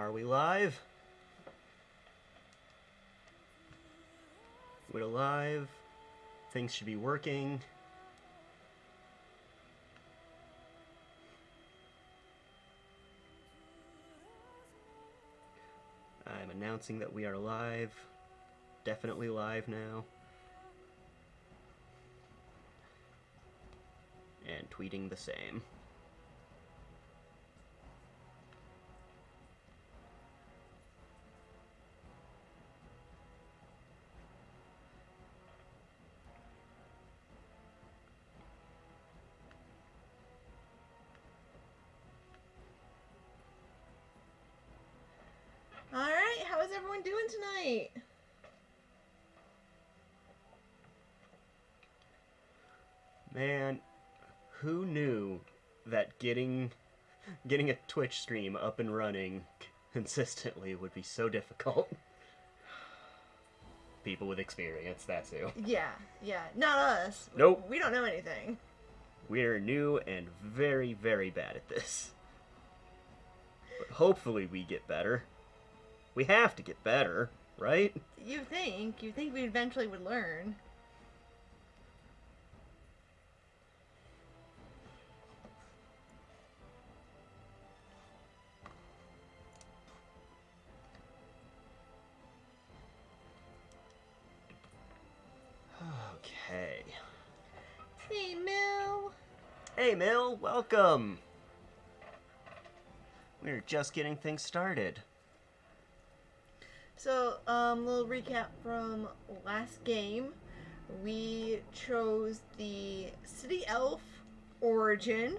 Are we live? We're live. Things should be working. I'm announcing that we are live. Definitely live now. And tweeting the same. Alright, how is everyone doing tonight? Man, who knew that getting a Twitch stream up and running consistently would be so difficult? People with experience, that's who. Yeah, not us. Nope. We don't know anything. We're new and very, very bad at this. But hopefully we get better. We have to get better, right? You'd think we eventually would learn. Okay. Hey, Mill. Hey, Mill, welcome. We're just getting things started. So, little recap from last game. We chose the City Elf origin.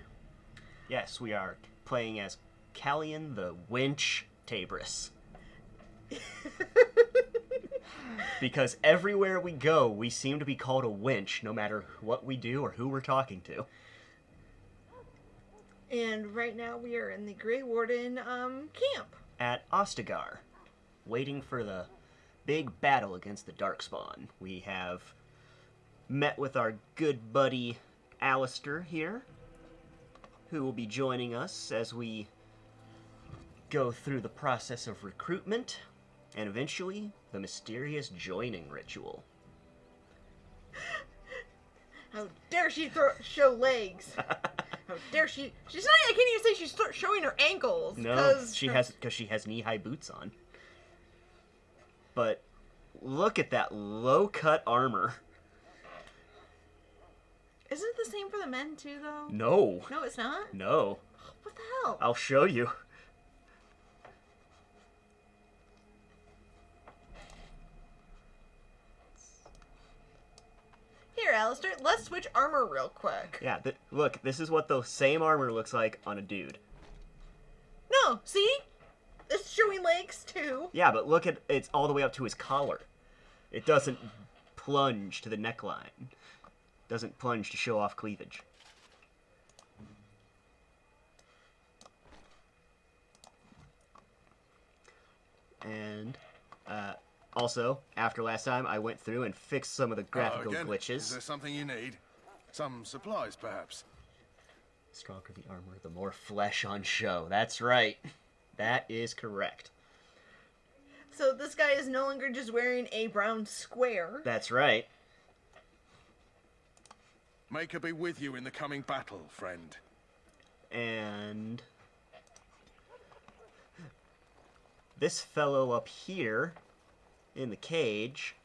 Yes, we are playing as Callion the Wench Tabris. Because everywhere we go, we seem to be called a wench, no matter what we do or who we're talking to. And right now we are in the Grey Warden camp. At Ostagar, waiting for the big battle against the Darkspawn. We have met with our good buddy Alistair here, who will be joining us as we go through the process of recruitment and eventually the mysterious joining ritual. How dare she show legs? How dare she? She's not. I can't even say she's showing her ankles. No, because she has knee-high boots on. But look at that low-cut armor. Isn't it the same for the men too, though? No. No, it's not? No. What the hell? I'll show you. Here, Alistair, let's switch armor real quick. Yeah, look, this is what the same armor looks like on a dude. No, see? It's showing legs too. Yeah, but look at it's all the way up to his collar. It doesn't plunge to the neckline. Doesn't plunge to show off cleavage. And also, after last time, I went through and fixed some of the graphical glitches. Is there something you need? Some supplies, perhaps? Stronger the armor, the more flesh on show. That's right. That is correct. So this guy is no longer just wearing a brown square. That's right. May her be with you in the coming battle, friend. And this fellow up here in the cage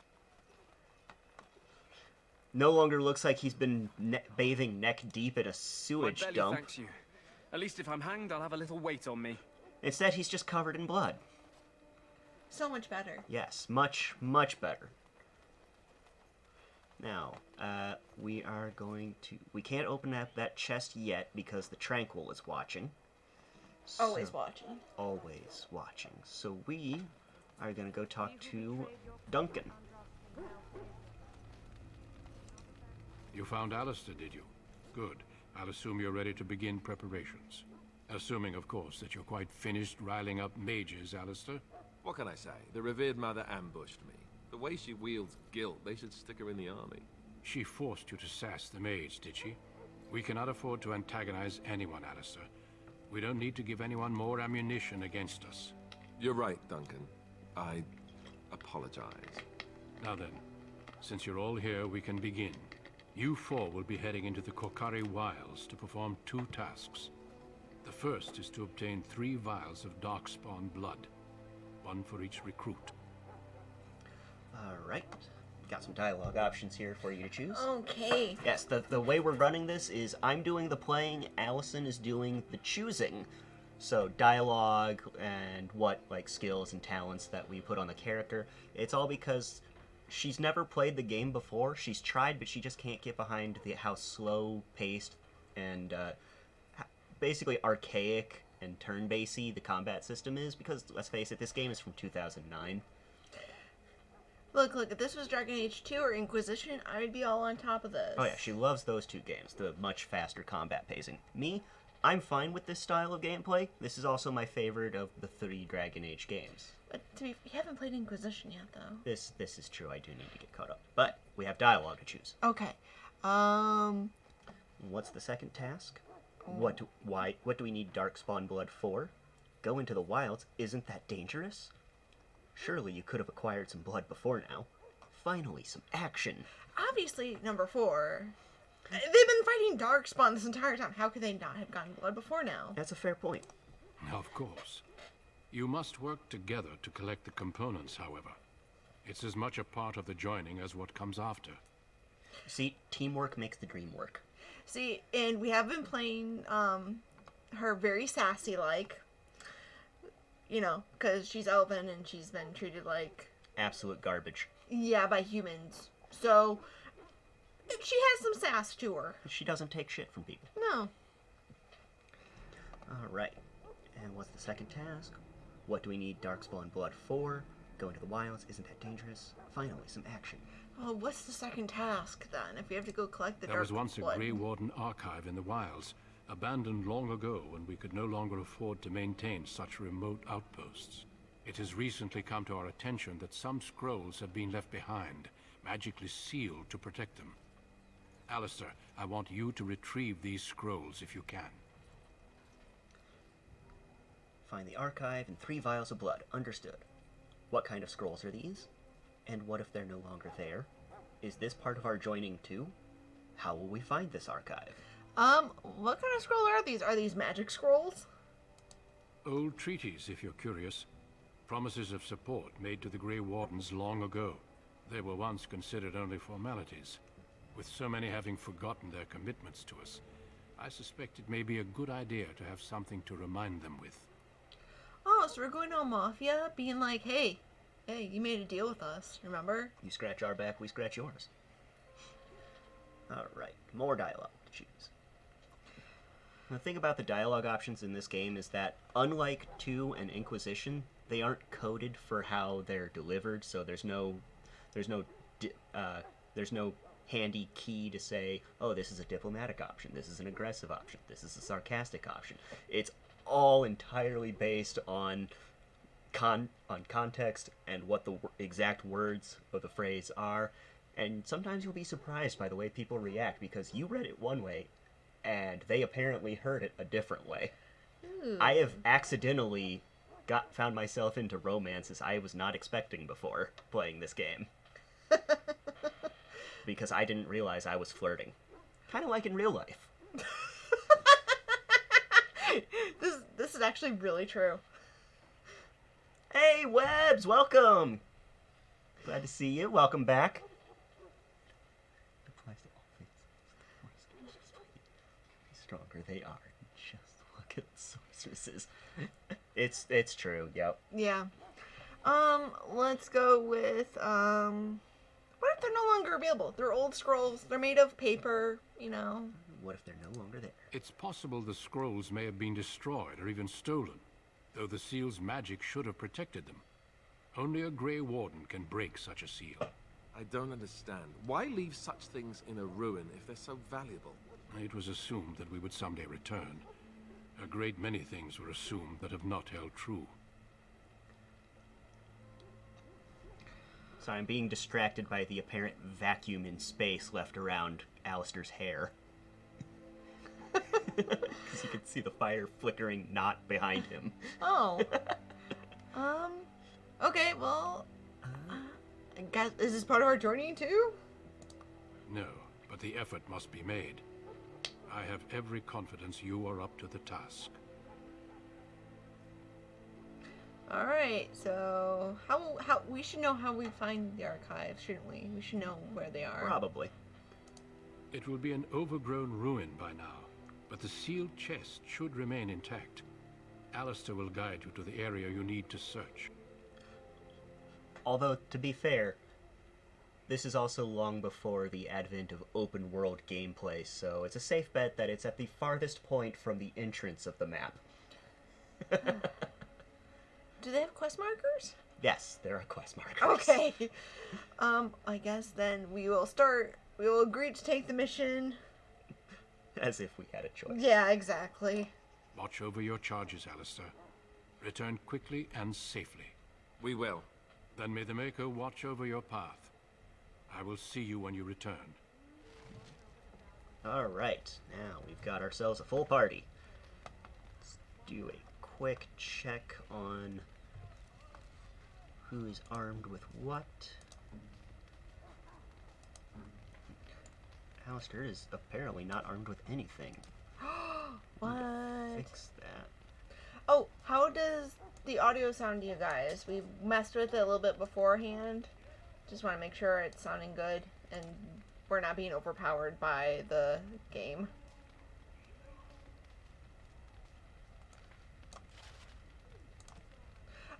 no longer looks like he's been bathing neck deep in a sewage My belly dump. thanks you. At least if I'm hanged, I'll have a little weight on me. Instead, he's just covered in blood. So much better. Yes, much, much better. Now, we are going to... We can't open up that chest yet because the Tranquil is watching. Always watching. Always watching. So we are going to go talk to Duncan. You found Alistair, did you? Good. I'll assume you're ready to begin preparations. Assuming, of course, that you're quite finished riling up mages, Alistair. What can I say? The revered mother ambushed me. The way she wields guilt, they should stick her in the army. She forced you to sass the mage, did she? We cannot afford to antagonize anyone, Alistair. We don't need to give anyone more ammunition against us. You're right, Duncan. I apologize. Now then, since you're all here, we can begin. You four will be heading into the Kokari Wilds to perform 2 tasks. The first is to obtain 3 vials of Darkspawn blood, 1 for each recruit. Alright. Got some dialogue options here for you to choose. Okay. Yes, the way we're running this is I'm doing the playing, Allison is doing the choosing. So dialogue and what like skills and talents that we put on the character, it's all because she's never played the game before. She's tried, but she just can't get behind how slow-paced and basically archaic and turn-basy the combat system is, because let's face it, this game is from 2009. Look, if this was Dragon Age 2 or Inquisition, I would be all on top of this. Oh yeah, she loves those 2 games, the much faster combat pacing. Me, I'm fine with this style of gameplay. This is also my favorite of the 3 Dragon Age games. But you haven't played Inquisition yet, though. This is true, I do need to get caught up. But we have dialogue to choose. Okay. What's the second task? What do we need Darkspawn blood for? Go into the wilds, isn't that dangerous? Surely you could have acquired some blood before now. Finally, some action. Obviously, number 4. They've been fighting Darkspawn this entire time. How could they not have gotten blood before now? That's a fair point. Of course. You must work together to collect the components, however. It's as much a part of the joining as what comes after. See, teamwork makes the dream work. See, and we have been playing her very sassy-like. You know, because she's elven and she's been treated like... Absolute garbage. Yeah, by humans. So, she has some sass to her. She doesn't take shit from people. No. Alright. And what's the second task? What do we need Darkspawn blood for? Go into the wilds, isn't that dangerous? Finally, some action. Well, what's the second task, then, if we have to go collect the There was once blood? a Grey Warden archive in the wilds, abandoned long ago when we could no longer afford to maintain such remote outposts. It has recently come to our attention that some scrolls have been left behind, magically sealed to protect them. Alistair, I want you to retrieve these scrolls if you can. Find the archive and 3 vials of blood. Understood. What kind of scrolls are these? And what if they're no longer there? Is this part of our joining too? How will we find this archive? What kind of scroll are these? Are these magic scrolls? Old treaties, if you're curious. Promises of support made to the Grey Wardens long ago. They were once considered only formalities. With so many having forgotten their commitments to us, I suspect it may be a good idea to have something to remind them with. Oh, so we're going to a mafia, being like, hey, you made a deal with us, remember? You scratch our back, we scratch yours. Alright, more dialogue to choose. The thing about the dialogue options in this game is that, unlike 2 and Inquisition, they aren't coded for how they're delivered, so there's no handy key to say, oh, this is a diplomatic option, this is an aggressive option, this is a sarcastic option. It's all entirely based on context and what the exact words of the phrase are, and sometimes you'll be surprised by the way people react, because you read it one way, and they apparently heard it a different way. Ooh. I have accidentally found myself into romances I was not expecting before playing this game. Because I didn't realize I was flirting. Kind of like in real life. This is actually really true. Hey, Webbs, welcome! Glad to see you. Welcome back. Applies to all things. The stronger they are. Just look at the sorceresses. It's true, yep. Yeah. Let's go with, what if they're no longer available? They're old scrolls, they're made of paper, you know. What if they're no longer there? It's possible the scrolls may have been destroyed or even stolen, though the seal's magic should have protected them. Only a Grey Warden can break such a seal. I don't understand. Why leave such things in a ruin if they're so valuable? It was assumed that we would someday return. A great many things were assumed that have not held true. So I'm being distracted by the apparent vacuum in space left around Alistair's hair. Because you can see the fire flickering not behind him. Oh. well, I guess, is this part of our journey too? No, but the effort must be made. I have every confidence you are up to the task. All right, so how we should know how we find the archives, shouldn't we? We should know where they are. Probably. It will be an overgrown ruin by now, but the sealed chest should remain intact. Alistair will guide you to the area you need to search. Although, to be fair, this is also long before the advent of open world gameplay, so it's a safe bet that it's at the farthest point from the entrance of the map. Do they have quest markers? Yes, there are quest markers. Okay. I guess then we will start. We will agree to take the mission. As if we had a choice. Yeah, exactly. Watch over your charges, Alistair. Return quickly and safely. We will. Then may the Maker watch over your path. I will see you when you return. Alright, now we've got ourselves a full party. Let's do a quick check on who is armed with what. Alistair is apparently not armed with anything. What? Fix that. Oh, how does the audio sound to you guys? We messed with it a little bit beforehand. Just want to make sure it's sounding good and we're not being overpowered by the game.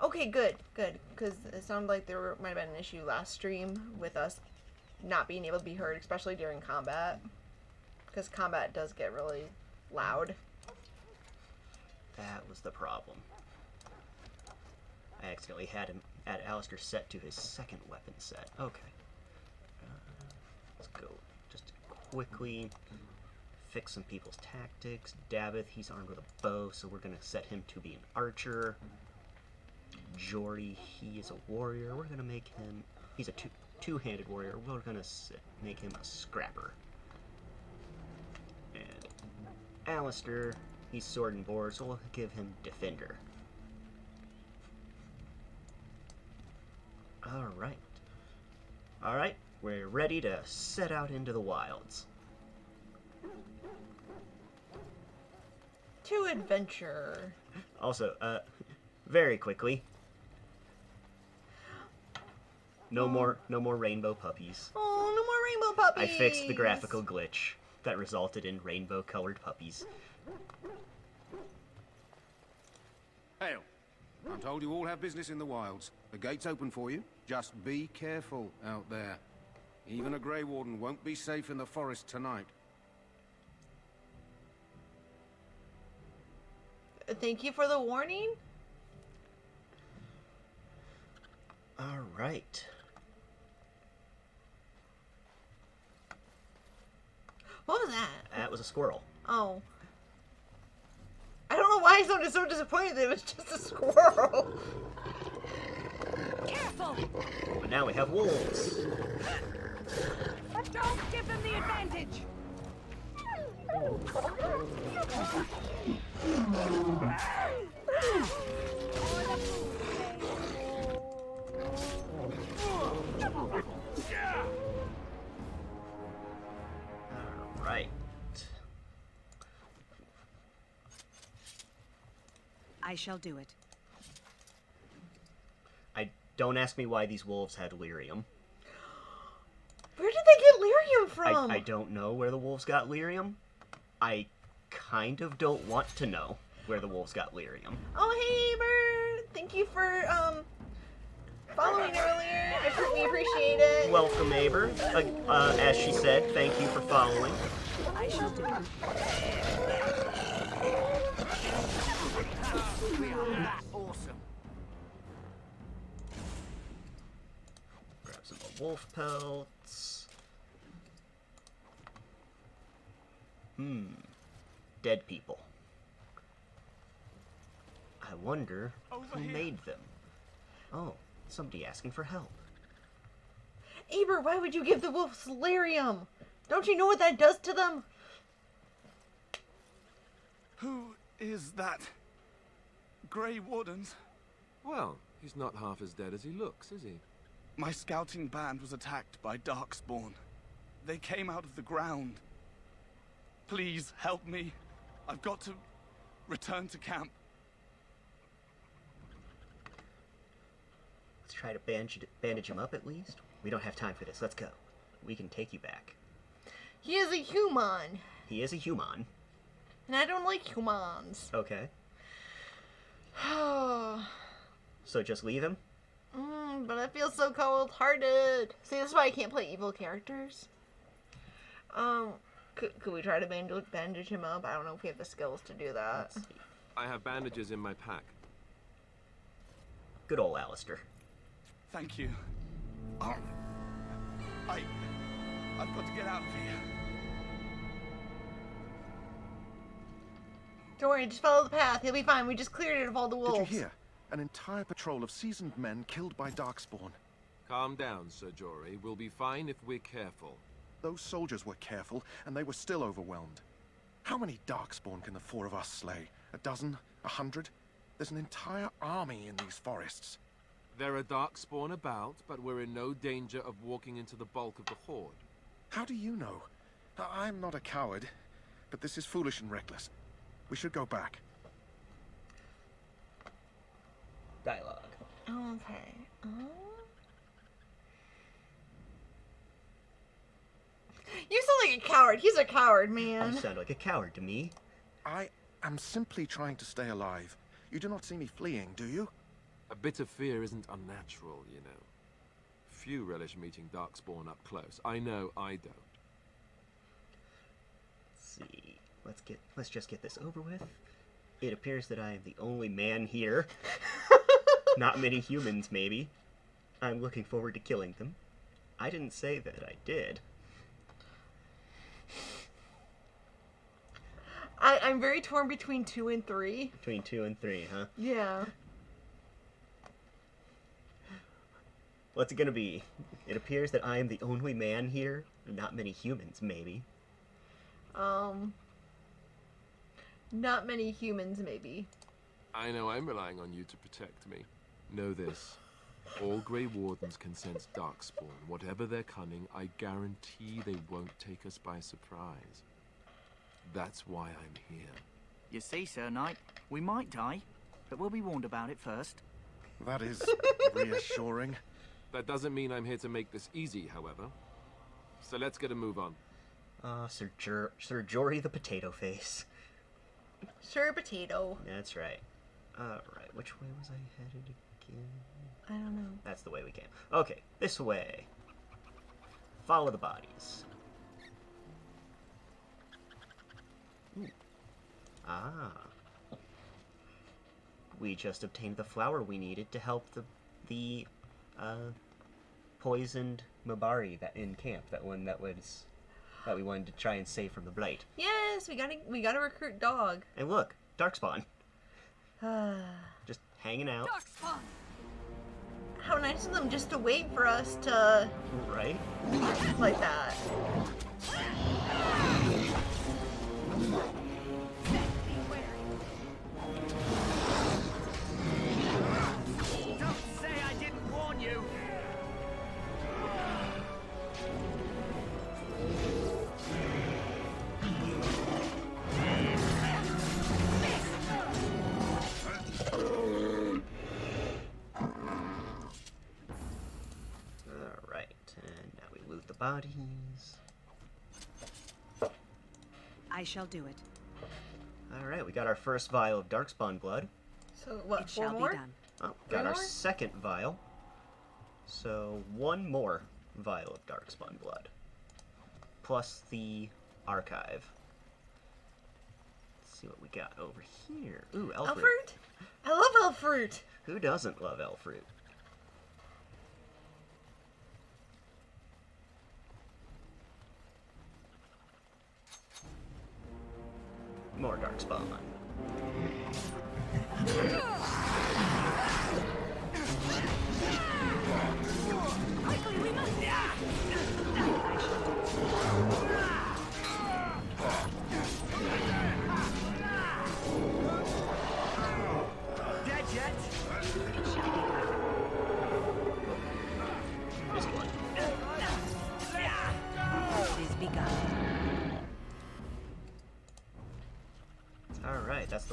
Okay, good, because it sounded like there might have been an issue last stream with us not being able to be heard, especially during combat, because combat does get really loud. That was the problem. I accidentally had Alistair set to his second weapon set. Okay. Let's go. Just quickly fix some people's tactics. Davith, he's armed with a bow, so we're going to set him to be an archer. Jordy, he is a warrior. We're going to make him... He's a two-handed warrior. We're going to make him a scrapper. And Alistair, he's sword and board, so we'll give him defender. Alright. Alright, we're ready to set out into the wilds. To adventure. Also, very quickly. No more rainbow puppies. Oh, no more rainbow puppies! I fixed the graphical glitch that resulted in rainbow-colored puppies. Hail. I'm told you all have business in the wilds. The gate's open for you. Just be careful out there. Even a Grey Warden won't be safe in the forest tonight. Thank you for the warning. Alright. What was that? That was a squirrel. Oh. I don't know why I sounded so disappointed that it was just a squirrel. Careful! But now we have wolves. Don't give them the advantage! Alright. I shall do it. Don't ask me why these wolves had lyrium. Where did they get lyrium from? I don't know where the wolves got lyrium. I kind of don't want to know where the wolves got lyrium. Oh, hey, Bird. Thank you for following earlier. I certainly appreciate it. Welcome, Aber. As she said, thank you for following. I shall do it. We are that awesome. Grab some more wolf pelts. Dead people. I wonder who made them. Oh, somebody asking for help. Aber, why would you give the wolves lyrium? Don't you know what that does to them? Who is that? Grey Wardens? Well, He's not half as dead as he looks, is he? My scouting band was attacked by Darkspawn. They came out of the ground. Please help me. I've got to return to camp. Let's try to bandage him up at least. We don't have time for this. Let's go. We can take you back. He is a human. He is a human. And I don't like humans. Okay. So just leave him? But I feel so cold-hearted. See, this is why I can't play evil characters. Could we try to bandage him up? I don't know if we have the skills to do that. I have bandages in my pack. Good old Alistair. Thank you. I've got to get out of here. Don't worry, just follow the path. He'll be fine. We just cleared it of all the wolves. Did you hear? An entire patrol of seasoned men killed by Darkspawn. Calm down, Sir Jory. We'll be fine if we're careful. Those soldiers were careful, and they were still overwhelmed. How many Darkspawn can the four of us slay? A dozen? 100? There's an entire army in these forests. There are Darkspawn about, but we're in no danger of walking into the bulk of the horde. How do you know? I'm not a coward, but this is foolish and reckless. We should go back. Dialogue. Okay. You sound like a coward. He's a coward, man. You sound like a coward to me. I am simply trying to stay alive. You do not see me fleeing, do you? A bit of fear isn't unnatural, you know. Few relish meeting Darkspawn up close. I know I don't. Let's see. Let's just get this over with. It appears that I am the only man here. Not many humans, maybe. I'm looking forward to killing them. I didn't say that I did. I'm very torn between 2 and 3. Between 2 and 3, huh? Yeah. What's it gonna be? It appears that I am the only man here. Not many humans, maybe. Not many humans, maybe. I know I'm relying on you to protect me. Know this. All Grey Wardens can sense Darkspawn. Whatever their cunning, I guarantee they won't take us by surprise. That's why I'm here. You see, Sir Knight, we might die, but we'll be warned about it first. That is reassuring. That doesn't mean I'm here to make this easy, however. So let's get a move on. Sir Jory the Potato Face. Sir Potato. That's right. Alright, which way was I headed again? I don't know. That's the way we came. Okay, this way. Follow the bodies. Ooh. Ah. We just obtained the flower we needed to help the poisoned Mabari that in camp. That one that we wanted to try and save from the blight. Yes, we gotta recruit dog. And look, Darkspawn. Just hanging out. Darkspawn! How nice of them just to wait for us to Right? like that. Don't say I didn't warn you! Alright, and now we loot the bodies. I shall do it. Alright, we got our first vial of Darkspawn blood. So what? It 4 shall more? be done. Oh, got our more? second vial. So, 1 more vial of Darkspawn blood. Plus the archive. Let's see what we got over here. Ooh, elf fruit. Elfruit? I love Elfruit. Who doesn't love elf fruit? More Darkspawn. Quickly, we must... Dead yet? It shall be done.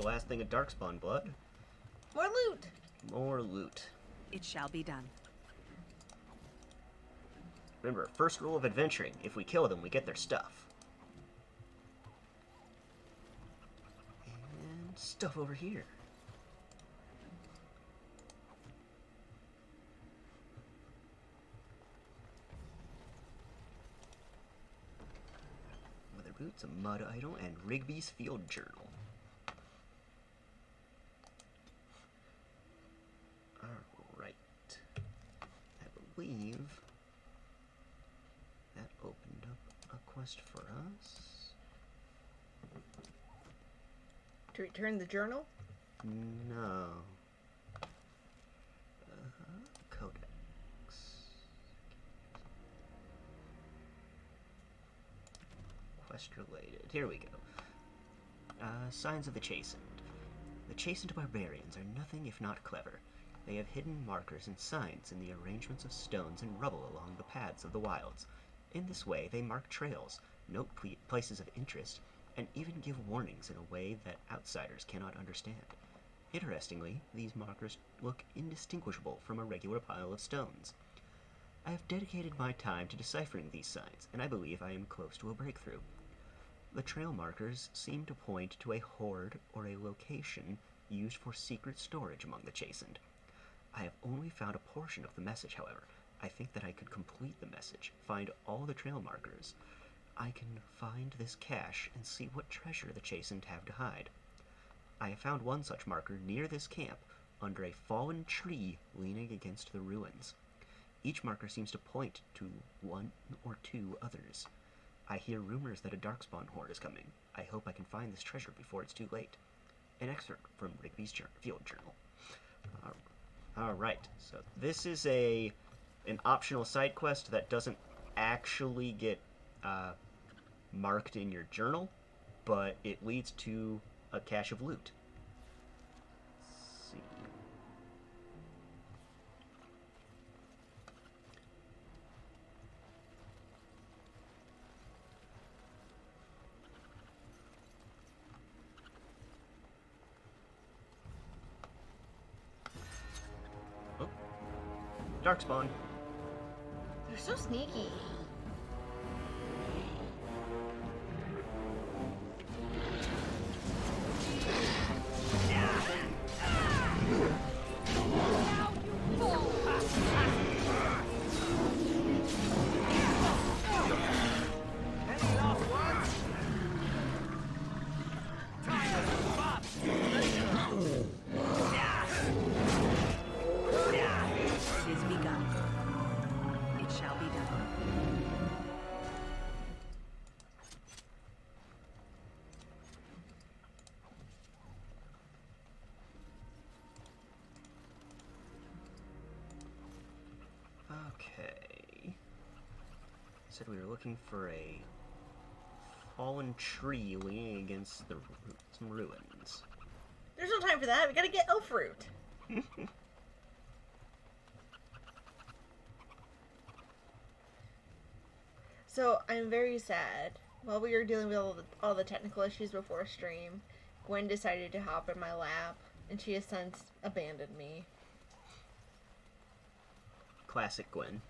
last thing of Darkspawn blood. More loot. More loot. It shall be done. Remember, first rule of adventuring, if we kill them, we get their stuff. And stuff over here. Leather boots, a mud idol, and Rigby's field journal. Alright. I believe that opened up a quest for us. To return the journal? No. Codex. Quest related. Here we go. Signs of the Chastened. The chastened barbarians are nothing if not clever. They have hidden markers and signs in the arrangements of stones and rubble along the paths of the wilds. In this way, they mark trails, note places of interest, and even give warnings in a way that outsiders cannot understand. Interestingly, these markers look indistinguishable from a regular pile of stones. I have dedicated my time to deciphering these signs, and I believe I am close to a breakthrough. The trail markers seem to point to a hoard or a location used for secret storage among the chastened. I have only found a portion of the message, however. I think that I could complete the message, find all the trail markers. I can find this cache and see what treasure the chastened have to hide. I have found one such marker near this camp, under a fallen tree leaning against the ruins. Each marker seems to point to one or two others. I hear rumors that a Darkspawn horde is coming. I hope I can find this treasure before it's too late. An excerpt from Rigby's field journal. Alright, so this is an optional side quest that doesn't actually get marked in your journal, but it leads to a cache of loot. Let's see. Oh. Darkspawn. They're so sneaky. It is begun. It shall be done. Okay. Said we were looking for a fallen tree leaning against some ruins. There's no time for that. We gotta get elf fruit. So I'm very sad. While we were dealing with all the technical issues before stream, Gwen decided to hop in my lap, and she has since abandoned me. Classic Gwen.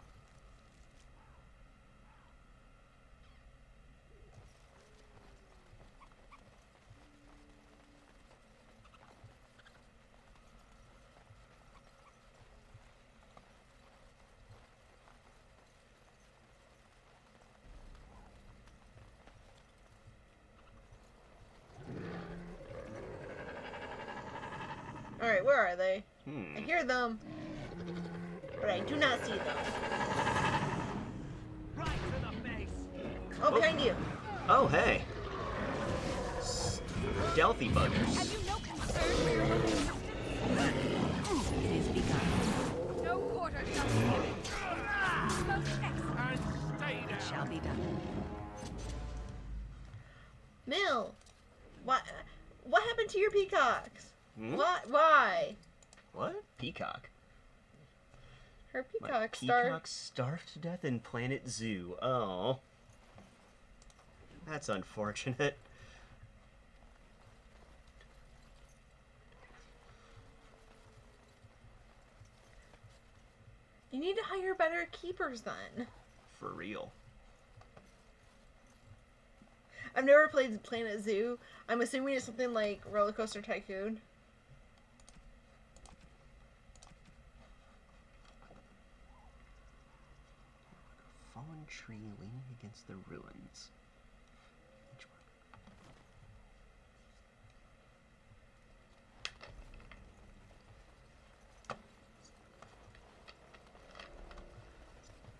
Alright, where are they? Hmm. I hear them, but I do not see them. Right to the base. Oh, behind you. Oh, hey. Stealthy buggers. Have you no concern for your wounds? It is begun. No quarter shall be given. Most excellent. It shall be done. Mill, what happened to your peacocks? Hmm? What? Why? What? Peacock? Her My peacock peacock starved to death in Planet Zoo. Oh. That's unfortunate. You need to hire better keepers then. For real. I've never played Planet Zoo. I'm assuming it's something like Roller Coaster Tycoon. Fallen tree leaning against the ruins.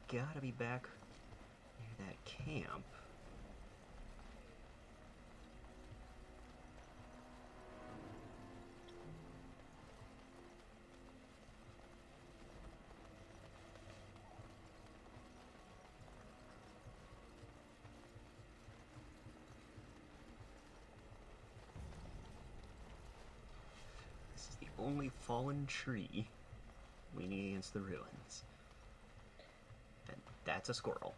Gotta be back near that camp. This is the only fallen tree leaning against the ruins. And that's a squirrel.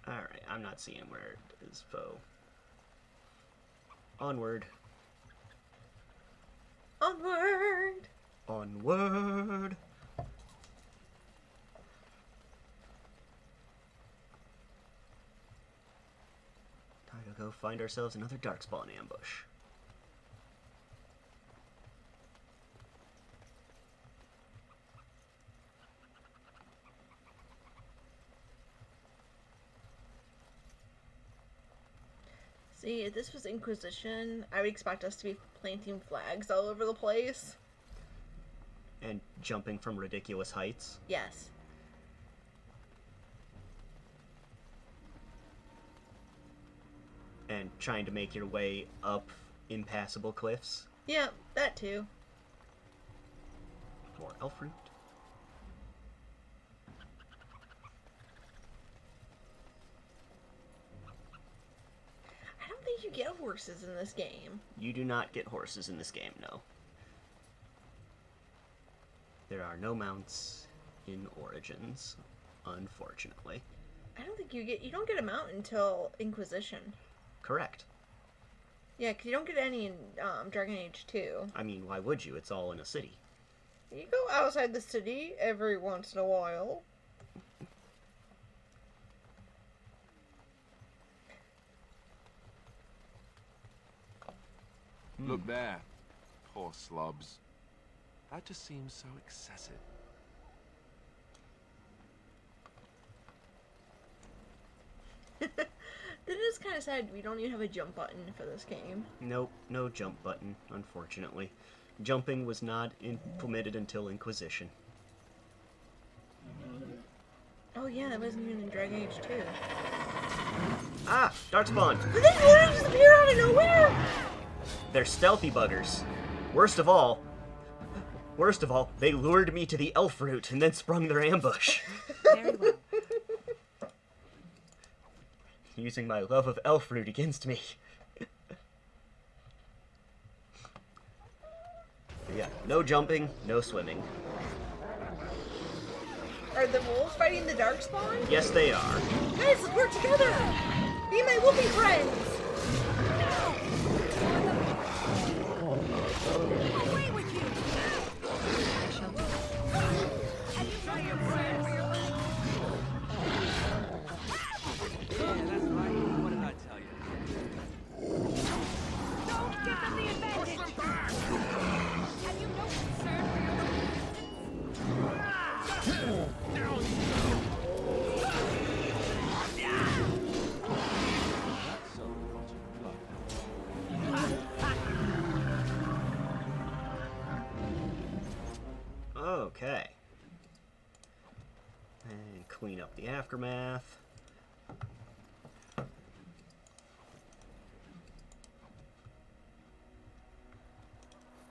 Alright, I'm not seeing where it is, foe. Onward. Onward! Onward! Time to go find ourselves another darkspawn ambush. See, if this was Inquisition, I would expect us to be planting flags all over the place. And jumping from ridiculous heights. Yes. And trying to make your way up impassable cliffs. Yeah, that too. More elf fruit. I don't think you get horses in this game. You do not get horses in this game, no. There are no mounts in Origins, unfortunately. I don't think you don't get a mount until Inquisition. Correct. Yeah, because you don't get any in Dragon Age 2. I mean, why would you? It's all in a city. You go outside the city every once in a while. Look there. Poor slobs. That just seems so excessive. That is kind of sad. We don't even have a jump button for this game. Nope, no jump button, unfortunately. Jumping was not implemented until Inquisition. Oh yeah, that wasn't even in Dragon Age 2. Ah! Darkspawn! Did they literally just appear out of nowhere? They're stealthy buggers. Worst of all, they lured me to the elf route and then sprung their ambush. Very well. Using my love of elf root against me. Yeah, no jumping, no swimming. Are the wolves fighting the Darkspawn? Yes, they are. Guys, let's work together! Be my wolfie friends! Away with you! I shall do it. And you try your prayers. Yeah, that's right. What did I tell you? Don't give them the advantage! Have you no concern for your That's so much blood. Okay. And clean up the aftermath.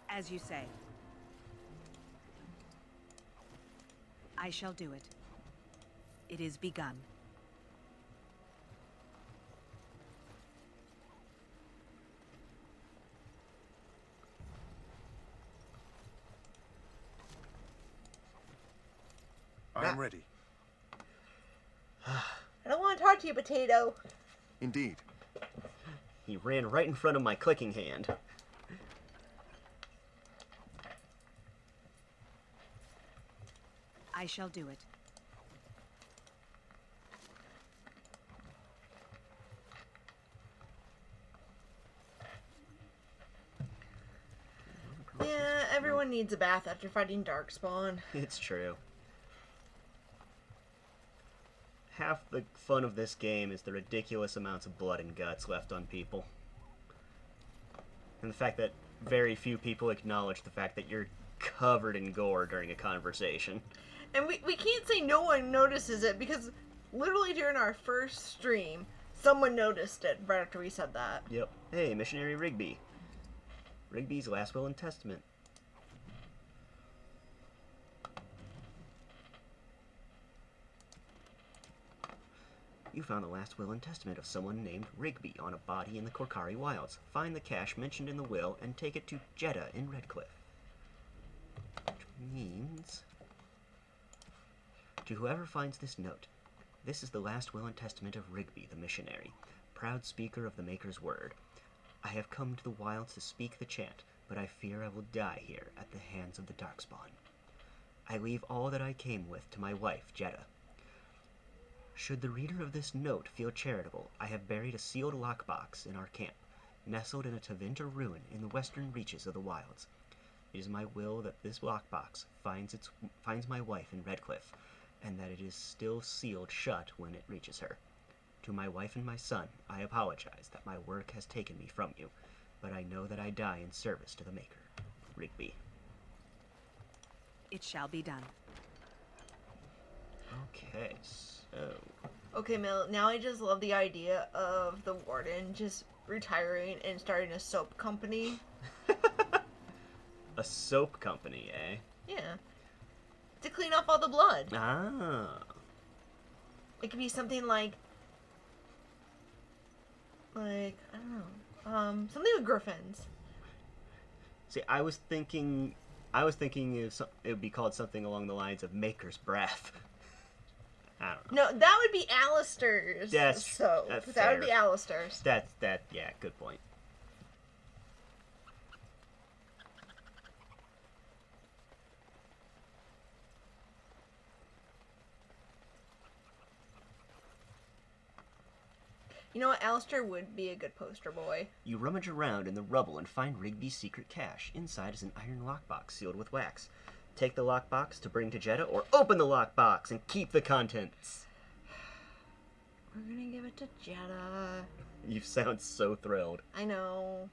As you say. I shall do it. It is begun. I'm ready. I don't want to talk to you, Potato. Indeed. He ran right in front of my clicking hand. I shall do it. Yeah, everyone needs a bath after fighting Darkspawn. It's true. Half the fun of this game is the ridiculous amounts of blood and guts left on people. And the fact that very few people acknowledge the fact that you're covered in gore during a conversation. And we can't say no one notices it, because literally during our first stream, someone noticed it right after we said that. Yep. Hey, Missionary Rigby. Rigby's Last Will and Testament. You found the last will and testament of someone named Rigby on a body in the Korkari Wilds. Find the cache mentioned in the will and take it to Jeddah in Redcliffe. Which means... To whoever finds this note, this is the last will and testament of Rigby the missionary, proud speaker of the Maker's word. I have come to the wilds to speak the chant, but I fear I will die here at the hands of the Darkspawn. I leave all that I came with to my wife, Jeddah. Should the reader of this note feel charitable, I have buried a sealed lockbox in our camp, nestled in a Tevinter ruin in the western reaches of the wilds. It is my will that this lockbox finds my wife in Redcliffe, and that it is still sealed shut when it reaches her. To my wife and my son, I apologize that my work has taken me from you, but I know that I die in service to the Maker. Rigby. It shall be done. Okay, so... Okay, Mel, now I just love the idea of the warden just retiring and starting a soap company. A soap company, eh? Yeah. To clean off all the blood. Ah. It could be something like, I don't know, something with griffins. See, I was thinking it would be called something along the lines of Maker's Breath. I don't know. No, that would be Alistair's soap. That would be Alistair's. Yeah, good point. You know what? Alistair would be a good poster boy. You rummage around in the rubble and find Rigby's secret cache. Inside is an iron lockbox sealed with wax. Take the lockbox to bring to Jeddah, or open the lockbox and keep the contents. We're gonna give it to Jeddah. You sound so thrilled. I know.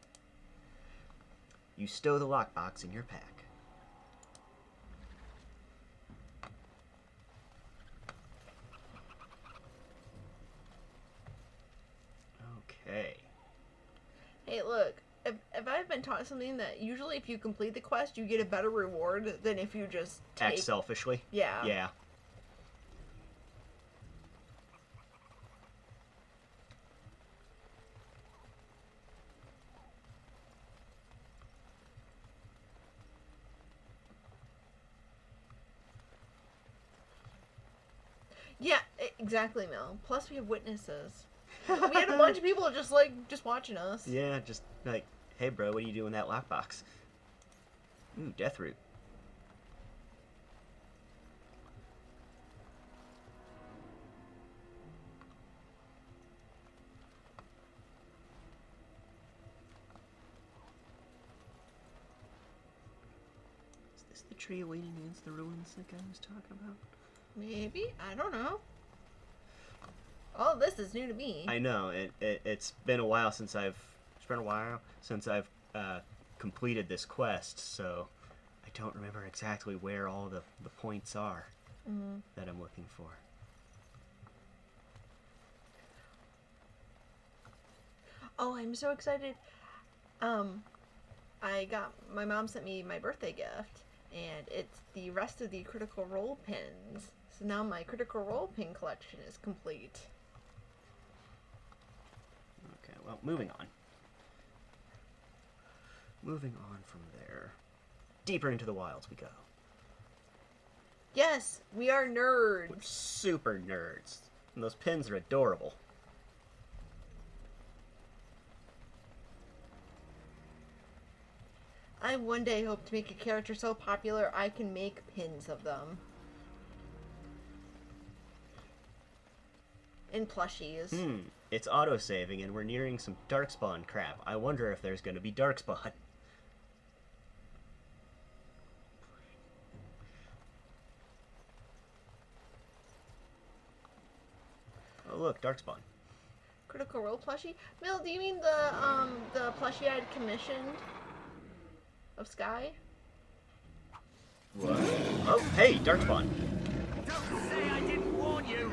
You stow the lockbox in your pack. Okay. Hey, look. If I've been taught something that usually if you complete the quest, you get a better reward than if you just Act selfishly? Yeah. Yeah. Yeah, exactly, Mel. Plus we have witnesses. We had a bunch of people just watching us. Yeah, just like, hey bro, what are you doing in that lockbox? Ooh, death root. Is this the tree leaning against the ruins that guy was talking about? Maybe? I don't know. Oh, this is new to me. I know. It's been a while since I've completed this quest, so I don't remember exactly where all the points are that I'm looking for. Oh, I'm so excited. My mom sent me my birthday gift, and it's the rest of the Critical Role pins. So now my Critical Role pin collection is complete. Okay, well, moving on. Moving on from there. Deeper into the wilds we go. Yes, we are nerds. We're super nerds. And those pins are adorable. I one day hope to make a character so popular I can make pins of them. in plushies. It's auto-saving, and we're nearing some Darkspawn crap. I wonder if there's going to be Darkspawn. Oh, look, Darkspawn. Critical Role plushie? Mill, do you mean the plushie I'd commissioned of Sky? What? Oh, hey, Darkspawn. Don't say I didn't warn you!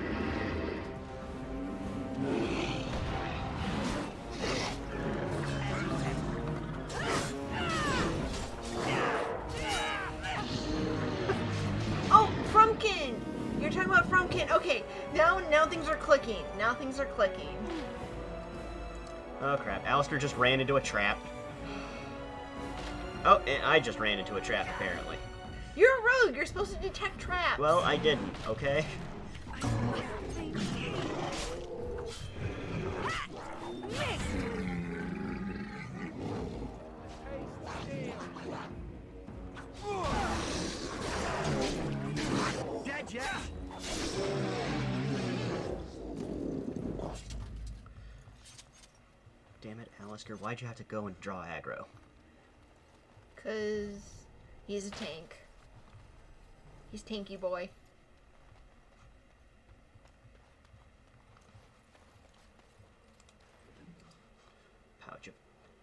Oh, Frumpkin! You're talking about Frumpkin. Okay, now things are clicking. Now things are clicking. Oh, crap. Alistair just ran into a trap. Oh, and I just ran into a trap, apparently. You're a rogue. You're supposed to detect traps. Well, I didn't, okay? Dead yet? Damn it, Alistair. Why'd you have to go and draw aggro? 'Cause he's a tank. He's tanky boy.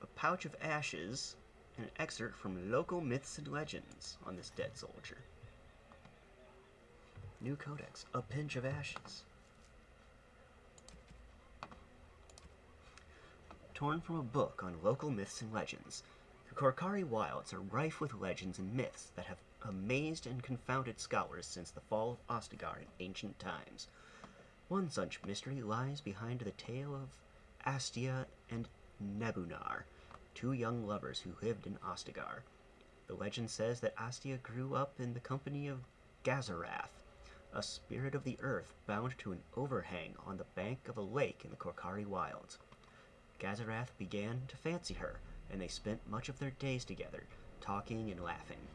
A pouch of ashes, and an excerpt from local myths and legends on this dead soldier. New codex, a pinch of ashes. Torn from a book on local myths and legends, the Korkari wilds are rife with legends and myths that have amazed and confounded scholars since the fall of Ostagar in ancient times. One such mystery lies behind the tale of Astia and Nebunar, two young lovers who lived in Ostagar. The legend says that Astia grew up in the company of Gazarath, a spirit of the earth bound to an overhang on the bank of a lake in the Korkari wilds. Gazarath began to fancy her, and they spent much of their days together, talking and laughing.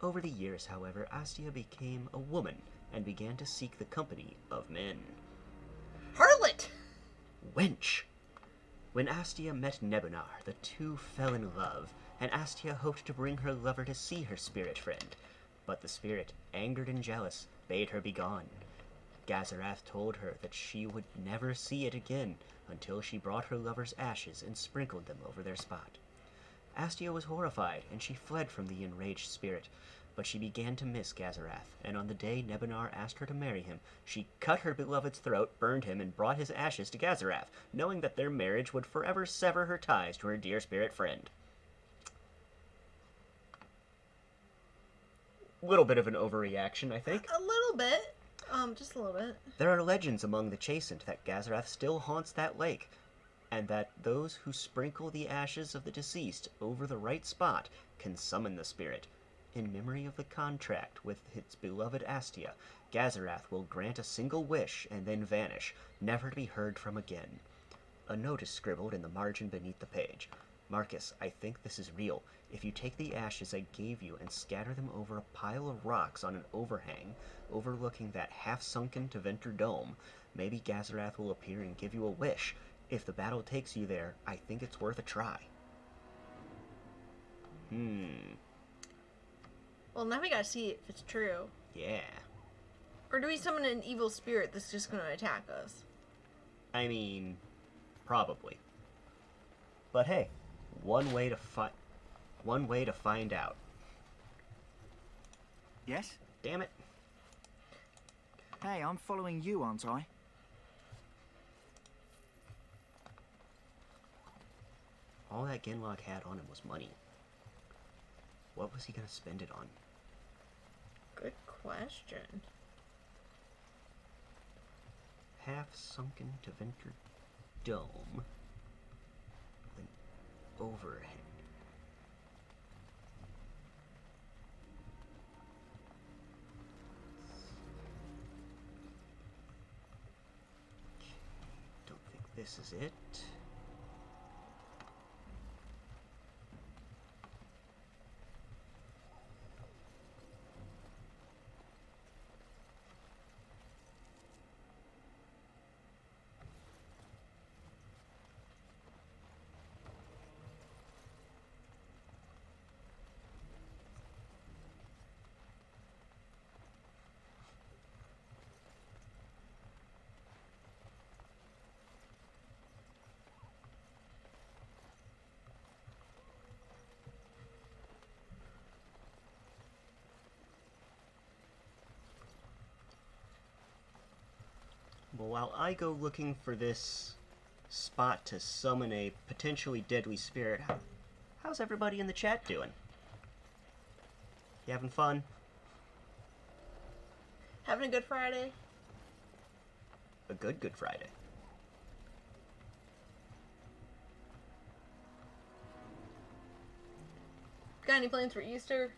Over the years, however, Astia became a woman and began to seek the company of men. Harlot! Wench! When Astia met Nebunar, the two fell in love, and Astia hoped to bring her lover to see her spirit friend. But the spirit, angered and jealous, bade her begone. Gazarath told her that she would never see it again until she brought her lover's ashes and sprinkled them over their spot. Astia was horrified, and she fled from the enraged spirit, but she began to miss Gazarath, and on the day Nebunar asked her to marry him, she cut her beloved's throat, burned him, and brought his ashes to Gazarath, knowing that their marriage would forever sever her ties to her dear spirit friend. Little bit of an overreaction, I think. A little bit. Just a little bit. There are legends among the Chastened that Gazarath still haunts that lake, and that those who sprinkle the ashes of the deceased over the right spot can summon the spirit. In memory of the contract with its beloved Astia, Gazarath will grant a single wish and then vanish, never to be heard from again. A note is scribbled in the margin beneath the page. Marcus, I think this is real. If you take the ashes I gave you and scatter them over a pile of rocks on an overhang overlooking that half-sunken Teventer dome, maybe Gazarath will appear and give you a wish. If the battle takes you there, I think it's worth a try. Well, now we gotta see if it's true. Yeah. Or do we summon an evil spirit that's just gonna attack us? I mean, probably. But hey, one way to find out. Yes? Damn it. Hey, I'm following you, aren't I? All that Genlock had on him was money. What was he gonna spend it on? Good question. Half-sunken Teventer dome with an overhang. Don't think this is it. Well, while I go looking for this spot to summon a potentially deadly spirit, how's everybody in the chat doing? You having fun? Having a good Friday? A good Friday. Got any plans for Easter?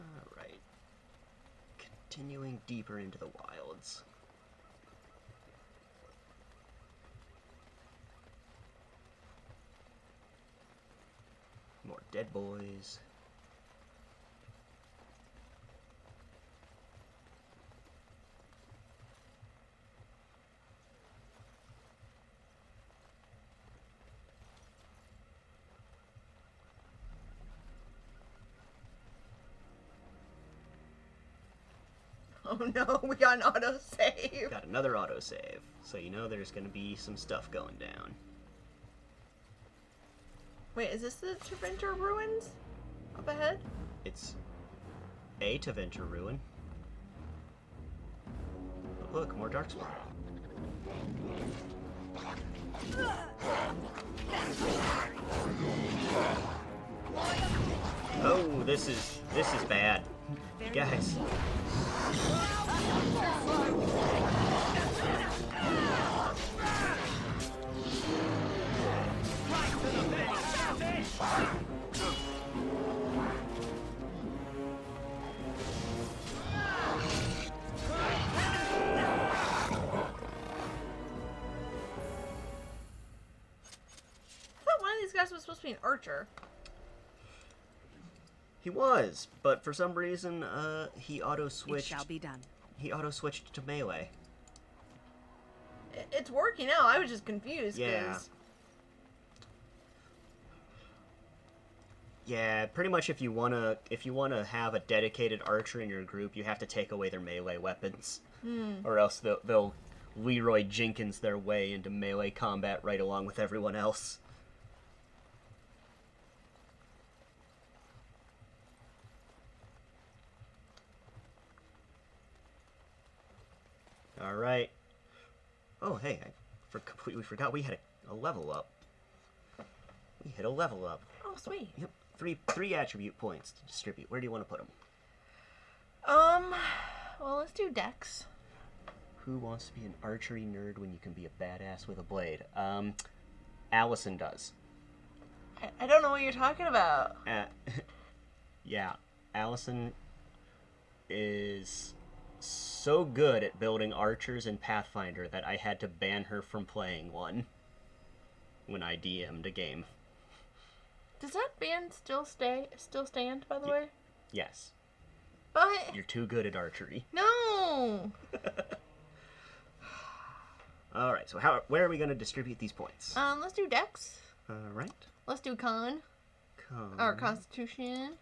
Alright. Continuing deeper into the wilds. More dead boys. Oh no, we got an autosave. Got another autosave, so you know there's gonna be some stuff going down. Wait, is this the Treventer ruins? Up ahead? It's a Taventer ruin. But look, more Darkspawn. Oh, this is bad. Guys. I thought one of these guys was supposed to be an archer. He was, but for some reason, he It auto-switched. shall be done. He auto-switched to melee. It's working now. I was just confused. Yeah. 'Cause Yeah, pretty much if you wanna have a dedicated archer in your group, you have to take away their melee weapons, or else they'll Leroy Jenkins their way into melee combat right along with everyone else. All right. Oh, hey, I completely forgot we had a level up. We hit a level up. Oh, sweet. Yep, three attribute points to distribute. Where do you want to put them? Well, let's do Dex. Who wants to be an archery nerd when you can be a badass with a blade? Allison does. I don't know what you're talking about. Yeah, Allison is so good at building archers in Pathfinder that I had to ban her from playing one when I DM'd a game. Does that band still stand, by the way? Yes, But you're too good at archery. no. All right, so where are we going to distribute these points? Let's do Dex. All right. Let's do Con or Constitution.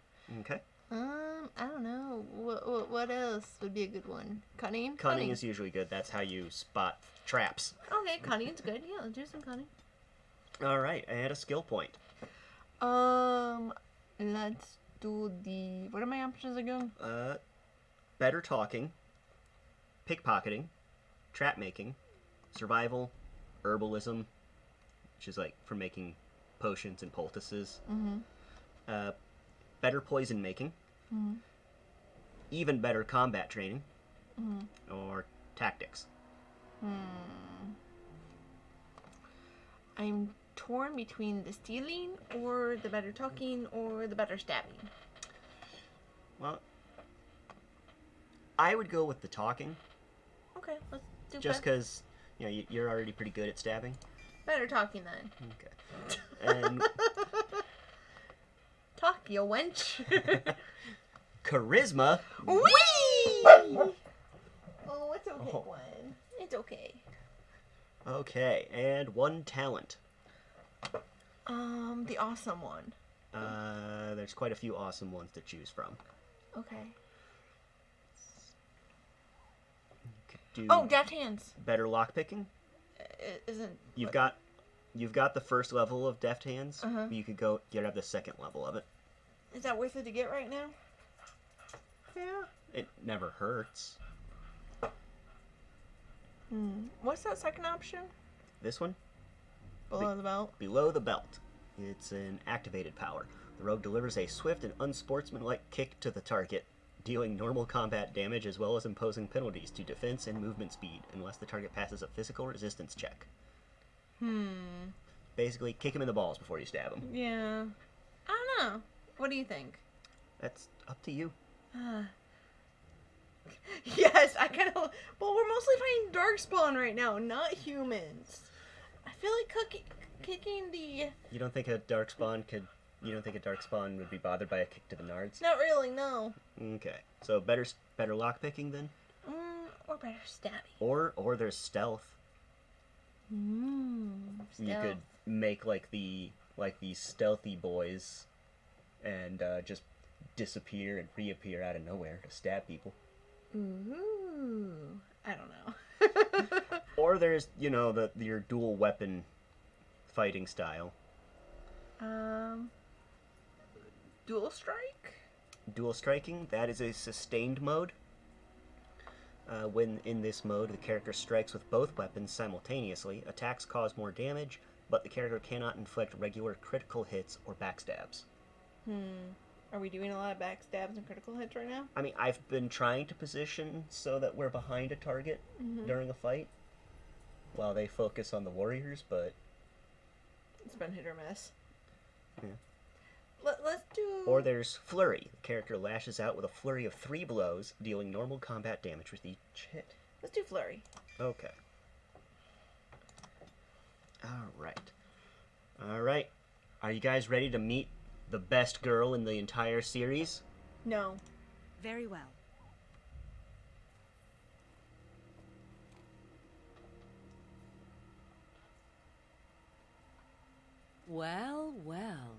Okay. I don't know. What else would be a good one? Cunning. Cunning is usually good. That's how you spot traps. Okay, cunning's good. Yeah, let's do some cunning. All right, I had a skill point. Let's do the. What are my options again? Better talking, pickpocketing, trap making, survival, herbalism, which is like for making potions and poultices. Mm-hmm. Better poison making. Mm-hmm. Even better combat training. Mm-hmm. Or tactics. I'm torn between the stealing or the better talking or the better stabbing. Well, I would go with the talking. Okay, let's do Just because, you're already pretty good at stabbing. better talking then. Okay. And Talk, you wench. charisma. Whee! Oh, what's It's okay, Oh. Gwen. It's okay. Okay, and 1 talent. The awesome one. There's quite a few awesome ones to choose from. Okay. You could do Oh, deft hands. better lockpicking. Isn't... You've got the first level of deft hands. Uh-huh. You could get the second level of it. Is that worth it to get right now? Yeah. It never hurts. What's that second option? This one? Below the belt? Below the belt. It's an activated power. The rogue delivers a swift and unsportsmanlike kick to the target, dealing normal combat damage as well as imposing penalties to defense and movement speed, unless the target passes a physical resistance check. Basically, kick him in the balls before you stab him. Yeah. I don't know. What do you think? That's up to you. Yes, I kind of... Well, we're mostly fighting Darkspawn right now, not humans. I feel like kicking the... You don't think a darkspawn would be bothered by a kick to the nards? Not really, no. Okay. So better lockpicking then? Or better stabbing. Or there's stealth. You Stealth. could make like these stealthy boys and just disappear and reappear out of nowhere to stab people. Ooh. I don't know. Or there's, your dual weapon fighting style. Dual strike? Dual striking, that is a sustained mode. When in this mode, the character strikes with both weapons simultaneously. Attacks cause more damage, but the character cannot inflict regular critical hits or backstabs. Are we doing a lot of backstabs and critical hits right now? I mean, I've been trying to position so that we're behind a target during a fight while they focus on the warriors, but... It's been hit or miss. Yeah. Let's do... Or there's Flurry. The character lashes out with a flurry of 3 blows, dealing normal combat damage with each hit. Let's do flurry. Okay. Alright. Are you guys ready to meet the best girl in the entire series? No. Very well. Well, well.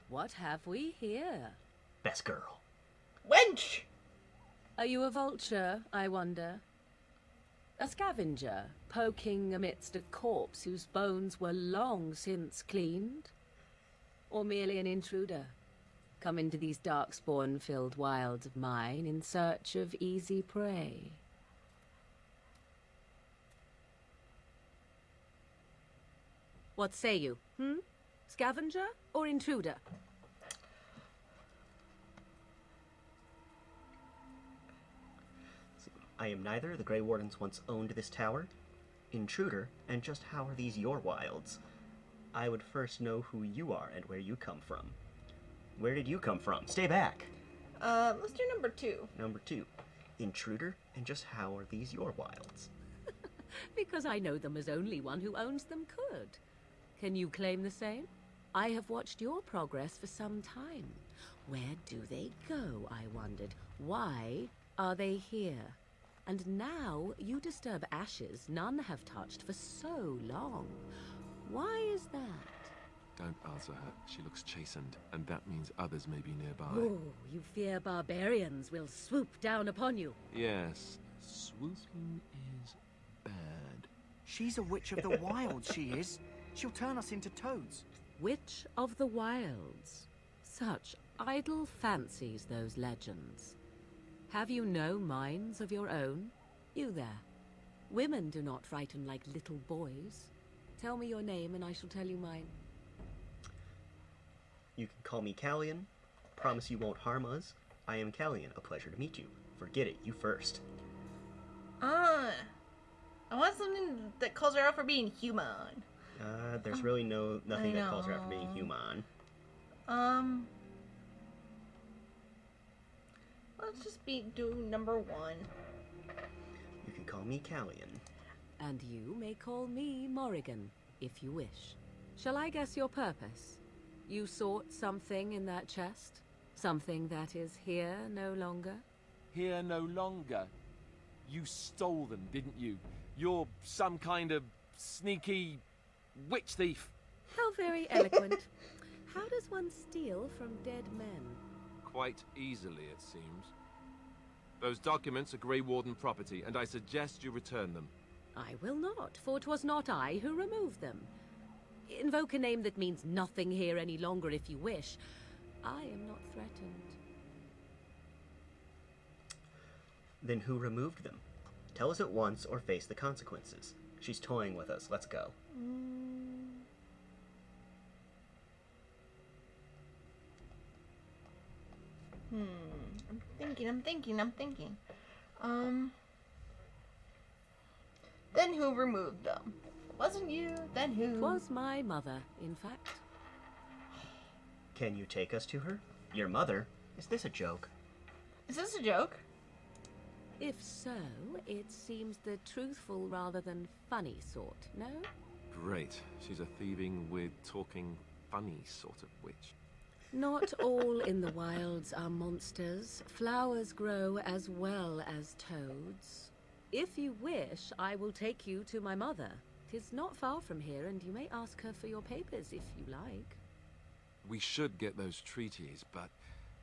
What have we here? Best girl. Wench! Are you a vulture, I wonder? A scavenger, poking amidst a corpse whose bones were long since cleaned? Or merely an intruder, come into these darkspawn-filled wilds of mine in search of easy prey? What say you, Scavenger or intruder? I am neither. The Grey Wardens once owned this tower. Intruder, and just how are these your wilds? I would first know who you are and where you come from. Where did you come from? Stay back! Let's do number 2. Number 2. Intruder, and just how are these your wilds? Because I know them as only one who owns them could. Can you claim the same? I have watched your progress for some time. Where do they go, I wondered? Why are they here? And now you disturb ashes none have touched for so long. Why is that? Don't answer her. She looks chastened, and that means others may be nearby. Oh, you fear barbarians will swoop down upon you. Yes, swooping is bad. She's a witch of the wilds, she is. She'll turn us into toads. Witch of the Wilds. Such idle fancies, those legends. Have you no minds of your own? You there. Women do not frighten like little boys. Tell me your name and I shall tell you mine. You can call me Callian. Promise you won't harm us. I am Callian. A pleasure to meet you. Forget it. You first. I want something that calls her out for being human. There's really nothing that calls her out for being human. Let's just do number 1. You can call me Callian. And you may call me Morrigan, if you wish. Shall I guess your purpose? You sought something in that chest? Something that is here no longer? Here no longer. You stole them, didn't you? You're some kind of sneaky witch thief. How very eloquent. How does one steal from dead men? Quite easily, it seems. Those documents are Grey Warden property, and I suggest you return them. I will not, for 'twas not I who removed them. Invoke a name that means nothing here any longer if you wish. I am not threatened. Then who removed them? Tell us at once or face the consequences. She's toying with us. Let's go. I'm thinking. Then who removed them? Wasn't you? Then who? 'Twas my mother, in fact. Can you take us to her? Your mother? Is this a joke? Is this a joke? If so, it seems the truthful rather than funny sort, no? Great. She's a thieving, weird, talking, funny sort of witch. Not all in the wilds are monsters. Flowers grow as well as toads. If you wish, I will take you to my mother. 'Tis not far from here, and you may ask her for your papers if you like. We should get those treaties, but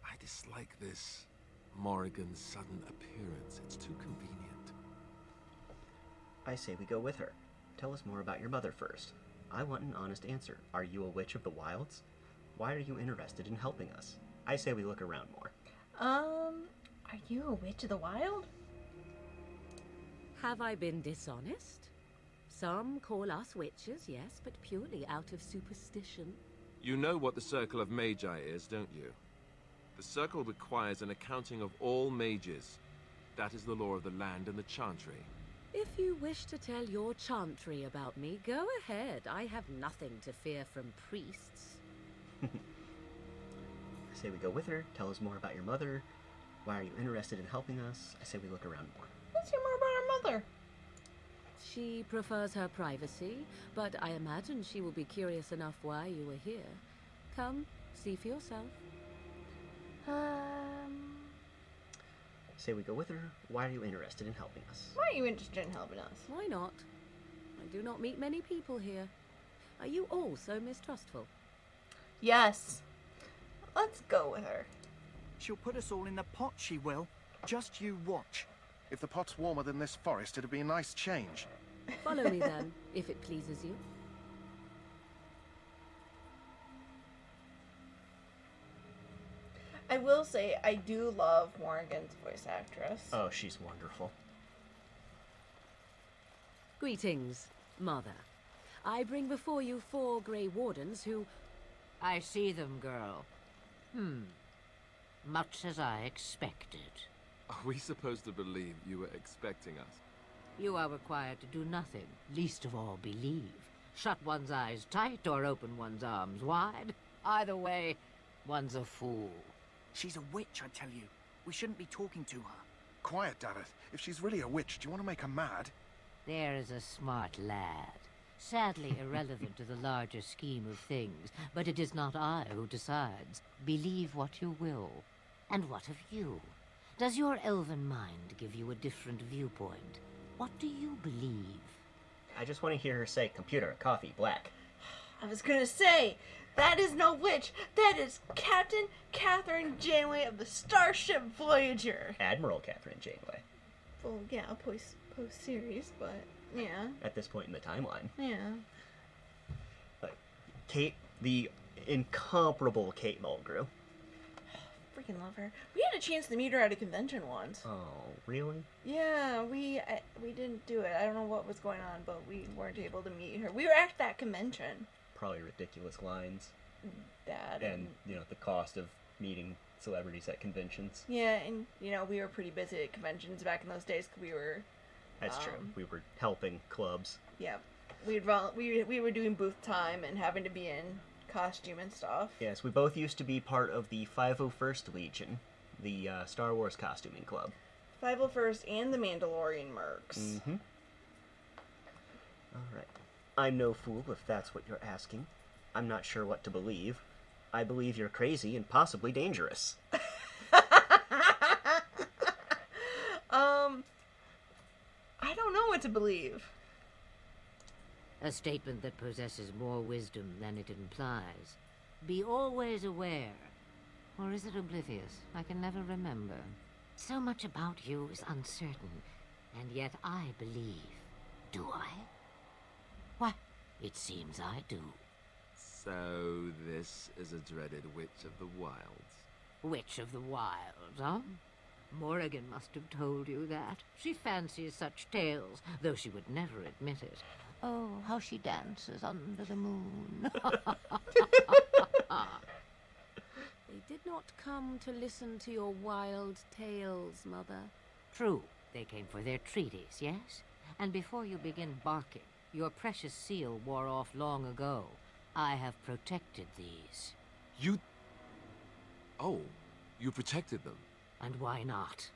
I dislike this Morrigan's sudden appearance. It's too convenient. I say we go with her. Tell us more about your mother first. I want an honest answer. Are you a witch of the wilds? Why are you interested in helping us? I say we look around more. Are you a witch of the wild? Have I been dishonest? Some call us witches, yes, but purely out of superstition. You know what the Circle of Magi is, don't you? The Circle requires an accounting of all mages. That is the law of the land and the chantry. If you wish to tell your chantry about me, go ahead. I have nothing to fear from priests. I say we go with her. Tell us more about your mother. Why are you interested in helping us? I say we look around more. Let's hear more about our mother. She prefers her privacy, but I imagine she will be curious enough why you are here. Come, see for yourself. Say we go with her. Why are you interested in helping us? Why are you interested in helping us? Why not? I do not meet many people here. Are you all so mistrustful? Yes. Let's go with her. She'll put us all in the pot, she will. Just you watch. If the pot's warmer than this forest, it'd be a nice change. Follow me then, if it pleases you. I will say, I do love Morrigan's voice actress. Oh, she's wonderful. Greetings, Mother. I bring before you 4 Grey Wardens who... I see them, girl. Much as I expected. Are we supposed to believe you were expecting us? You are required to do nothing, least of all believe. Shut one's eyes tight or open one's arms wide. Either way, one's a fool. She's a witch, I tell you. We shouldn't be talking to her. Quiet, Dareth. If she's really a witch, do you want to make her mad? There is a smart lad. Sadly irrelevant to the larger scheme of things, but it is not I who decides. Believe what you will. And what of you? Does your elven mind give you a different viewpoint? What do you believe? I just want to hear her say computer, coffee, black. I was gonna say, that is no witch. That is Captain Catherine Janeway of the Starship Voyager. Admiral Catherine Janeway. Well, yeah, post-series, but yeah. At this point in the timeline. Yeah. Like, Kate, the incomparable Kate Mulgrew. Freaking love her. We had a chance to meet her at a convention once. Oh, really? Yeah, we didn't do it. I don't know what was going on, but we weren't able to meet her. We were at that convention. Probably ridiculous lines. That And, you know, the cost of meeting celebrities at conventions. Yeah, and, you know, we were pretty busy at conventions back in those days because we were... That's true. We were helping clubs. Yeah. We were doing booth time and having to be in costume and stuff. Yes, we both used to be part of the 501st Legion, the Star Wars costuming club. 501st and the Mandalorian Mercs. Mm-hmm. Alright. I'm no fool if that's what you're asking. I'm not sure what to believe. I believe you're crazy and possibly dangerous. I don't know what to believe. A statement that possesses more wisdom than it implies. Be always aware. Or is it oblivious? I can never remember. So much about you is uncertain, and yet I believe. Do I? Why, it seems I do. So this is a dreaded Witch of the Wilds. Witch of the Wilds, huh? Morrigan must have told you that. She fancies such tales, though she would never admit it. Oh, how she dances under the moon. They did not come to listen to your wild tales, Mother. True, they came for their treaties, yes? And before you begin barking, your precious seal wore off long ago. I have protected these. You... Oh, you protected them. And why not?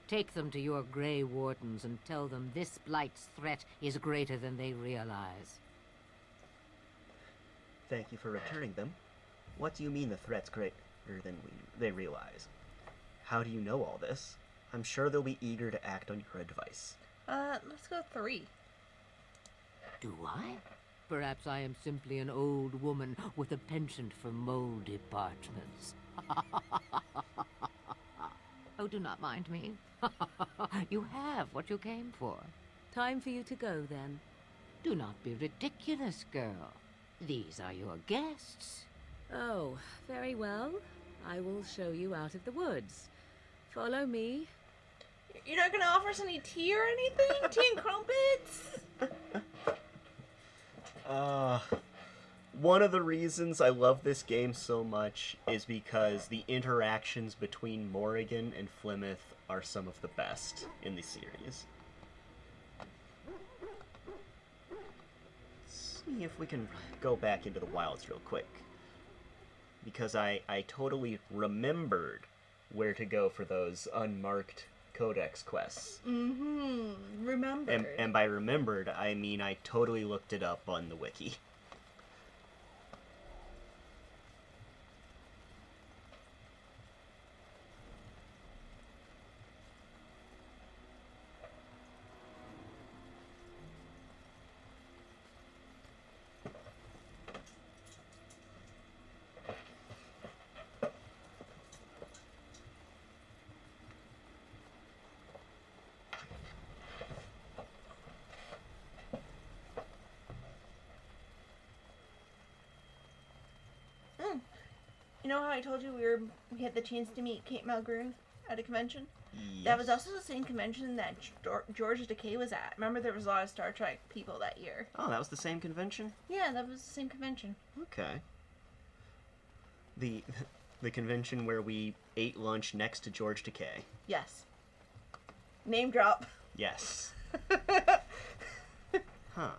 Take them to your Grey Wardens and tell them this Blight's threat is greater than they realize. Thank you for returning them. What do you mean the threat's greater than they realize? How do you know all this? I'm sure they'll be eager to act on your advice. Let's go 3. Do I? Perhaps I am simply an old woman with a penchant for moldy parchments. Oh, do not mind me. You have what you came for. Time for you to go, then. Do not be ridiculous, girl. These are your guests. Oh, very well. I will show you out of the woods. Follow me. You're not gonna offer us any tea or anything? Tea and crumpets? One of the reasons I love this game so much is because the interactions between Morrigan and Plymouth are some of the best in the series. Let's see if we can go back into the wilds real quick. Because I totally remembered where to go for those unmarked codex quests. Remember. And by remembered, I mean I totally looked it up on the wiki. You know how I told you we had the chance to meet Kate Mulgrew at a convention? Yes. That was also the same convention that George Takei was at. Remember, there was a lot of Star Trek people that year. Oh, that was the same convention? Yeah, that was the same convention. Okay. The convention where we ate lunch next to George Takei. Yes. Name drop. Yes. Huh.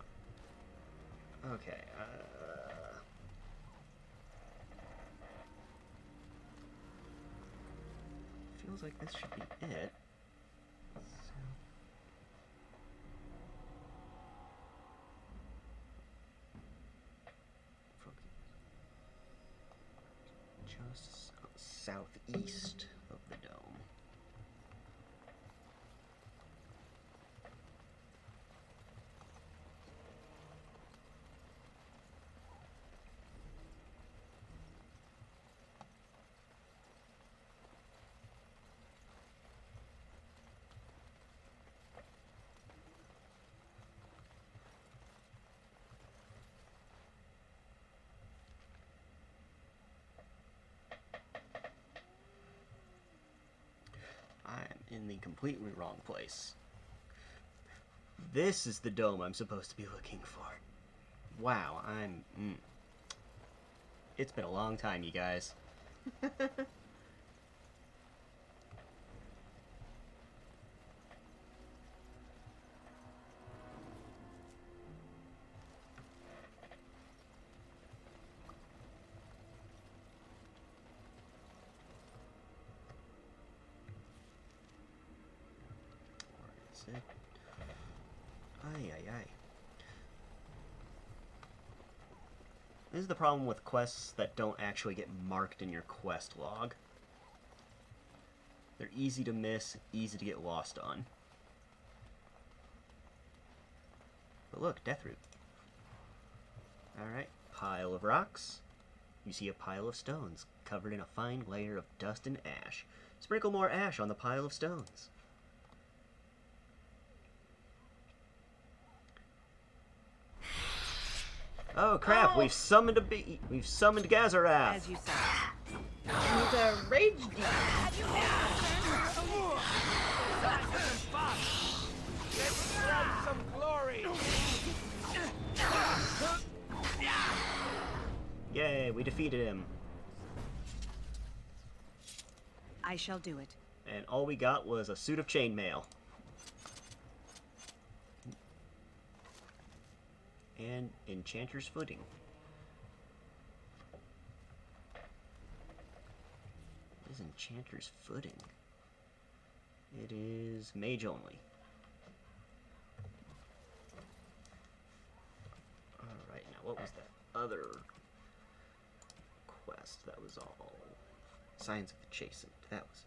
Okay, feels like this should be it. Just southeast of the dome. I'm in the completely wrong place. This is the dome I'm supposed to be looking for. Wow, It's been a long time, you guys. This is the problem with quests that don't actually get marked in your quest log. They're easy to miss, easy to get lost on. But look, Deathroot. Alright, pile of rocks. You see a pile of stones covered in a fine layer of dust and ash. Sprinkle more ash on the pile of stones. Oh crap, we've summoned a bee. We've summoned Gazarath. As you said. He's a rage demon. Some glory! Yay, we defeated him. I shall do it. And all we got was a suit of chainmail. And Enchanter's Footing. What is Enchanter's Footing? It is mage only. Alright, now what was that other quest? That was all. Signs of the Chastened. That was it.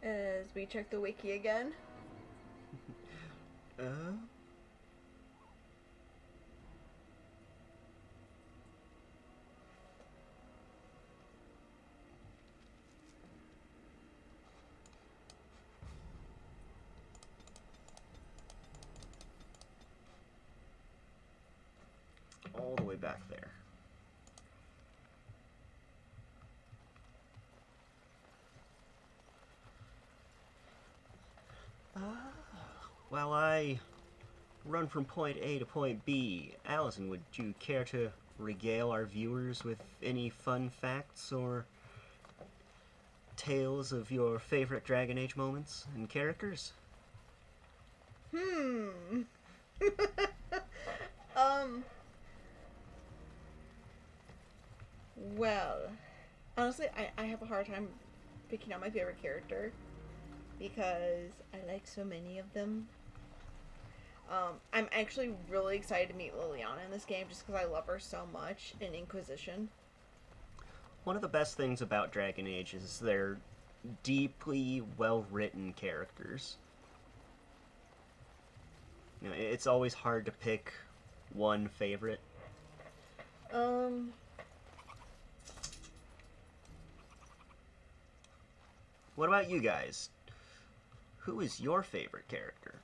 As we check the wiki again. All the way back there. While I run from point A to point B, Allison, would you care to regale our viewers with any fun facts or tales of your favorite Dragon Age moments and characters? Well, honestly, I have a hard time picking out my favorite character because I like so many of them. I'm actually really excited to meet Liliana in this game just because I love her so much in Inquisition. One of the best things about Dragon Age is their deeply well-written characters. You know, it's always hard to pick one favorite. What about you guys? Who is your favorite character?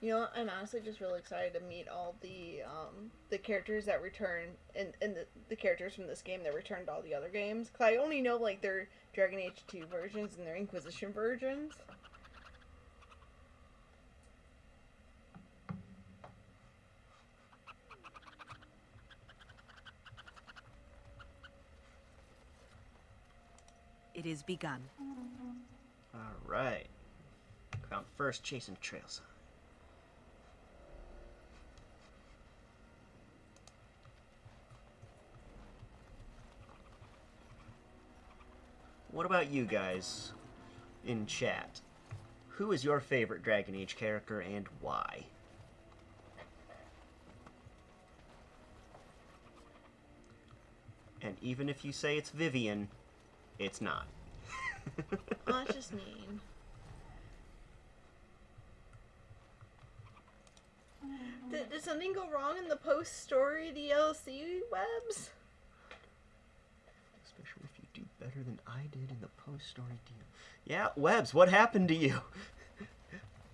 You know, I'm honestly just really excited to meet all the characters that return and the characters from this game that returned to all the other games. Cause I only know like their Dragon Age 2 versions and their Inquisition versions. It is begun. Alright. Found first chasing trail sign. What about you guys in chat? Who is your favorite Dragon Age character and why? And even if you say it's Vivian, it's not. Oh, that's just mean. Did something go wrong in the post-story DLC webs? Especially if you do better than I did in the post-story deal. Yeah, Webs, what happened to you?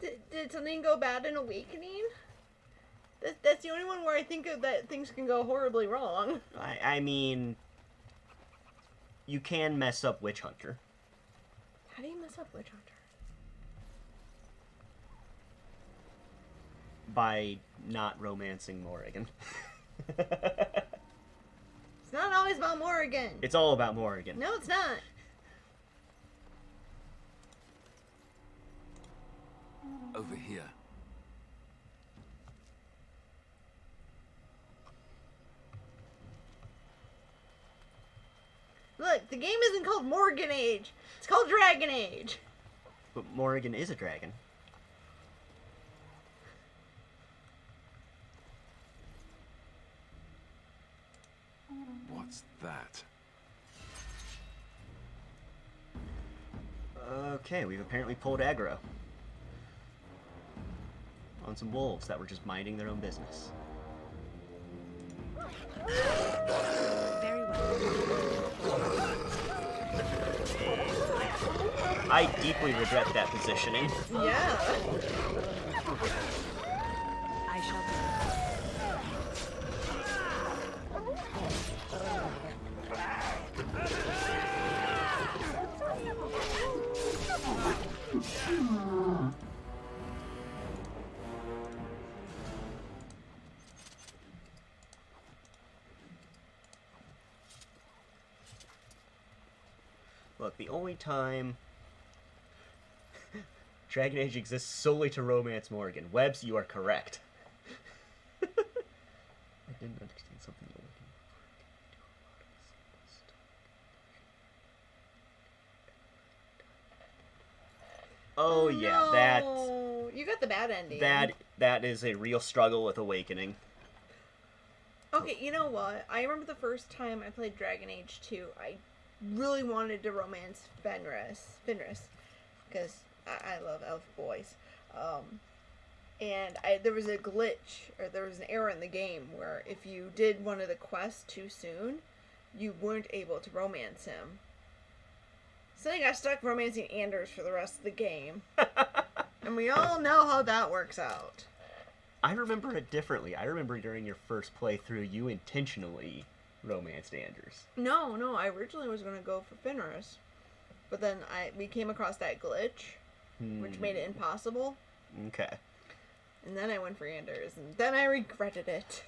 Did something go bad in Awakening? That's the only one where I think that things can go horribly wrong. I mean, you can mess up Witch Hunter. How do you mess up Witch Hunter? By not romancing Morrigan. It's not always about Morrigan. It's all about Morrigan. No, it's not. Over here. Look, the game isn't called Morgan Age. It's called Dragon Age. But Morrigan is a dragon. What's that? Okay, we've apparently pulled aggro on some wolves that were just minding their own business. Very well. I deeply regret that positioning. Yeah. I shall Look, the only time Dragon Age exists solely to romance Morrigan. Webbs, you are correct. I didn't understand something. Oh yeah, that No. You got the bad ending. that is a real struggle with Awakening. Okay, you know what? I remember the first time I played Dragon Age 2, I really wanted to romance Fenris, because I love elf boys. And there was a glitch, or there was an error in the game where if you did one of the quests too soon, you weren't able to romance him. So I got stuck romancing Anders for the rest of the game. And we all know how that works out. I remember it differently. I remember during your first playthrough, you intentionally romanced Anders. No, I originally was going to go for Fenris. But then we came across that glitch, which made it impossible. Okay. And then I went for Anders, and then I regretted it.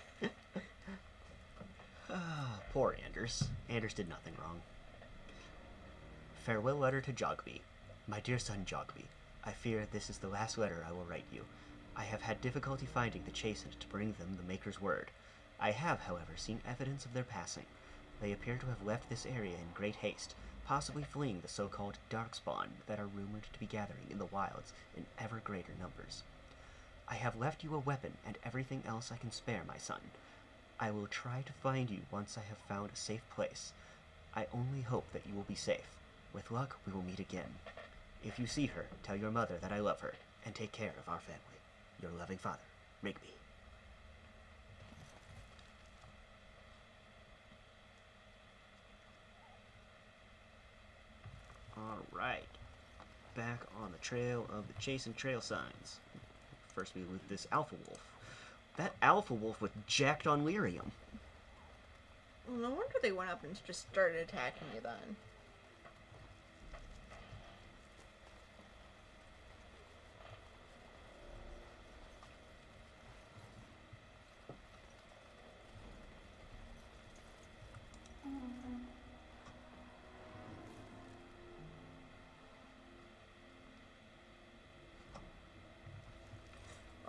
Poor Anders. Anders did nothing wrong. Farewell letter to Jogby. My dear son Jogby, I fear this is the last letter I will write you. I have had difficulty finding the Chastened to bring them the Maker's word. I have, however, seen evidence of their passing. They appear to have left this area in great haste, possibly fleeing the so-called Darkspawn that are rumored to be gathering in the wilds in ever greater numbers. I have left you a weapon and everything else I can spare, my son. I will try to find you once I have found a safe place. I only hope that you will be safe. With luck, we will meet again. If you see her, tell your mother that I love her, and take care of our family. Your loving father, Rigby. Alright. Back on the trail of the Chastened trail signs. First we loot this Alpha Wolf. That Alpha Wolf was jacked on lyrium. Well, no wonder they went up and just started attacking you then.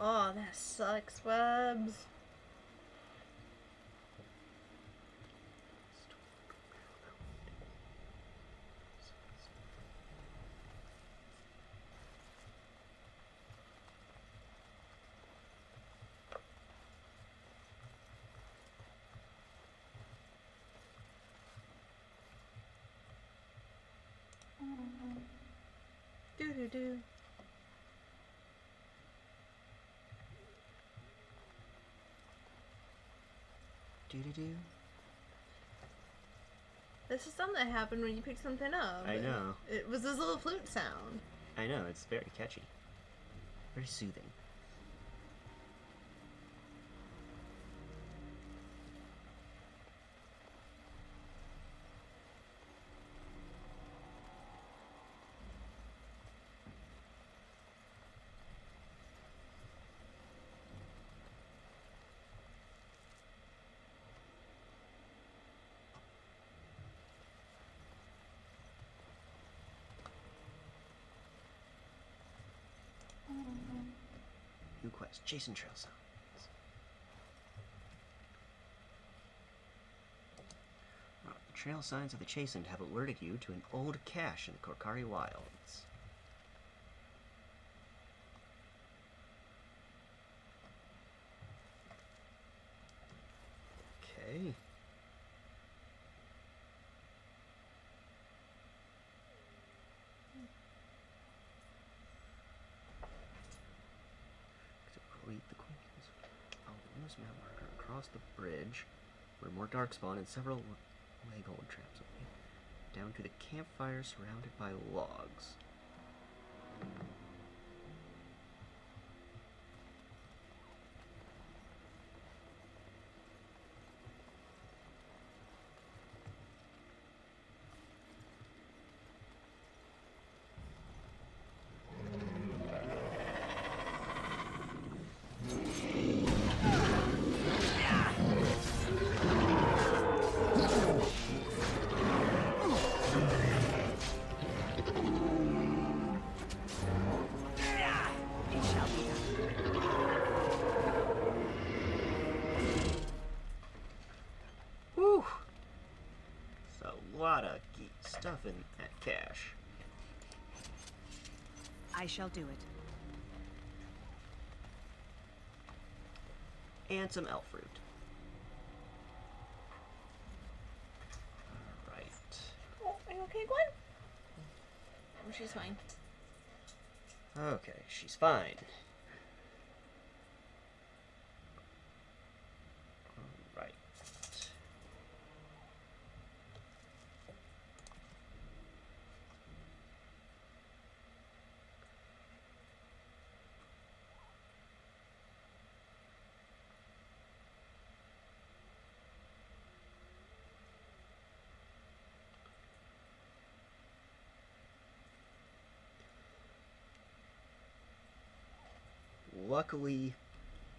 Oh, that sucks, Webbs. Do-do-do. Do-do-do. This is something that happened when you pick something up. I know. It was this little flute sound. I know, it's very catchy. Very soothing. New quest. Chasing trail signs. The trail signs of the Chastened have alerted you to an old cache in the Korkari Wilds. Okay. Complete the quest. Follow the news map marker across the bridge, where more darkspawn and several Leghold traps away, down to the campfire surrounded by logs. Whew! There's a lot of geek stuff in that cache. I shall do it. And some elf fruit. Alright. Oh, are you okay, Gwen? Oh, she's fine. Okay, she's fine. Alright.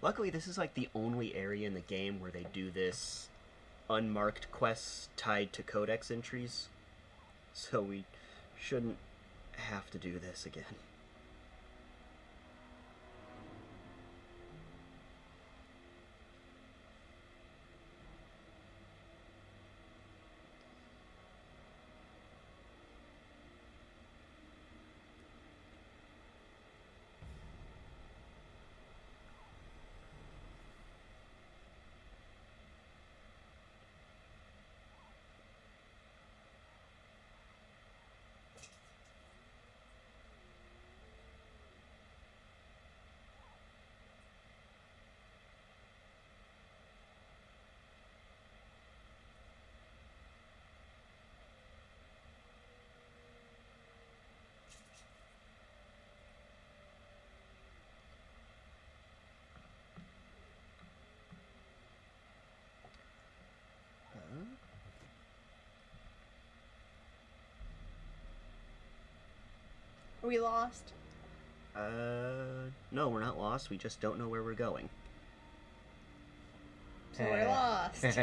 Luckily, this is like the only area in the game where they do this unmarked quests tied to codex entries. So we shouldn't have to do this again. Are we lost? No, we're not lost. We just don't know where we're going. So we're lost. Yes,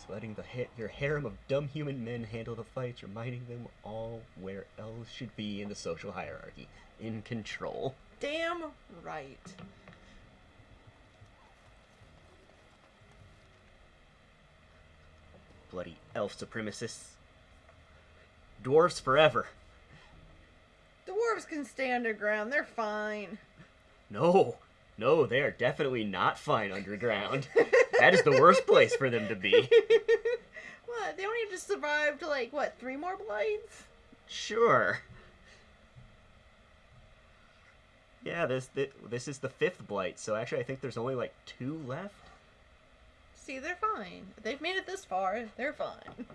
letting your harem of dumb human men handle the fights, reminding them all where elves should be in the social hierarchy. In control. Damn right. Bloody elf supremacists. Dwarves forever. Dwarves can stay underground. They're fine. No, they are definitely not fine underground. That is the worst place for them to be. What? They only just survived, like, what, 3 more blights? Sure. Yeah, this is the 5th blight, so actually I think there's only like 2 left. See, they're fine. They've made it this far. They're fine.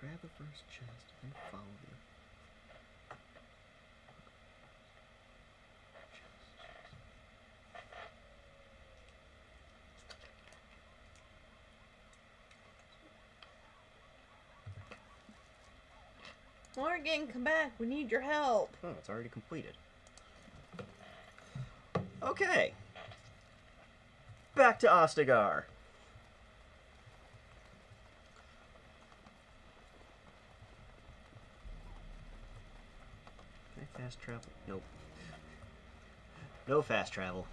grab the first chest and follow the... Morgan, come back. We need your help. Oh, it's already completed. Okay. Back to Ostagar. Can I fast travel? Nope. No fast travel.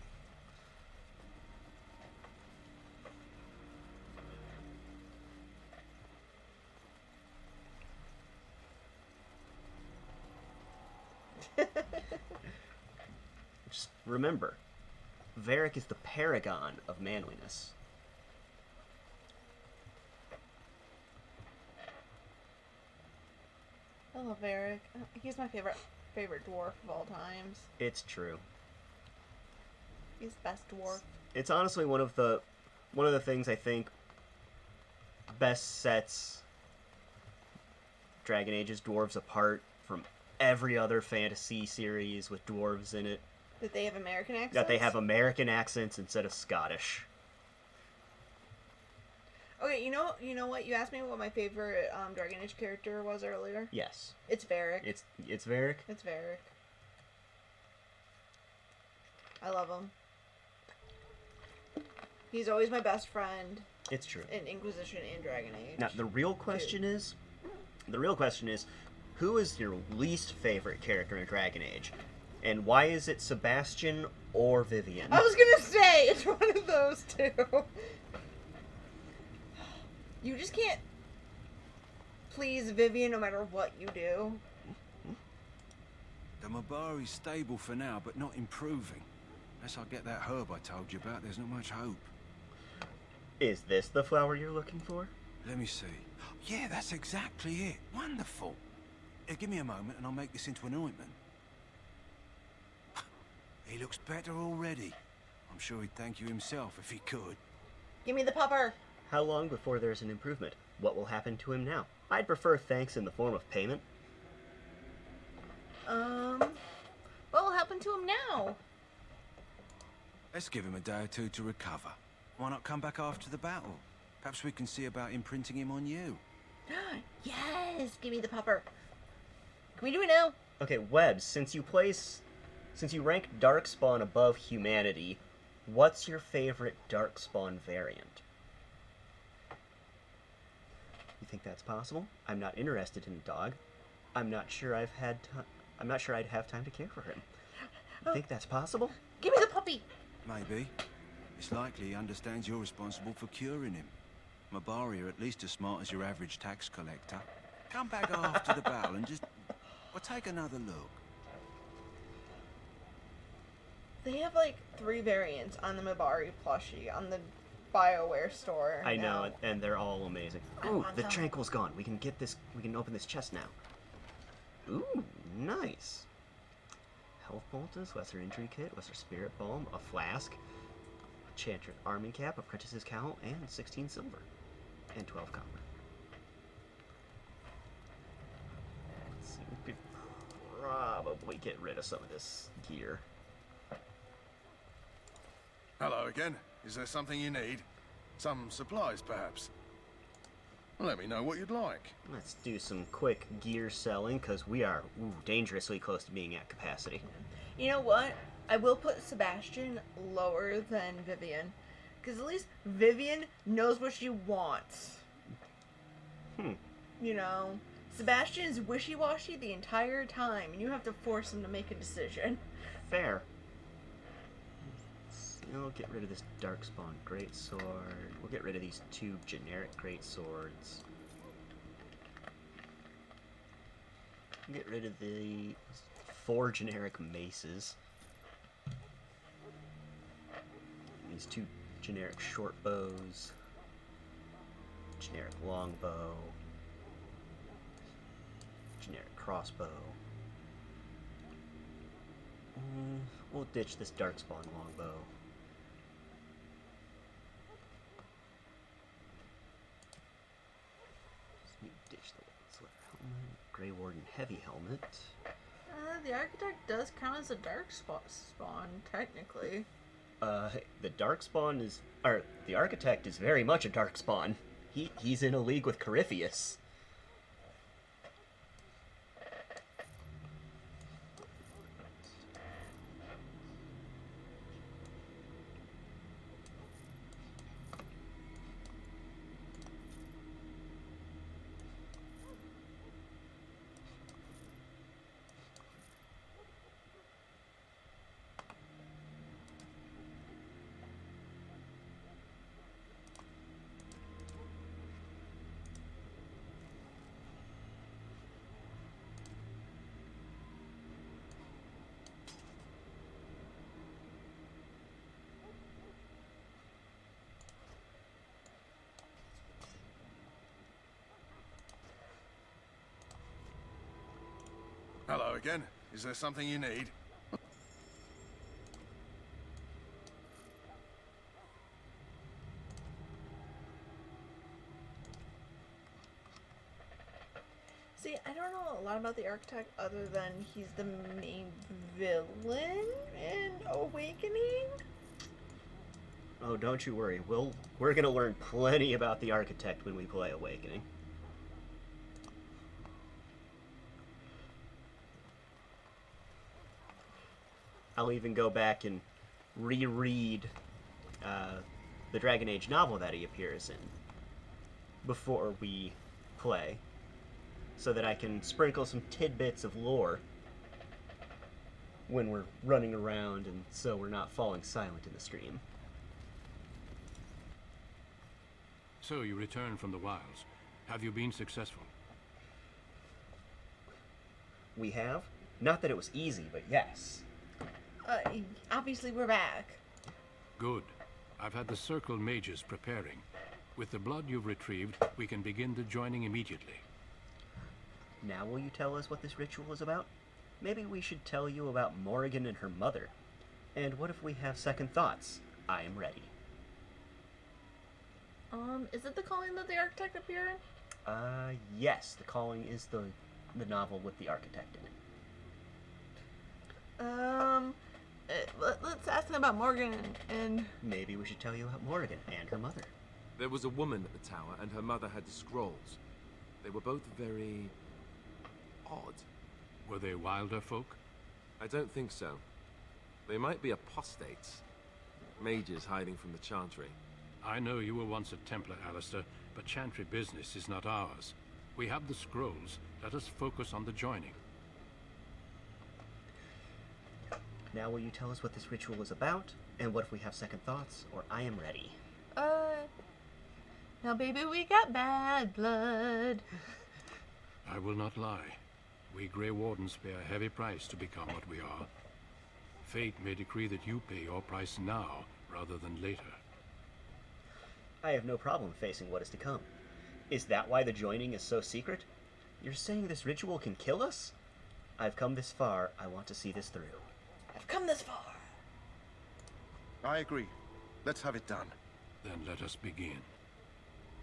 Just remember, Varric is the paragon of manliness. I love Eric. He's my favorite dwarf of all times. It's true. He's the best dwarf. It's honestly one of the things I think best sets Dragon Age's dwarves apart from every other fantasy series with dwarves in it. That they have American accents? That they have American accents instead of Scottish. Okay, you know what? You asked me what my favorite Dragon Age character was earlier? Yes. It's Varric. It's Varric? It's Varric. I love him. He's always my best friend. It's true. In Inquisition and Dragon Age. Now, the real question is, who is your least favorite character in Dragon Age? And why is it Sebastian or Vivian? I was gonna say, it's one of those two. You just can't please Vivian no matter what you do. The Mabari's stable for now, but not improving. Unless I get that herb I told you about, there's not much hope. Is this the flower you're looking for? Let me see. Yeah, that's exactly it. Wonderful. Give me a moment and I'll make this into an ointment. He looks better already. I'm sure he'd thank you himself if he could. Give me the pupper. How long before there's an improvement? What will happen to him now? I'd prefer thanks in the form of payment. What will happen to him now? Let's give him a day or two to recover. Why not come back after the battle? Perhaps we can see about imprinting him on you. Yes! Give me the pupper. Can we do it now? Okay, Webbs, since you rank Darkspawn above humanity, what's your favorite Darkspawn variant? You think that's possible? I'm not interested in a dog. I'm not sure I'd have time to care for him. You think that's possible? Give me the puppy! Maybe. It's likely he understands you're responsible for curing him. Mabari are at least as smart as your average tax collector. Come back after the battle and just... well, take another look. They have like 3 variants on the Mabari plushie on the BioWare store. I know, and they're all amazing. Ooh, the Tranquil's gone. We can open this chest now. Ooh, nice. Health poultice, lesser injury kit, lesser spirit balm, a flask, a Chantress army cap, apprentice's cowl, and 16 silver. And 12 copper. Let's see, we could probably get rid of some of this gear. Hello again. Is there something you need? Some supplies, perhaps? Let me know what you'd like. Let's do some quick gear selling, because we are dangerously close to being at capacity. You know what? I will put Sebastian lower than Vivian. Because at least Vivian knows what she wants. You know? Sebastian is wishy-washy the entire time, and you have to force him to make a decision. Fair. We'll get rid of this Darkspawn Greatsword. We'll get rid of these 2 generic Greatswords. We'll get rid of the 4 generic Maces. These 2 generic short bows. Generic longbow. Generic crossbow. We'll ditch this Darkspawn longbow. Ditch the heavy helmet. The architect does count as a dark spawn, technically. The darkspawn is, or the architect is very much a darkspawn. He's in a league with Corypheus. Hello again. Is there something you need? See, I don't know a lot about the architect other than he's the main villain in Awakening. Oh, don't you worry. We're gonna learn plenty about the architect when we play Awakening. I'll even go back and reread the Dragon Age novel that he appears in before we play, so that I can sprinkle some tidbits of lore when we're running around, and so we're not falling silent in the stream. So you returned from the wilds. Have you been successful? We have? Not that it was easy, but yes. Obviously we're back. Good. I've had the Circle mages preparing. With the blood you've retrieved, we can begin the joining immediately. Now will you tell us what this ritual is about? Maybe we should tell you about Morrigan and her mother. And what if we have second thoughts? I am ready. Is it the calling that the architect appeared in? Yes, The Calling is the novel with the architect in it. Let's ask him about Morgan and... Maybe we should tell you about Morrigan and her mother. There was a woman at the tower, and her mother had the scrolls. They were both very... odd. Were they wilder folk? I don't think so. They might be apostates. Mages hiding from the Chantry. I know you were once a Templar, Alistair, but Chantry business is not ours. We have the scrolls. Let us focus on the joining. Now will you tell us what this ritual is about? And what if we have second thoughts? Or I am ready. Now baby, we got bad blood. I will not lie. We Grey Wardens pay a heavy price to become what we are. Fate may decree that you pay your price now, rather than later. I have no problem facing what is to come. Is that why the joining is so secret? You're saying this ritual can kill us? I've come this far. I want to see this through. I've come this far. I agree. Let's have it done. Then let us begin.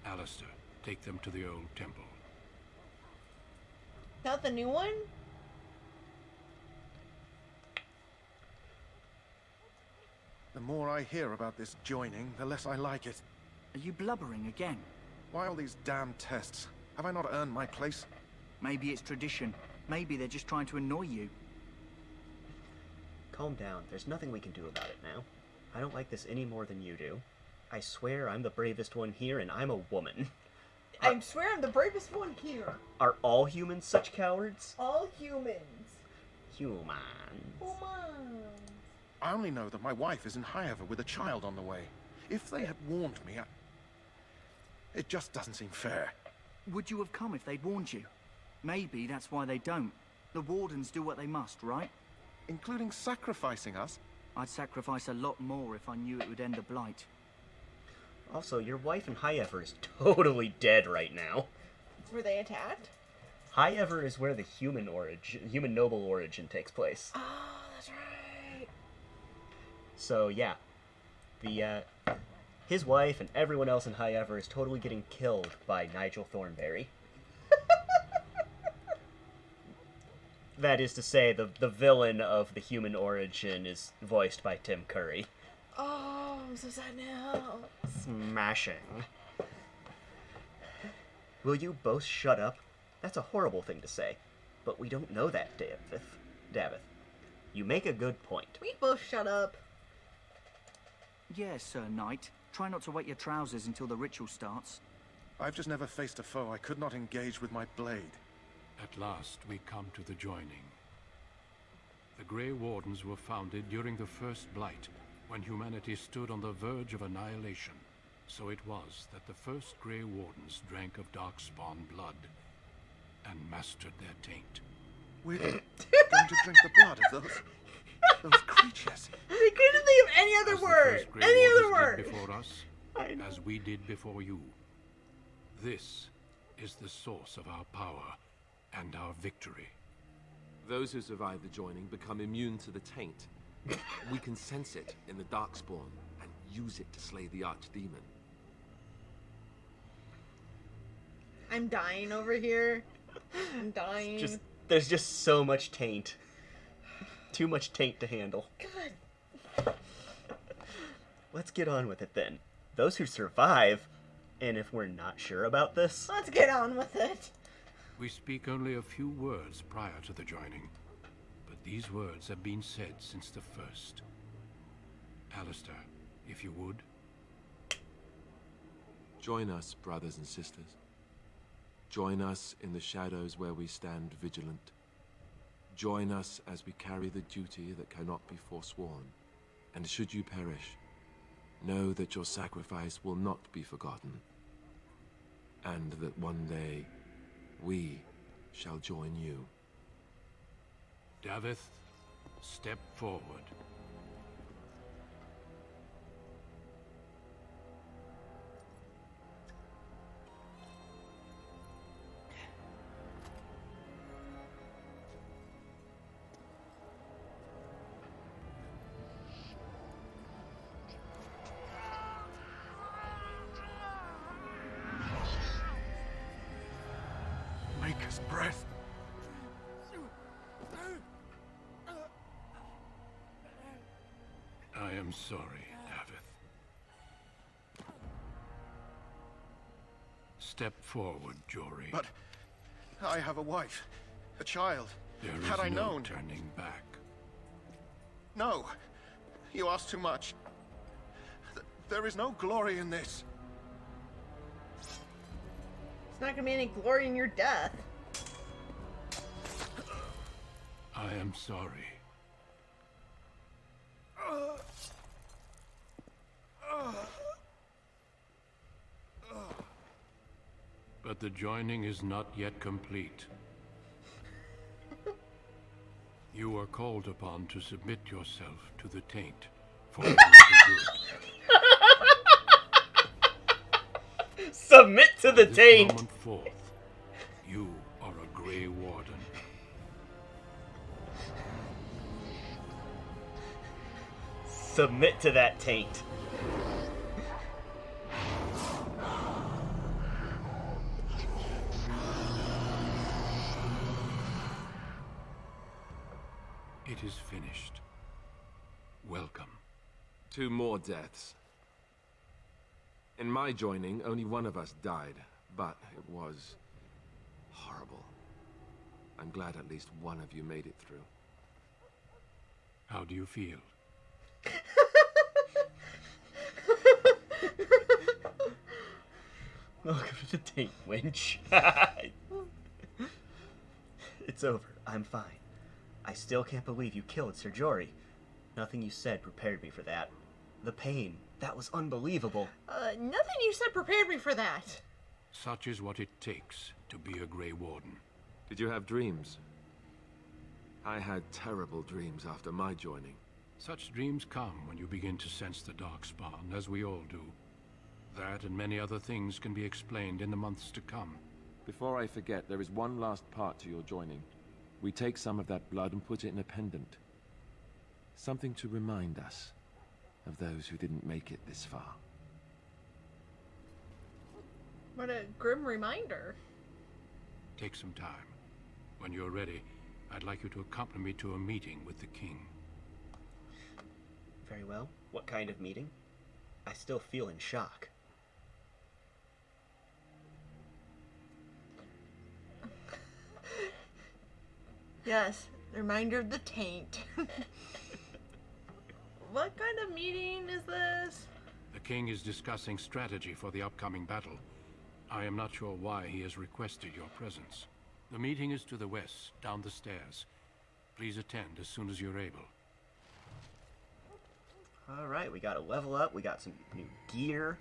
Alistair, take them to the old temple. Not the new one? The more I hear about this joining, the less I like it. Are you blubbering again? Why all these damn tests? Have I not earned my place? Maybe it's tradition. Maybe they're just trying to annoy you. Calm down. There's nothing we can do about it now. I don't like this any more than you do. I swear I'm the bravest one here, and I'm a woman. I swear I'm the bravest one here. Are all humans such cowards? All humans. Humans. I only know that my wife is in Highever with a child on the way. If they had warned me, it just doesn't seem fair. Would you have come if they'd warned you? Maybe that's why they don't. The Wardens do what they must, right? Including sacrificing us? I'd sacrifice a lot more if I knew it would end the Blight. Also, your wife in Highever is totally dead right now. Were they attacked? Highever is where the human noble origin takes place. Oh, that's right. So yeah, his wife and everyone else in Highever is totally getting killed by Nigel Thornberry. That is to say, the villain of the human origin is voiced by Tim Curry. Oh, I'm so sad now. Smashing. Will you both shut up? That's a horrible thing to say. But we don't know that, Davith. You make a good point. We both shut up. Yes, Sir Knight. Try not to wet your trousers until the ritual starts. I've just never faced a foe I could not engage with my blade. At last, we come to the joining. The Grey Wardens were founded during the First Blight, when humanity stood on the verge of annihilation. So it was that the first Grey Wardens drank of Darkspawn blood and mastered their taint. We're going to drink the blood of those creatures. They couldn't think of any other As the word. first Grey Any other Wardens word. did before us, as we did before you. This is the source of our power and our victory. Those who survive the joining become immune to the taint. We can sense it in the Darkspawn and use it to slay the Archdemon. I'm dying over here. I'm dying. There's just so much taint. Too much taint to handle. God. Let's get on with it then. Those who survive, and if we're not sure about this, Let's get on with it. We speak only a few words prior to the joining, but these words have been said since the first. Alistair, if you would. Join us, brothers and sisters. Join us in the shadows where we stand vigilant. Join us as we carry the duty that cannot be forsworn. And should you perish, know that your sacrifice will not be forgotten. And that one day, we shall join you. Davith, step forward. Maker's breath. I am sorry, Davith. Step forward, Jory. But I have a wife, a child. There is Had I no known. turning back. No, you ask too much. There is no glory in this. It's not gonna be any glory in your death. I am sorry. But the joining is not yet complete. You are called upon to submit yourself to the taint for the good. submit to the From this taint. moment forth, you are a Grey Warden. Submit to that taint. It is finished. Welcome. 2 more deaths. In my joining, only one of us died, but it was horrible. I'm glad at least one of you made it through. How do you feel? Welcome to the taint, wench. It's over. I'm fine. I still can't believe you killed Sir Jory. Nothing you said prepared me for that. The pain, that was unbelievable. Nothing you said prepared me for that. Such is what it takes to be a Grey Warden. Did you have dreams? I had terrible dreams after my joining. Such dreams come when you begin to sense the Darkspawn, as we all do. That and many other things can be explained in the months to come. Before I forget, there is one last part to your joining. We take some of that blood and put it in a pendant. Something to remind us of those who didn't make it this far. What a grim reminder. Take some time. When you're ready, I'd like you to accompany me to a meeting with the king. Very well. What kind of meeting? I still feel in shock. Yes, reminder of the taint. What kind of meeting is this? The king is discussing strategy for the upcoming battle. I am not sure why he has requested your presence. The meeting is to the west, down the stairs. Please attend as soon as you're able. Alright, we got a level up, we got some new gear.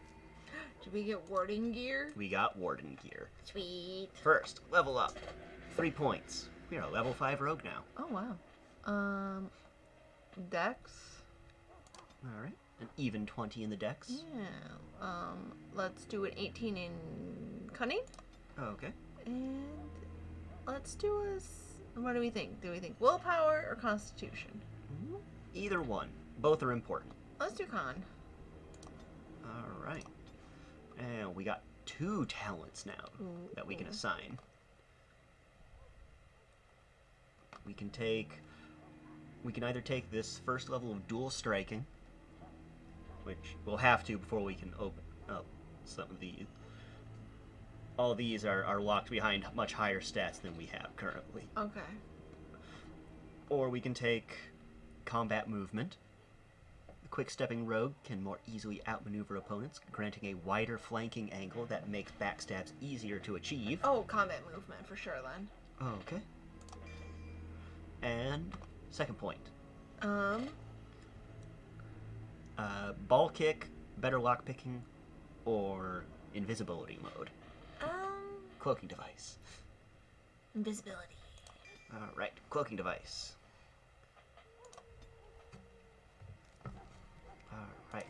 Did we get warden gear? We got warden gear. Sweet. First, level up. 3 points. We are a level 5 rogue now. Oh, wow. Dex? Alright. An even 20 in the dex. Yeah. Let's do an 18 in cunning. Okay. And let's do what do we think? Do we think willpower or constitution? Either one. Both are important. Let's do con. Alright. And we got 2 talents now that we can assign. We can either take this first level of dual striking, which we'll have to before we can open up some of these. All these are locked behind much higher stats than we have currently. Okay. Or we can take combat movement. The quick-stepping rogue can more easily outmaneuver opponents, granting a wider flanking angle that makes backstabs easier to achieve. Oh, combat movement for sure then. Okay. And second point. Ball kick, better lockpicking, or invisibility mode. Cloaking device. Invisibility. Alright, cloaking device. Alright,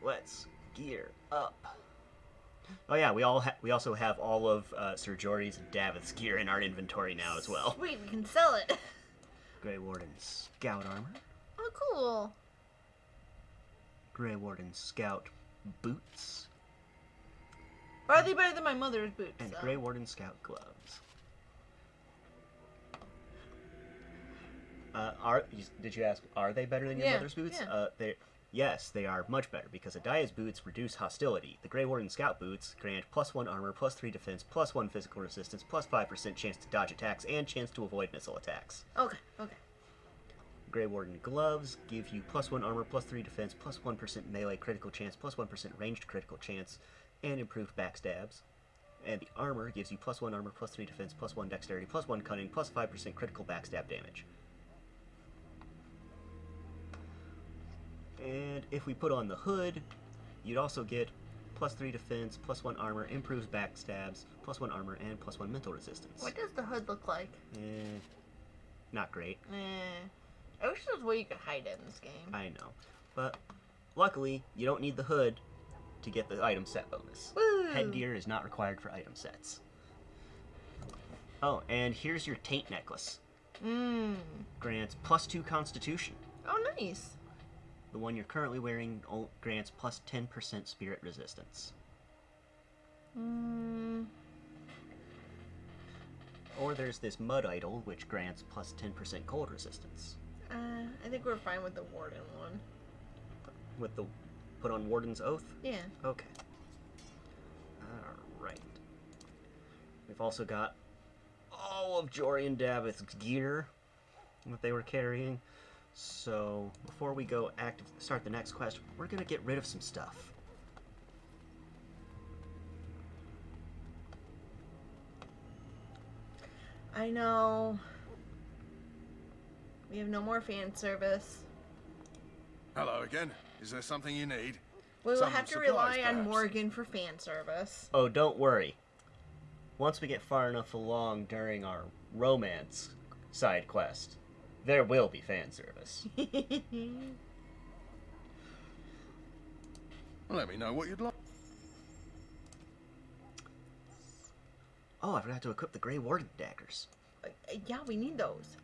let's gear up. Oh yeah, we also have all of Sir Jory's and Davith's gear in our inventory now as well. Sweet, we can sell it. Grey Warden Scout Armor. Oh, cool. Grey Warden Scout Boots. Are they better than my mother's boots? And though? Grey Warden Scout Gloves. Did you ask, are they better than your mother's boots? Yeah. Yes, they are much better, because Adiah's boots reduce hostility. The Grey Warden Scout boots grant +1 armor, +3 defense, +1 physical resistance, +5% chance to dodge attacks, and chance to avoid missile attacks. Okay, okay. Grey Warden gloves give you +1 armor, +3 defense, +1% melee critical chance, +1% ranged critical chance, and improved backstabs. And the armor gives you +1 armor, +3 defense, +1 dexterity, +1 cunning, +5% critical backstab damage. And if we put on the hood, you'd also get +3 defense, +1 armor, improved backstabs, +1 armor, and +1 mental resistance. What does the hood look like? Not great. I wish there was a way you could hide it in this game. I know. But luckily, you don't need the hood to get the item set bonus. Woo! Headgear is not required for item sets. Oh, and here's your taint necklace. Grants +2 constitution. Oh, nice. The one you're currently wearing grants +10% spirit resistance. Or there's this mud idol, which grants +10% cold resistance. I think we're fine with the warden one. With the put on Warden's Oath? Yeah. Okay. Alright. We've also got all of Jory and Davith's gear that they were carrying. So, before we go start the next quest, we're gonna get rid of some stuff. I know. We have no more fan service. Hello again. Is there something you need? We will Some have to supplies, rely on perhaps? Morgan for fan service. Oh, don't worry. Once we get far enough along during our romance side quest, there will be fan service. Let me know what you'd like. Oh, I forgot to equip the Grey Warden daggers. Yeah, we need those.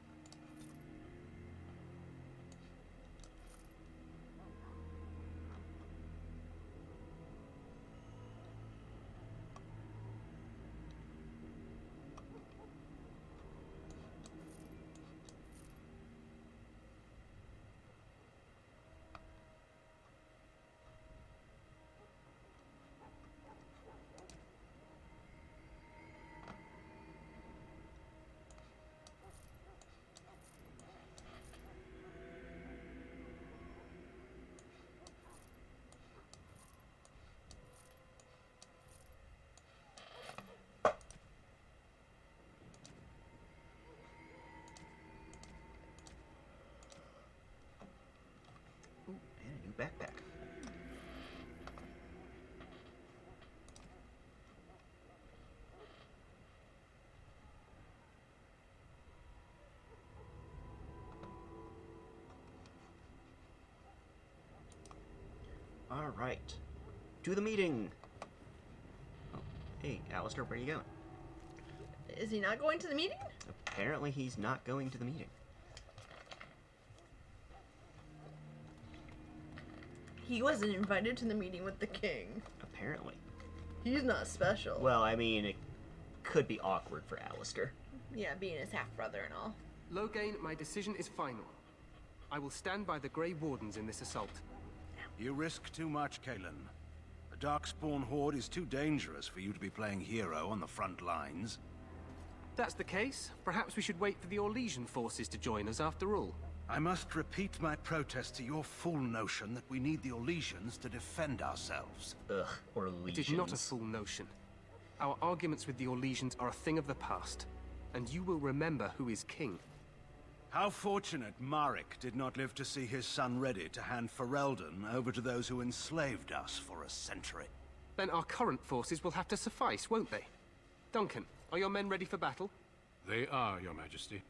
new backpack. All right. To the meeting. Oh, hey, Alistair, where are you going? Is he not going to the meeting? Apparently he's not going to the meeting. He wasn't invited to the meeting with the king. Apparently. He's not special. Well, I mean, it could be awkward for Alistair. Yeah, being his half-brother and all. Loghain, my decision is final. I will stand by the Grey Wardens in this assault. You risk too much, Kalen. The Darkspawn Horde is too dangerous for you to be playing hero on the front lines. If that's the case, perhaps we should wait for the Orlesian forces to join us after all. I must repeat my protest to your fool notion that we need the Orlesians to defend ourselves. Ugh, Orlesians. It is not a fool notion. Our arguments with the Orlesians are a thing of the past, and you will remember who is king. How fortunate Marek did not live to see his son ready to hand Ferelden over to those who enslaved us for a century. Then our current forces will have to suffice, won't they? Duncan, are your men ready for battle? They are, Your Majesty.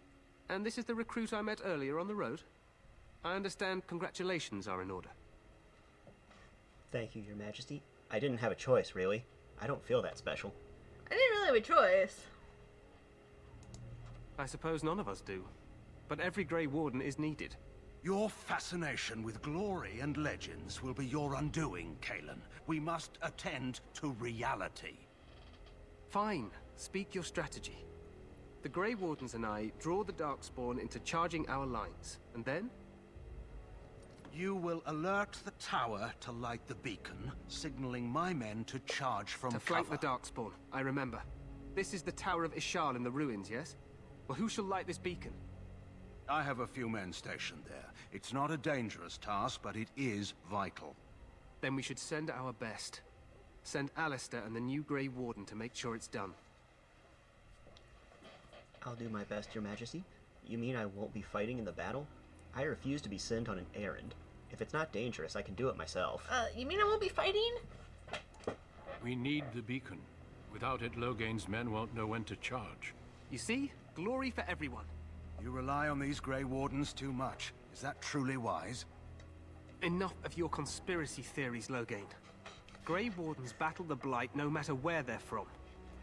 And this is the recruit I met earlier on the road? I understand congratulations are in order. Thank you, Your Majesty. I didn't have a choice, really. I don't feel that special. I didn't really have a choice. I suppose none of us do. But every Grey Warden is needed. Your fascination with glory and legends will be your undoing, Kalen. We must attend to reality. Fine. Speak your strategy. The Grey Wardens and I draw the Darkspawn into charging our lines, and then? You will alert the tower to light the beacon, signaling my men to charge from cover. To flank the Darkspawn, I remember. This is the Tower of Ishal in the ruins, yes? Well, who shall light this beacon? I have a few men stationed there. It's not a dangerous task, but it is vital. Then we should send our best. Send Alistair and the new Grey Warden to make sure it's done. I'll do my best, Your Majesty. You mean I won't be fighting in the battle? I refuse to be sent on an errand. If it's not dangerous, I can do it myself. You mean I won't be fighting? We need the beacon. Without it, Loghain's men won't know when to charge. You see? Glory for everyone. You rely on these Grey Wardens too much. Is that truly wise? Enough of your conspiracy theories, Loghain. Grey Wardens battle the Blight no matter where they're from.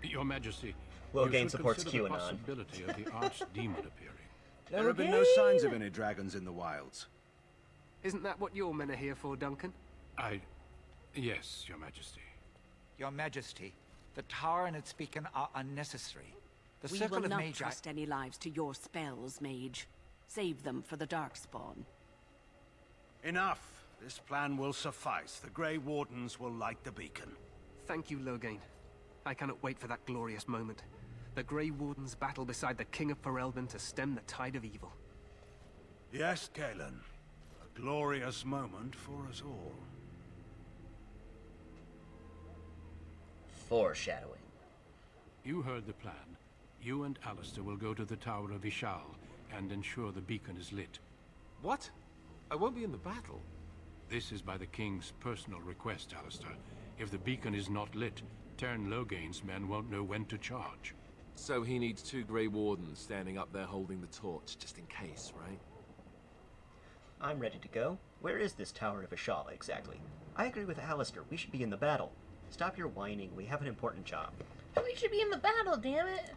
Your Majesty, Loghain you supports consider the QAnon. possibility of the archdemon appearing. There have been no signs of any dragons in the wilds. Isn't that what your men are here for, Duncan? Yes, Your Majesty. Your Majesty, the tower and its beacon are unnecessary. The We circle will of not Magi... trust any lives to your spells, mage. Save them for the Darkspawn. Enough. This plan will suffice. The Grey Wardens will light the beacon. Thank you, Loghain. I cannot wait for that glorious moment. The Grey Wardens battle beside the King of Ferelden to stem the tide of evil. Yes, Galen. A glorious moment for us all. Foreshadowing. You heard the plan. You and Alistair will go to the Tower of Ishal and ensure the beacon is lit. What? I won't be in the battle. This is by the King's personal request, Alistair. If the beacon is not lit, Tern Loghain's men won't know when to charge. So he needs 2 Grey Wardens standing up there holding the torch, just in case, right? I'm ready to go. Where is this Tower of Ishal exactly? I agree with Alistair. We should be in the battle. Stop your whining. We have an important job. We should be in the battle, damn it.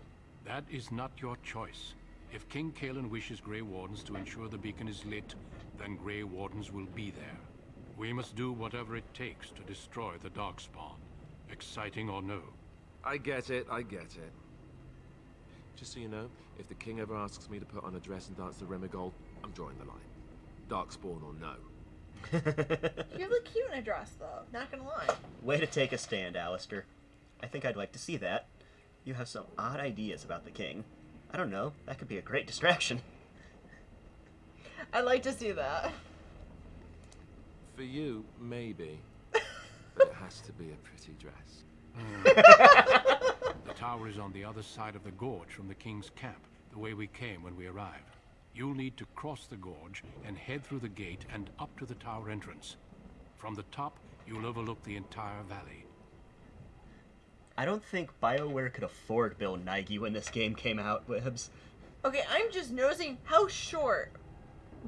That is not your choice. If King Kalen wishes Grey Wardens to ensure the beacon is lit, then Grey Wardens will be there. We must do whatever it takes to destroy the Darkspawn. Exciting or no. I get it, I get it. Just so you know, if the king ever asks me to put on a dress and dance to Remigold, I'm drawing the line. Darkspawn or no. You look cute in a dress, though. Not gonna lie. Way to take a stand, Alistair. I think I'd like to see that. You have some odd ideas about the king. I don't know. That could be a great distraction. I'd like to see that. For you, maybe. But it has to be a pretty dress. The tower is on the other side of the gorge from the King's camp, the way we came when we arrived. You'll need to cross the gorge and head through the gate and up to the tower entrance. From the top, you'll overlook the entire valley. I don't think BioWare could afford Bill Nighy when this game came out, Wibbs. Okay, I'm just noticing how short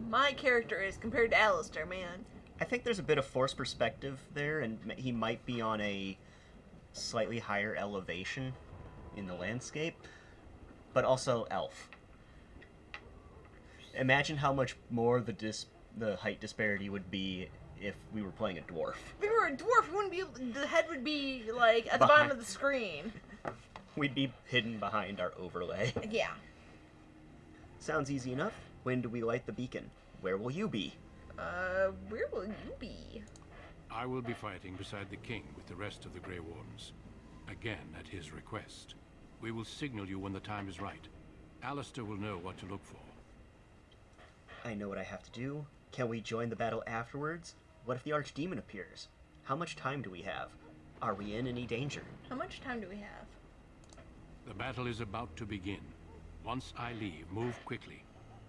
my character is compared to Alistair, man. I think there's a bit of forced perspective there, and he might be on a slightly higher elevation in the landscape, but also elf. Imagine how much more the height disparity would be if we were playing a dwarf. If we were a dwarf, we wouldn't be able, the head would be, like, at the bottom of the screen. We'd be hidden behind our overlay. Yeah. Sounds easy enough. When do we light the beacon? Where will you be? Where will you be? I will be fighting beside the king with the rest of the Grey Wardens. Again, at his request. We will signal you when the time is right. Alistair will know what to look for. I know what I have to do. Can we join the battle afterwards? What if the Archdemon appears? How much time do we have? Are we in any danger? How much time do we have? The battle is about to begin. Once I leave, move quickly.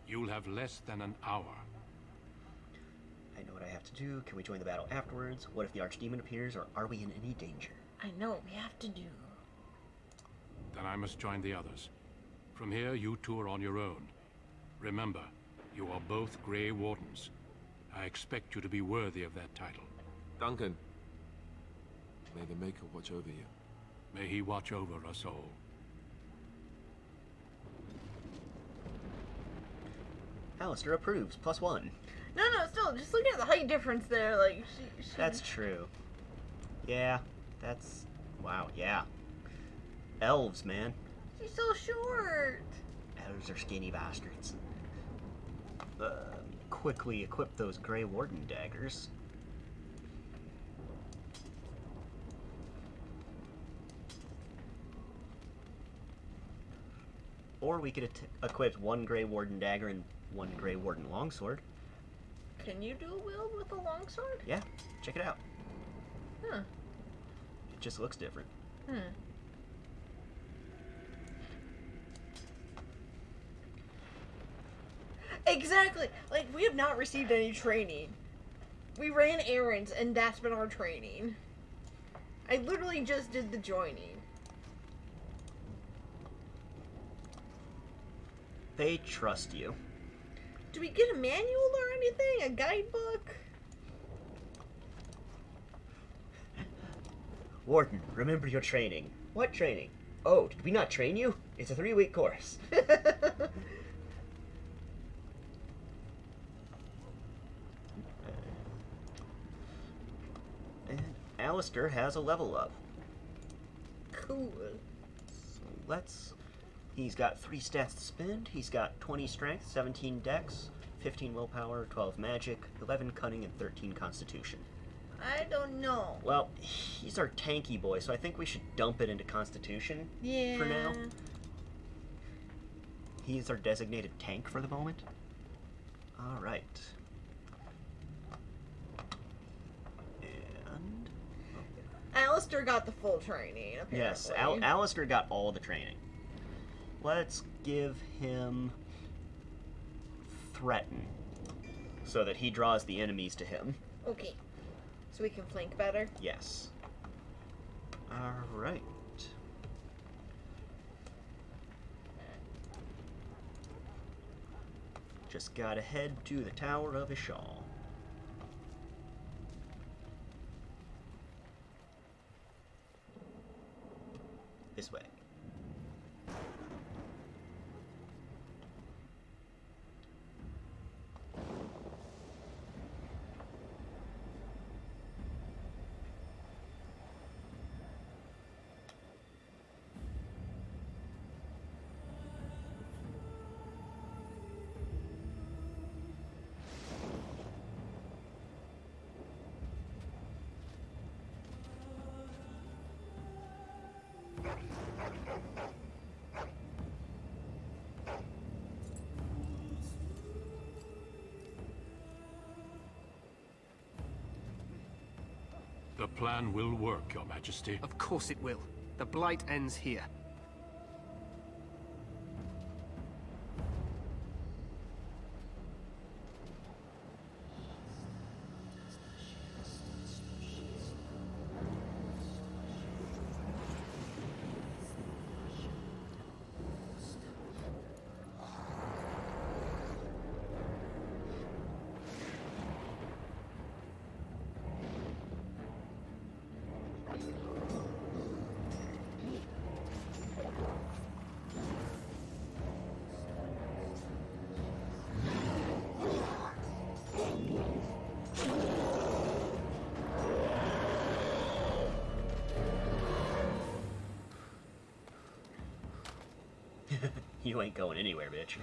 You'll have less than an hour. I know what I have to do. Can we join the battle afterwards? What if the Archdemon appears, or are we in any danger? I know what we have to do. Then I must join the others. From here, you two are on your own. Remember, you are both Grey Wardens. I expect you to be worthy of that title. Duncan, may the Maker watch over you. May he watch over us all. Alistair approves. +1. No, still, just look at the height difference there, like, she... That's true. Yeah, that's... Wow, yeah. Elves, man. She's so short. Elves are skinny bastards. Quickly equip those Grey Warden daggers. Or we could equip one Grey Warden dagger and one Grey Warden longsword. Can you do a wield with a longsword? Yeah, check it out. Huh. It just looks different. Exactly! Like, we have not received any training. We ran errands, and that's been our training. I literally just did the joining. They trust you. Do we get a manual or anything? A guidebook? Warden, remember your training. What training? Oh, did we not train you? It's a 3-week course. And Alistair has a level up. Cool. So he's got 3 stats to spend. He's got 20 strength, 17 dex, 15 willpower, 12 magic, 11 cunning, and 13 constitution. I don't know. Well, he's our tanky boy, so I think we should dump it into constitution for now. He's our designated tank for the moment. Alright. And... Alistair got the full training, apparently. Yes, Alistair got all the training. Let's give him Threaten, so that he draws the enemies to him. Okay. So we can flank better? Yes. Alright. Just gotta head to the Tower of Ishal. This way. The plan will work, Your Majesty. Of course it will. The blight ends here. You ain't going anywhere, bitch.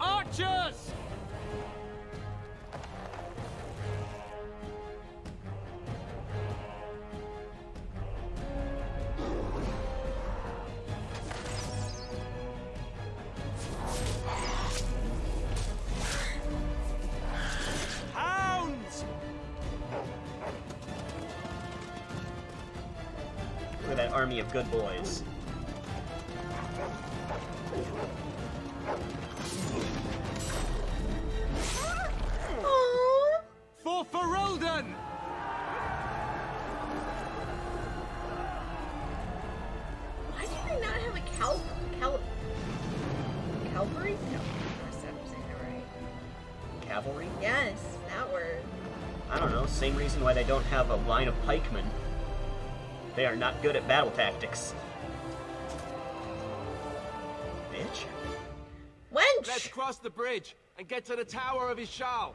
Archers! Hounds! Look at that army of good boys. For Ferelden! Why do they not have a cavalry? No, I'm saying that right. Cavalry? Yes, that word. I don't know, same reason why they don't have a line of pikemen. They are not good at battle tactics. Bitch. Wench! Let's cross the bridge and get to the Tower of Ishal.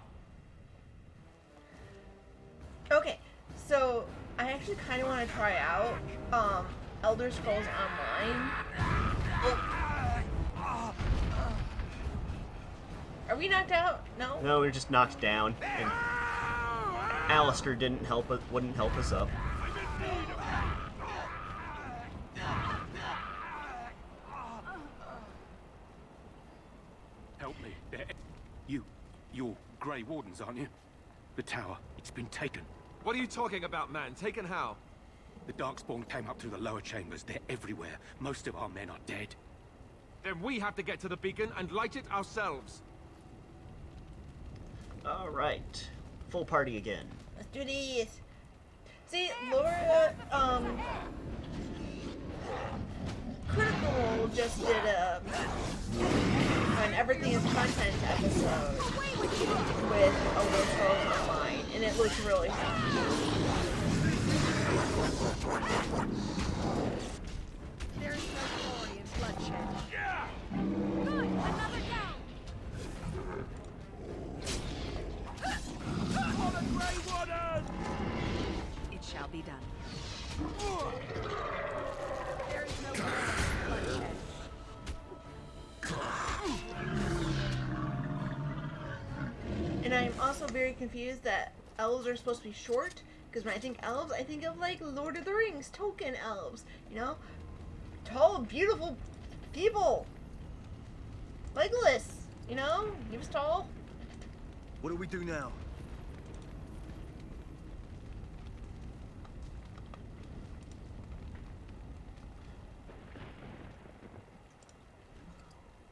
Okay, so I actually kind of want to try out Elder Scrolls Online. Are we knocked out? No? No, we were just knocked down, and Alistair wouldn't help us up. Help me. You're Grey Wardens, aren't you? The tower, it's been taken. What are you talking about, man? Taken how? The Darkspawn came up through the lower chambers. They're everywhere. Most of our men are dead. Then we have to get to the beacon and light it ourselves. Alright. Full party again. Let's do this. See, Laura, Critical Role just did an Everything is Content episode with Elder Scrolls Online, and it looks really fun. There's no glory in bloodshed. Yeah! Good! Another down! For the Grey Warden! It shall be done. There is no glory in bloodshed. And I'm also very confused that elves are supposed to be short, because when I think elves, I think of like Lord of the Rings, Tolkien elves, you know? Tall, beautiful people. Legolas, you know? He was tall. What do we do now?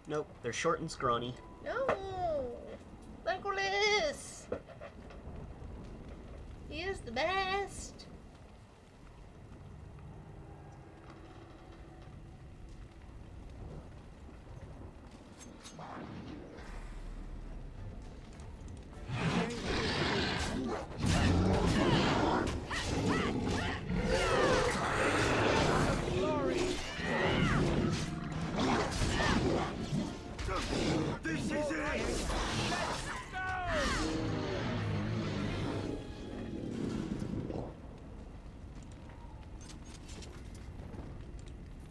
Nope, they're short and scrawny. No! Legolas! He is the best! This is it!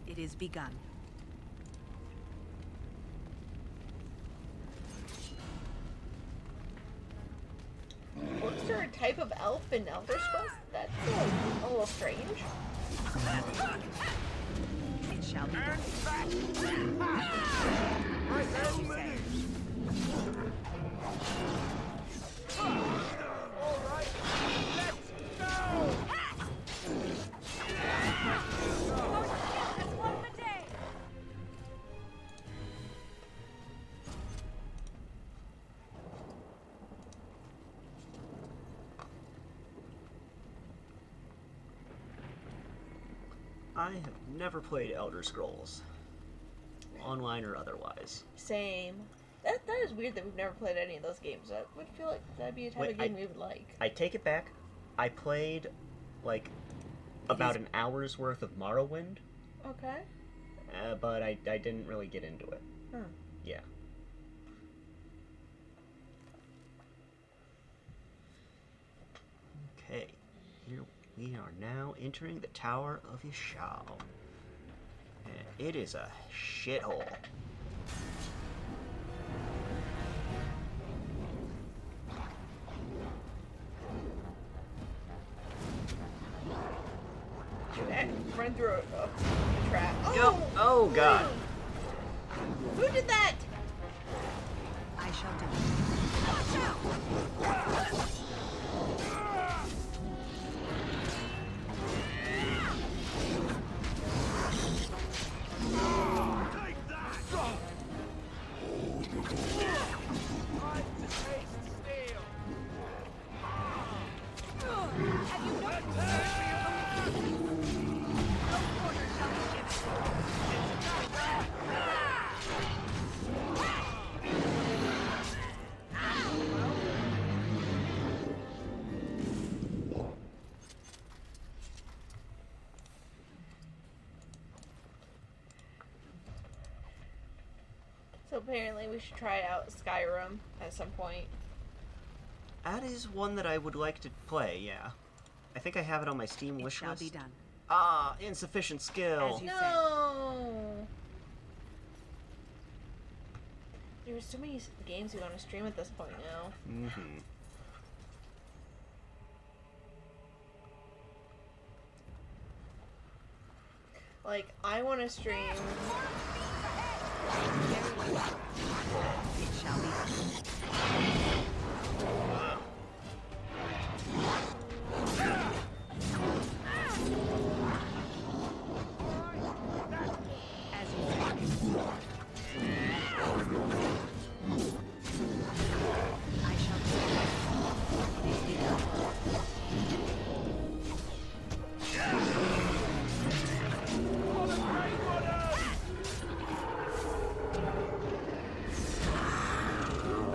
It is begun. What's there a type of elf in Elder Scrolls? That's a little strange. It shall be done. Right, so many! All right, let's go! I have never played Elder Scrolls. Online or otherwise. Same. That is weird that we've never played any of those games. I would feel like that'd be a type of game we would like. I take it back. I played, like, about an hour's worth of Morrowind. Okay. But I didn't really get into it. Huh. Yeah. Okay. Here we are now entering the Tower of Yashal. And it is a shithole. Run through a trap. Oh god. Who did that? I shall do it. Watch out! Take that! Have you no concern for your own peace? No quarter shall be given. So apparently we should try out Skyrim at some point. That is one that I would like to play, yeah. I think I have it on my Steam wish Shall list. be done. Ah, insufficient skill. As you No. There's so many games we want to stream at this point now. Mm-hmm. Like, I want to stream. It shall be. As you say. I shall do it. It is begun.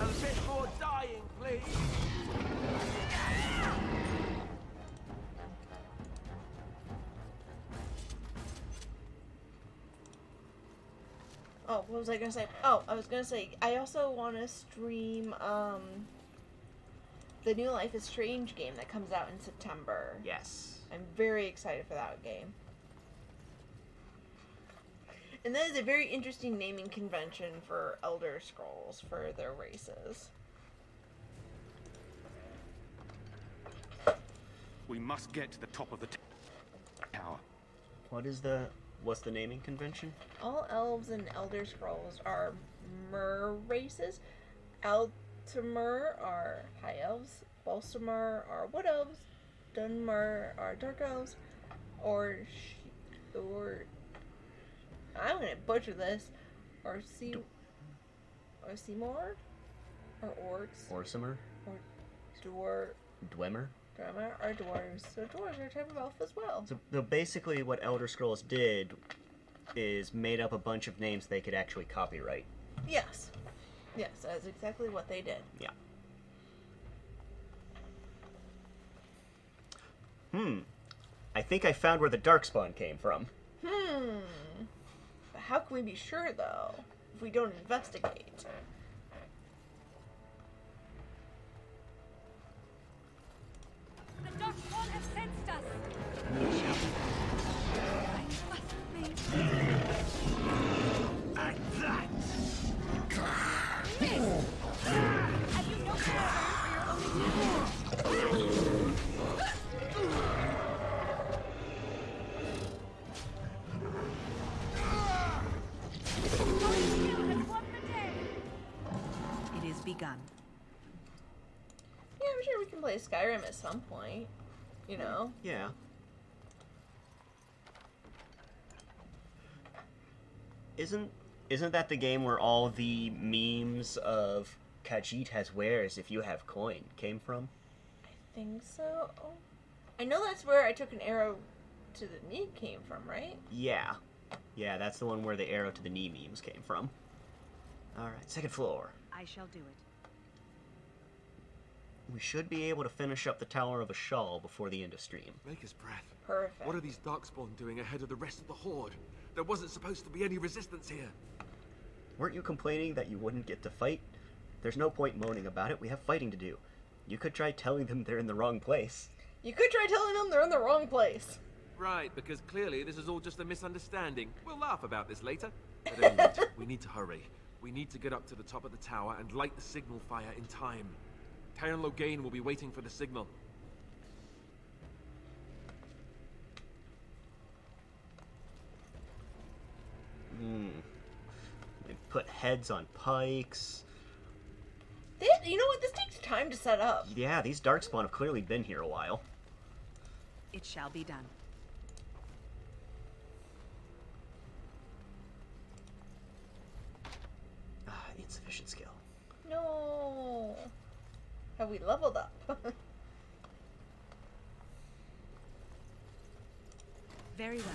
A bit more dying, please. Oh, what was I gonna say? Oh, I was gonna say I also want to stream the new Life is Strange game that comes out in September. Yes. I'm very excited for that game. And that is a very interesting naming convention for Elder Scrolls for their races. We must get to the top of the tower. What's the naming convention? All elves in Elder Scrolls are mer races. Altmer are high elves. Balsamar are wood elves. Dunmer are dark elves. Or I'm gonna butcher this. Or Seymour? Or orcs? Orsimer? Or Dwemer? Dwemer are dwarves. So dwarves are a type of elf as well. So basically what Elder Scrolls did is made up a bunch of names they could actually copyright. Yes. Yes, that's exactly what they did. Yeah. I think I found where the Darkspawn came from. But how can we be sure, though, if we don't investigate? The Darkspawn have sensed us. I must maintain. And that! Have you no concern for your own peace? It is begun. Yeah, I'm sure we can play Skyrim at some point. You know? Yeah. Isn't that the game where all the memes of Khajiit has wares if you have coin came from? I think so. Oh. I know that's where I took an arrow to the knee came from, right? Yeah. Yeah, that's the one where the arrow to the knee memes came from. Alright, second floor. I shall do it. We should be able to finish up the Tower of Ashal before the end of stream. Maker's breath. Perfect. What are these Darkspawn doing ahead of the rest of the Horde? There wasn't supposed to be any resistance here. Weren't you complaining that you wouldn't get to fight? There's no point moaning about it. We have fighting to do. You could try telling them they're in the wrong place. You could try telling them they're in the wrong place. Right, because clearly this is all just a misunderstanding. We'll laugh about this later. At any rate, we need to hurry. We need to get up to the top of the tower and light the signal fire in time. Taron Logain will be waiting for the signal. They put heads on pikes. You know what? This takes time to set up. Yeah, these Darkspawn have clearly been here a while. It shall be done. Insufficient skill. No. Have we leveled up? Very well.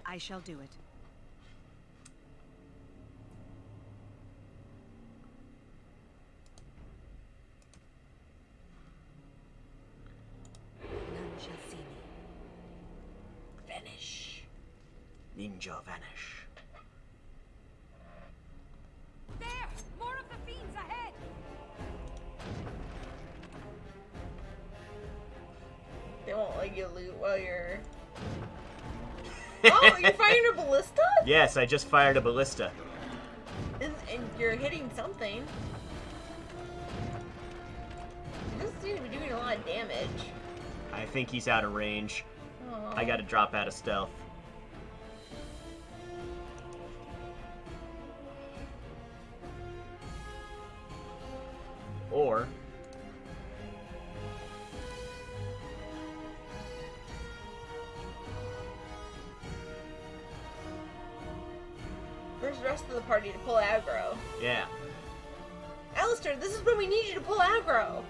I shall do it. None shall see me. Vanish. Ninja vanish. There! More of the fiends ahead! They won't let you loot while you're... Oh, you're firing a ballista? Yes, I just fired a ballista. And you're hitting something. It doesn't seem to be doing a lot of damage. I think he's out of range. Aww. I gotta drop out of stealth. Or... Where's the rest of the party to pull aggro? Yeah. Alistair, this is when we need you to pull aggro.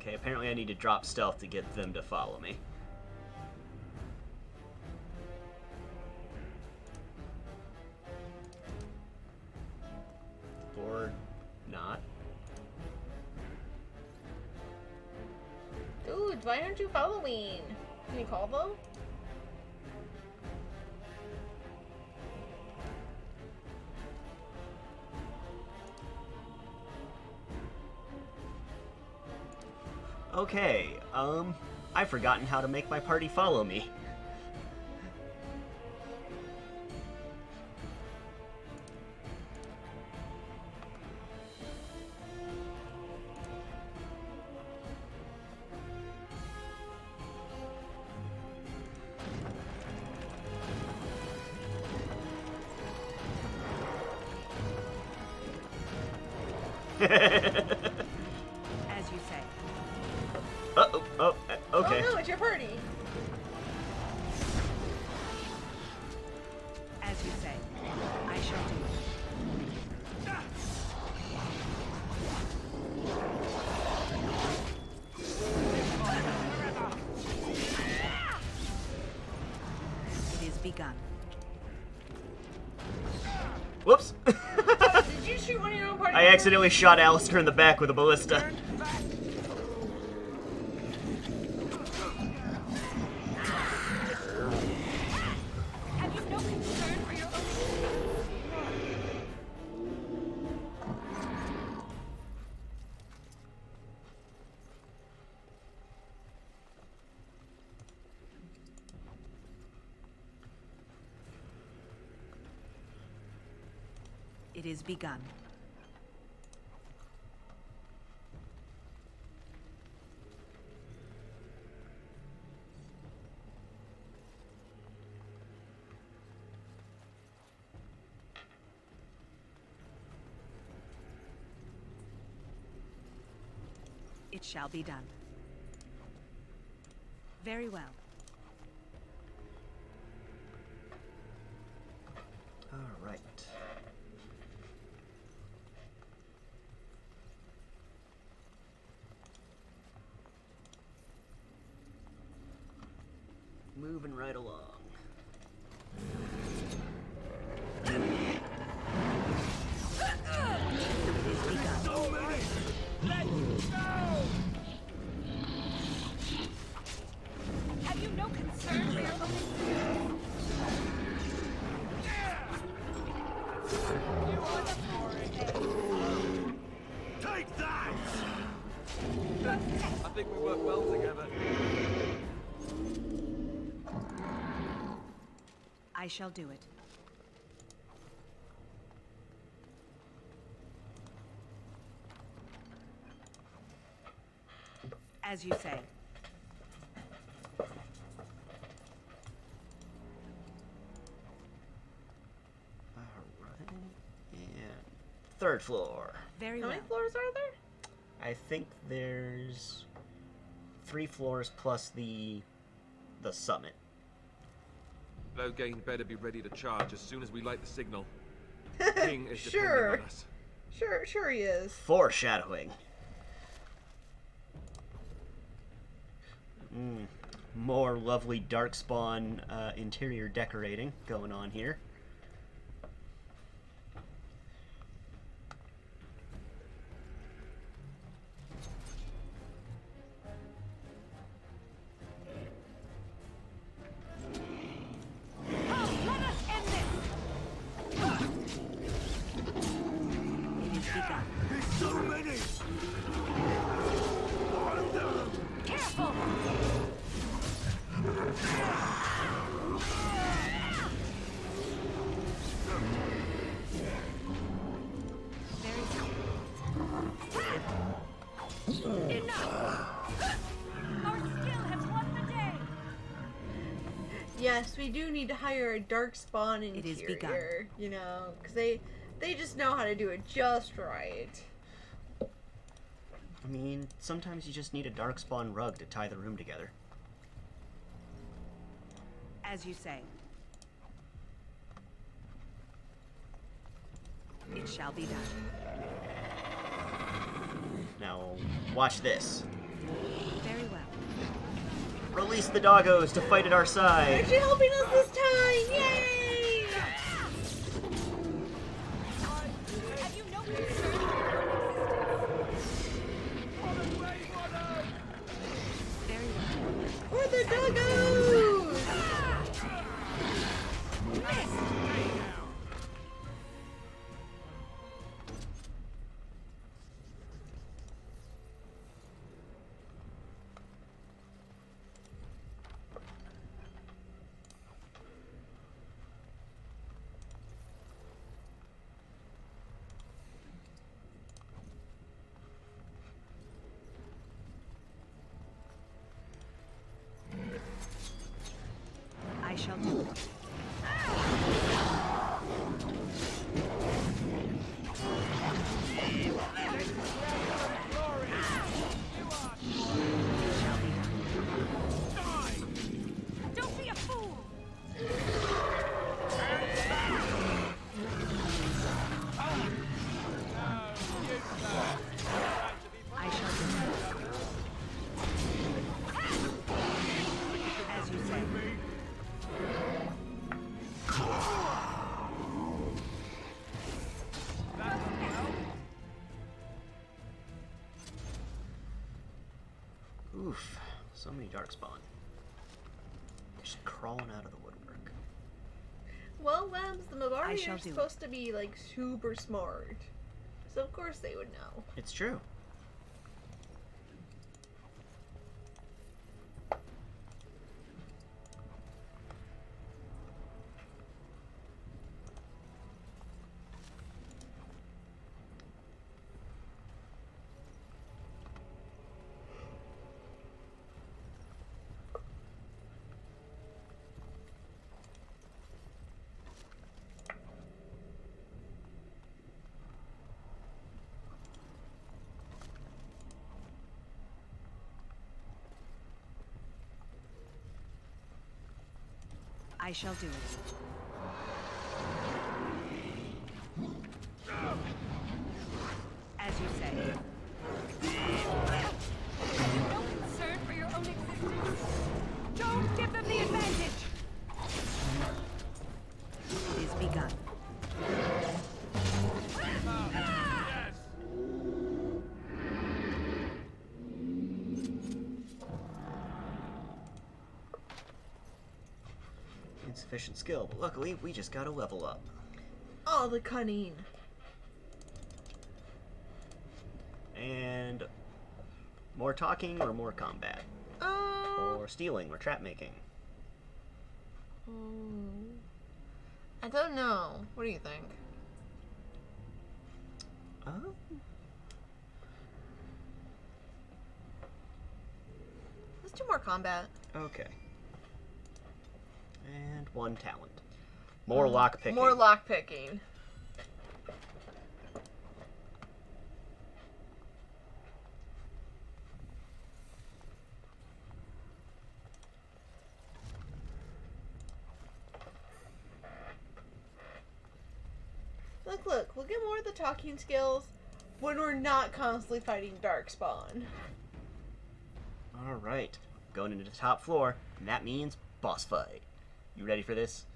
Okay, apparently I need to drop stealth to get them to follow me. Or not. Dude, why aren't you following? Can you call them? Okay, I've forgotten how to make my party follow me. As you say. Okay. Oh no, it's your party. As you say. I shall do it. It is begun. Whoops. Did you shoot one of your own party? I accidentally shot Alistair in the back with a ballista. Have you no concern for your own? It is begun. It It shall be done. Very well. All right. Moving right along. Have you no concern for your own Take that! I think we work well together. I shall do it. As you say. Alright. And third floor. Very How well. many floors are there? I think there's 3 floors plus the summit. Loghain better be ready to charge as soon as we light the signal. King is Sure. depending on us. Sure he is. Foreshadowing. More lovely Darkspawn interior decorating going on here. Oh, let us end this! It is begun. There's so many! Careful! Yes, we do need to hire a Darkspawn interior. It is begun. You know, because they just know how to do it just right. I mean, sometimes you just need a Darkspawn rug to tie the room together. As you say. It shall be done. Now, watch this. Very well. Release the doggos to fight at our side. Aren't you helping us this time? Yay! Have you no concern for your own existence? Very well. For the doggos! I shall do it. Don't be a fool! I shall do it. As you say. Oof, so many Darkspawn. Just crawling out of the woodwork. Well, Webs, the I Mabari shall are do it. supposed to be, like, super smart. So of course they would know. It's true. I shall do it. As you say. Have you no concern for your own existence? Don't give them the advantage! It is begun. Insufficient skill, but luckily we just got a level up. Oh, the cunning. And more talking or more combat? Or stealing or trap making? I don't know. What do you think? Let's do more combat. Okay. And one talent. More lockpicking. More lockpicking. Look, we'll get more of the talking skills when we're not constantly fighting Darkspawn. Alright, going into the top floor, and that means boss fight. You ready for this?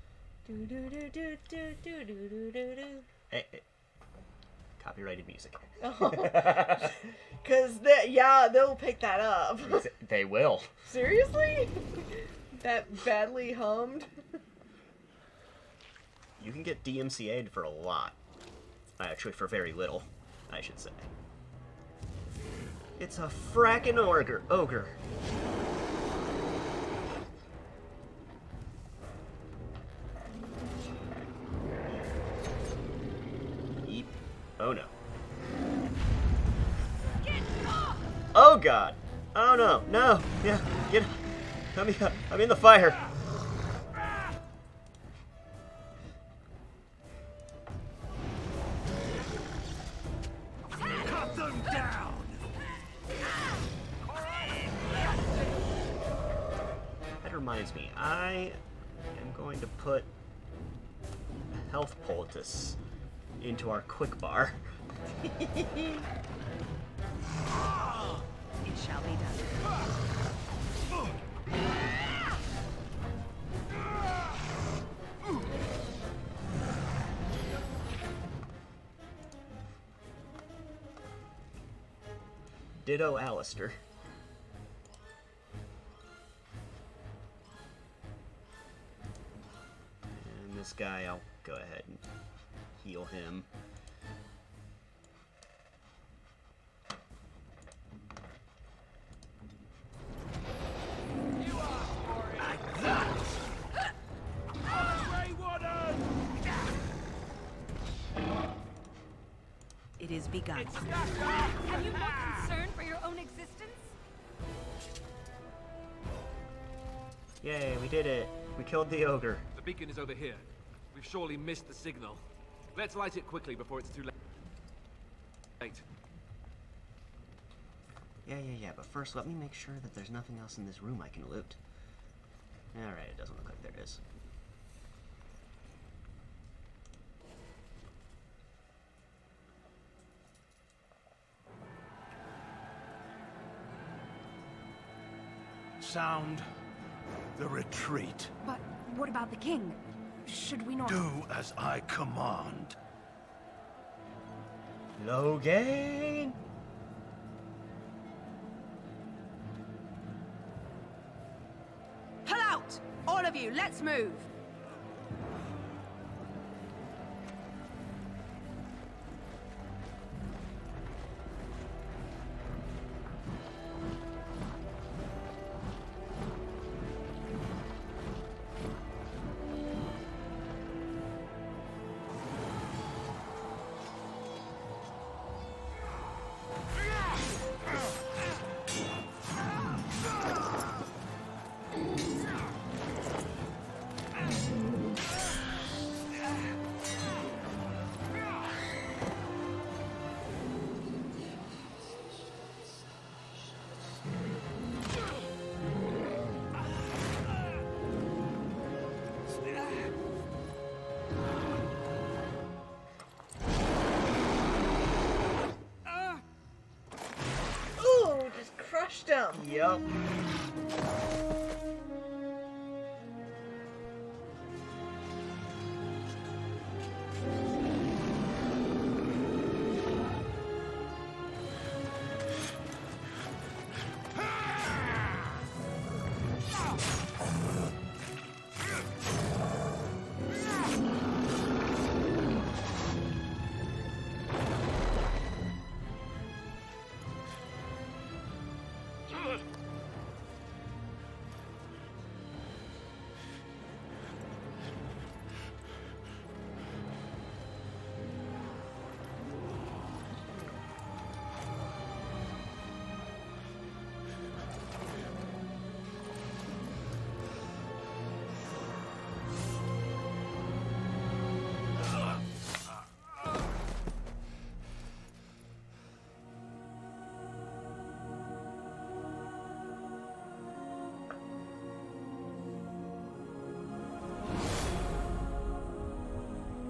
Hey. Copyrighted music. Because, they'll pick that up. They will. Seriously? That badly hummed? You can get DMCA'd for a lot. Actually, for very little, I should say. It's a frackin' ogre. Eep. Oh no. Oh god. Oh no. No. Yeah. Get. I'm in the fire. Cut them down! That reminds me, I am going to put a health poultice into our quick bar. It shall be done. Ditto Alistair. And this guy, I'll go ahead and heal him. It is begun. Have you no concern for your own existence? Yay, we did it. We killed the ogre. The beacon is over here. We've surely missed the signal. Let's light it quickly before it's too late. Yeah, but first let me make sure that there's nothing else in this room I can loot. Alright, it doesn't look like there is. Sound the retreat. But what about the king? Should we not... Do as I command. Logan! Pull out! All of you, let's move! him. Yep.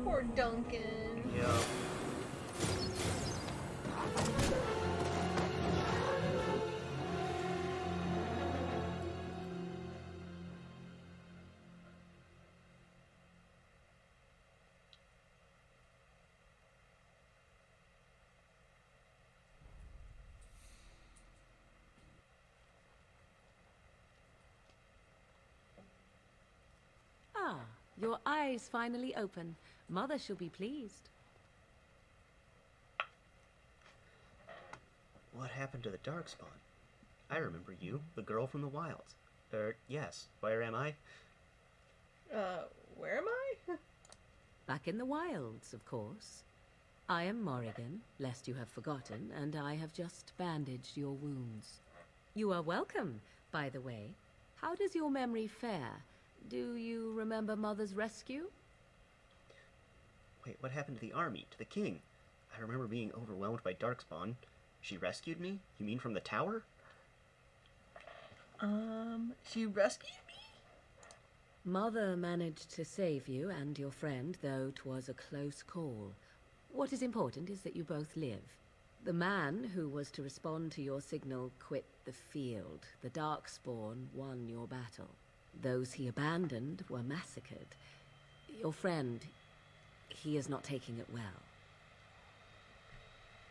Poor Duncan. Yep. Ah, your eyes finally open. Mother shall be pleased. What happened to the Darkspawn? I remember you, the girl from the wilds. Yes. Where am I? Where am I? Back in the wilds, of course. I am Morrigan, lest you have forgotten, and I have just bandaged your wounds. You are welcome, by the way. How does your memory fare? Do you remember Mother's rescue? Wait, what happened to the army, to the king? I remember being overwhelmed by Darkspawn. She rescued me? You mean from the tower? She rescued me? Mother managed to save you and your friend, though 'twas a close call. What is important is that you both live. The man who was to respond to your signal quit the field. The Darkspawn won your battle. Those he abandoned were massacred. Your friend, he is not taking it well.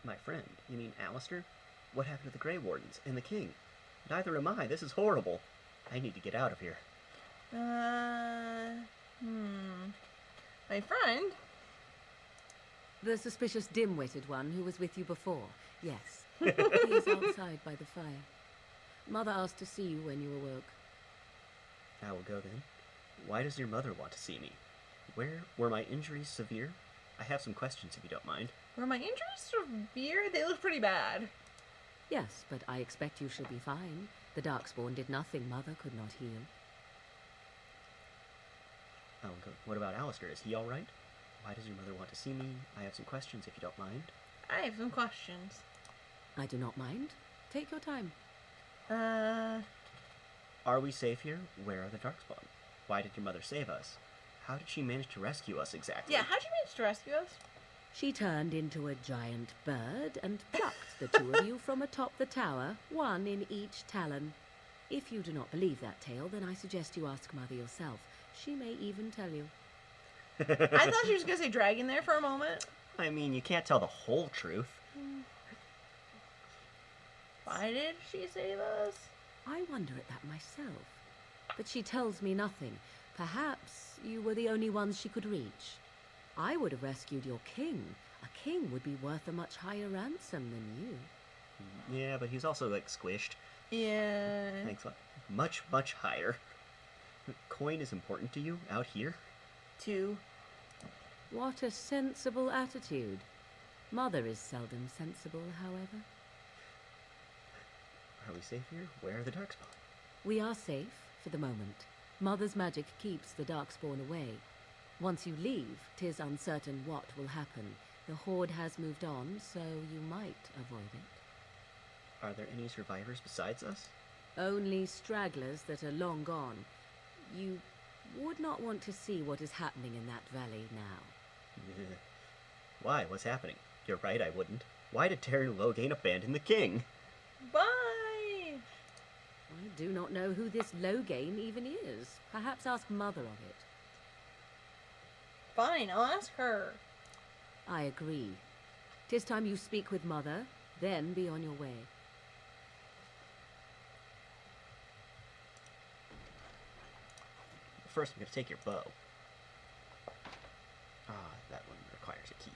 My friend? You mean Alistair? What happened to the Grey Wardens and the king? Neither am I. This is horrible. I need to get out of here. My friend? The suspicious dim-witted one who was with you before. Yes. He is outside by the fire. Mother asked to see you when you awoke. I will go then. Why does your mother want to see me? Were my injuries severe? I have some questions if you don't mind. Were my injuries severe? They look pretty bad. Yes, but I expect you shall be fine. The Darkspawn did nothing Mother could not heal. I will go. What about Alistair? Is he all right? Why does your mother want to see me? I have some questions if you don't mind. I have some questions. I do not mind. Take your time. Are we safe here? Where are the Darkspawn? Why did your mother save us? How did she manage to rescue us exactly? Yeah, how did you manage to rescue us? She turned into a giant bird and plucked the two of you from atop the tower, one in each talon. If you do not believe that tale, then I suggest you ask Mother yourself. She may even tell you. I thought she was going to say dragon there for a moment. I mean, you can't tell the whole truth. Why did she save us? I wonder at that myself. But she tells me nothing. Perhaps you were the only ones she could reach. I would have rescued your king. A king would be worth a much higher ransom than you. Yeah, but he's also, like, squished. Yeah. Thanks. Much, much higher. Coin is important to you out here? 2. What a sensible attitude. Mother is seldom sensible, however. Are we safe here? Where are the Darkspawn? We are safe, for the moment. Mother's magic keeps the Darkspawn away. Once you leave, 'tis uncertain what will happen. The Horde has moved on, so you might avoid it. Are there any survivors besides us? Only stragglers that are long gone. You would not want to see what is happening in that valley now. Why? What's happening? You're right, I wouldn't. Why did Terry Logain abandon the king? Bye! do not know who this Loghain even is. Perhaps ask Mother of it. Fine, I'll ask her. I agree. 'Tis time you speak with Mother, then be on your way. First, I'm going to take your bow. That one requires a key.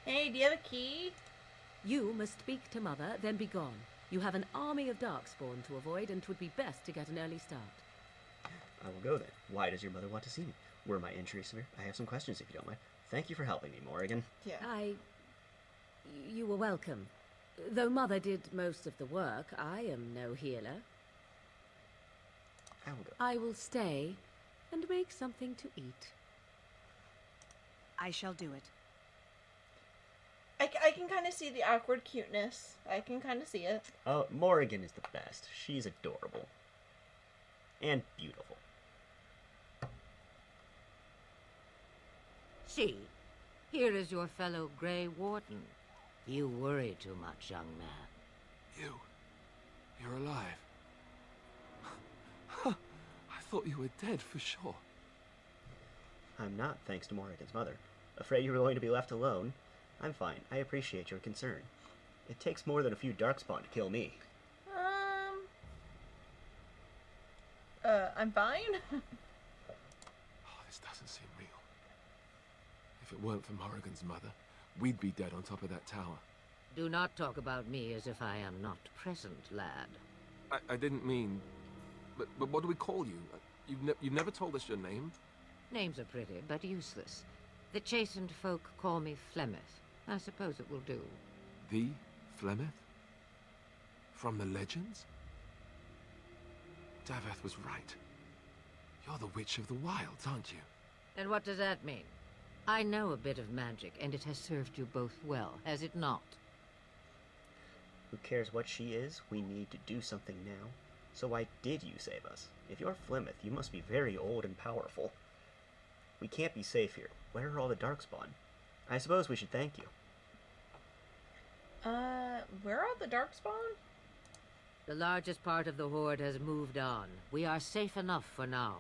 Hey, do you have a key? You must speak to Mother, then be gone. You have an army of Darkspawn to avoid, and 'twould be best to get an early start. I will go then. Why does your mother want to see me? Were my injuries severe? I have some questions if you don't mind. Thank you for helping me, Morrigan. Yeah. You were welcome. Though Mother did most of the work, I am no healer. I will go. I will stay and make something to eat. I shall do it. I can kind of see the awkward cuteness. I can kind of see it. Oh, Morrigan is the best. She's adorable. And beautiful. See, here is your fellow Grey Warden. You worry too much, young man. You're alive. I thought you were dead for sure. I'm not, thanks to Morrigan's mother. Afraid you were going to be left alone? I'm fine. I appreciate your concern. It takes more than a few Darkspawn to kill me. I'm fine. This doesn't seem real. If it weren't for Morrigan's mother, we'd be dead on top of that tower. Do not talk about me as if I am not present, lad. I didn't mean... But what do we call you? You've never told us your name? Names are pretty, but useless. The chastened folk call me Flemeth. I suppose it will do. The Flemeth? From the legends? Daveth was right. You're the Witch of the Wilds, aren't you? And what does that mean? I know a bit of magic, and it has served you both well, has it not? Who cares what she is? We need to do something now. So why did you save us? If you're Flemeth, you must be very old and powerful. We can't be safe here. Where are all the Darkspawn? I suppose we should thank you. Where are the Darkspawn? The largest part of the Horde has moved on. We are safe enough for now.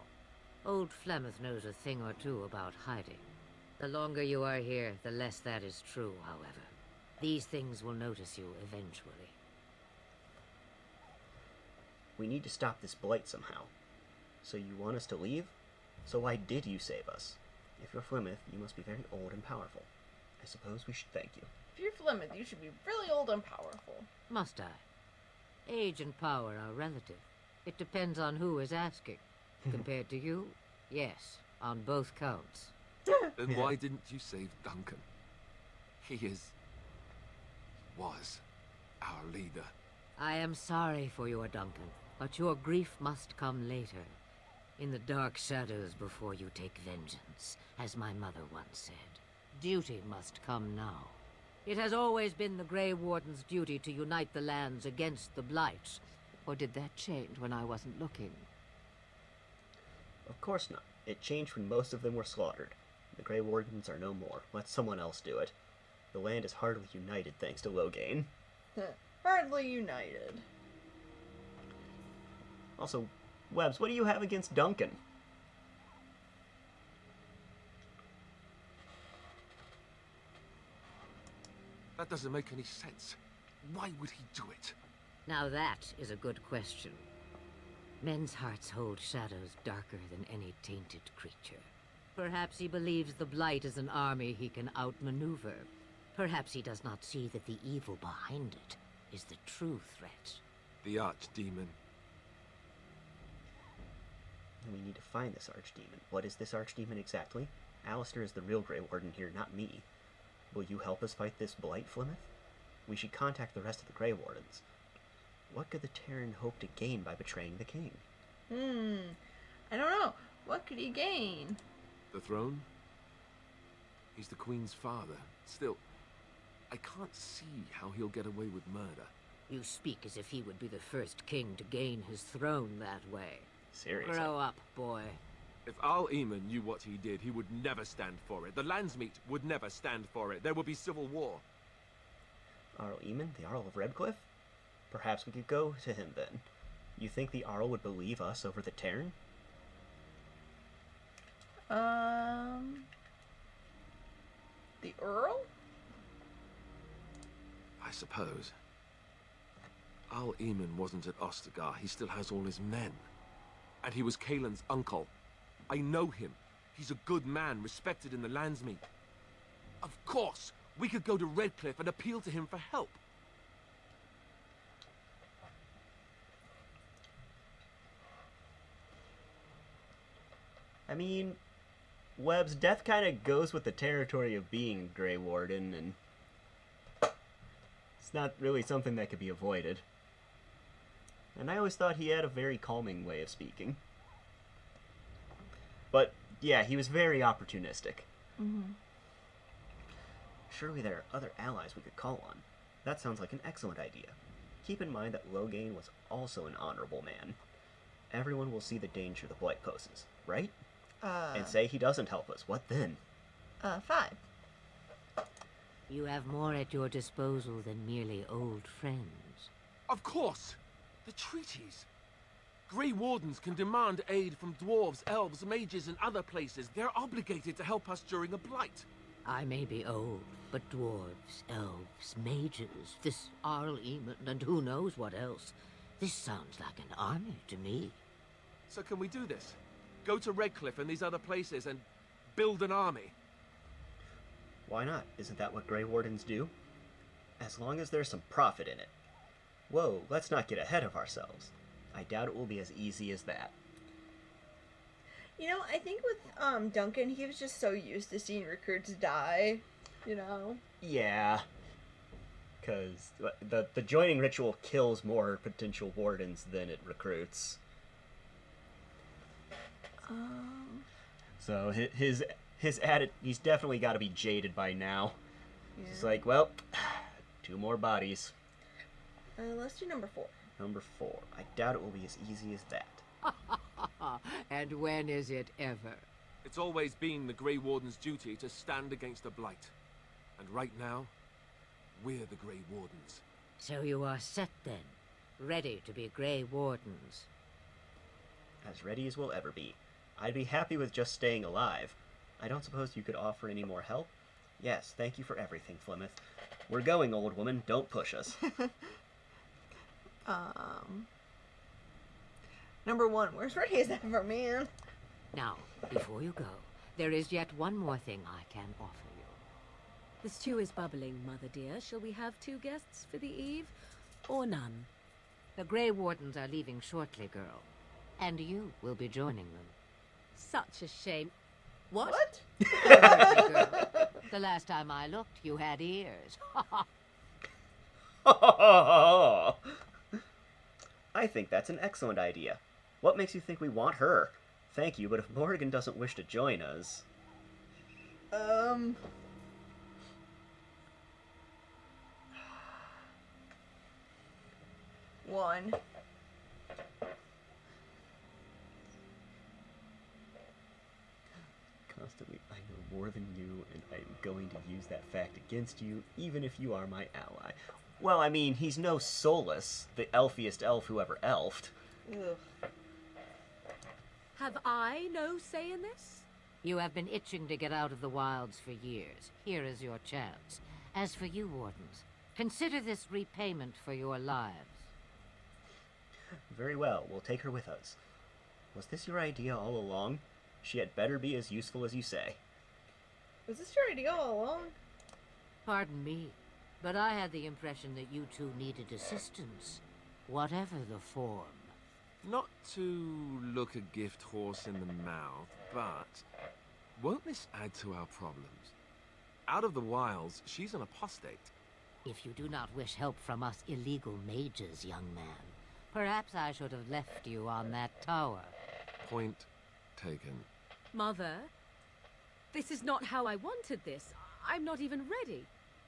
Old Flemeth knows a thing or two about hiding. The longer you are here, the less that is true, however. These things will notice you eventually. We need to stop this blight somehow. So you want us to leave? So why did you save us? If you're Flemeth, you must be very old and powerful. I suppose we should thank you. If you're Flemeth, you should be really old and powerful. Must I? Age and power are relative. It depends on who is asking. Compared to you, yes, on both counts. Then why didn't you save Duncan? He was our leader. I am sorry for your Duncan, but your grief must come later. In the dark shadows before you take vengeance, as my mother once said. Duty must come now. It has always been the Grey Warden's duty to unite the lands against the Blight. Or did that change when I wasn't looking? Of course not. It changed when most of them were slaughtered. The Grey Wardens are no more. Let someone else do it. The land is hardly united thanks to Loghain. Hardly united. Also, Webbs, what do you have against Duncan? That doesn't make any sense. Why would he do it? Now that is a good question. Men's hearts hold shadows darker than any tainted creature. Perhaps he believes the Blight is an army he can outmaneuver. Perhaps he does not see that the evil behind it is the true threat. The Archdemon. And we need to find this Archdemon. What is this Archdemon exactly? Alistair is the real Grey Warden here, not me. Will you help us fight this Blight, Flemeth? We should contact the rest of the Grey Wardens. What could the Terran hope to gain by betraying the king? I don't know. What could he gain? The throne? He's the Queen's father. Still, I can't see how he'll get away with murder. You speak as if he would be the first king to gain his throne that way. Seriously. Grow up, boy. If Al Eamon knew what he did, he would never stand for it. The Landsmeet would never stand for it. There would be civil war. Arl Eamon, the Arl of Redcliffe? Perhaps we could go to him then. You think the Arl would believe us over the Terran? The Earl? I suppose. Al Eamon wasn't at Ostagar. He still has all his men. And he was Kaelin's uncle. I know him. He's a good man, respected in the Landsmeet. Of course, we could go to Redcliffe and appeal to him for help. I mean, Webb's death kind of goes with the territory of being Grey Warden, and it's not really something that could be avoided. And I always thought he had a very calming way of speaking. But, yeah, he was very opportunistic. Mm-hmm. Surely there are other allies we could call on. That sounds like an excellent idea. Keep in mind that Loghain was also an honorable man. Everyone will see the danger the Blight poses, right? And say he doesn't help us. What then? 5. You have more at your disposal than merely old friends. Of course! The treaties! Grey Wardens can demand aid from dwarves, elves, mages, and other places. They're obligated to help us during a blight. I may be old, but dwarves, elves, mages, this Arl Eamon, and who knows what else. This sounds like an army to me. So can we do this? Go to Redcliffe and these other places and build an army? Why not? Isn't that what Grey Wardens do? As long as there's some profit in it. Whoa, let's not get ahead of ourselves. I doubt it will be as easy as that. You know, I think with Duncan, he was just so used to seeing recruits die, you know? Yeah. Because the joining ritual kills more potential wardens than it recruits. So his he's definitely got to be jaded by now. Yeah. It's like, well, 2 more bodies. Let's do number 4. Number 4. I doubt it will be as easy as that. And when is it ever? It's always been the Grey Warden's duty to stand against the Blight. And right now, we're the Grey Wardens. So you are set then, ready to be Grey Wardens. As ready as we'll ever be. I'd be happy with just staying alive. I don't suppose you could offer any more help? Yes, thank you for everything, Flemeth. We're going, old woman. Don't push us. Number 1. Where's ready as ever, man? Now, before you go, there is yet one more thing I can offer you. The stew is bubbling, Mother dear. Shall we have 2 guests for the eve, or none? The Grey Wardens are leaving shortly, girl. And you will be joining them. Such a shame. What? Don't worry, girl. The last time I looked, you had ears. I think that's an excellent idea. What makes you think we want her? Thank you, but if Morrigan doesn't wish to join us... 1. Constantly, I know more than you, and I'm going to use that fact against you, even if you are my ally. Well, I mean, he's no Solus, the elfiest elf who ever elfed. Ugh. Have I no say in this? You have been itching to get out of the wilds for years. Here is your chance. As for you, Wardens, consider this repayment for your lives. Very well, we'll take her with us. Was this your idea all along? She had better be as useful as you say. Was this your idea all along? Pardon me, but I had the impression that you two needed assistance, whatever the form. Not to look a gift horse in the mouth, but won't this add to our problems? Out of the wilds, she's an apostate. If you do not wish help from us illegal mages, young man, perhaps I should have left you on that tower. Point taken. Mother, this is not how I wanted this. I'm not even ready.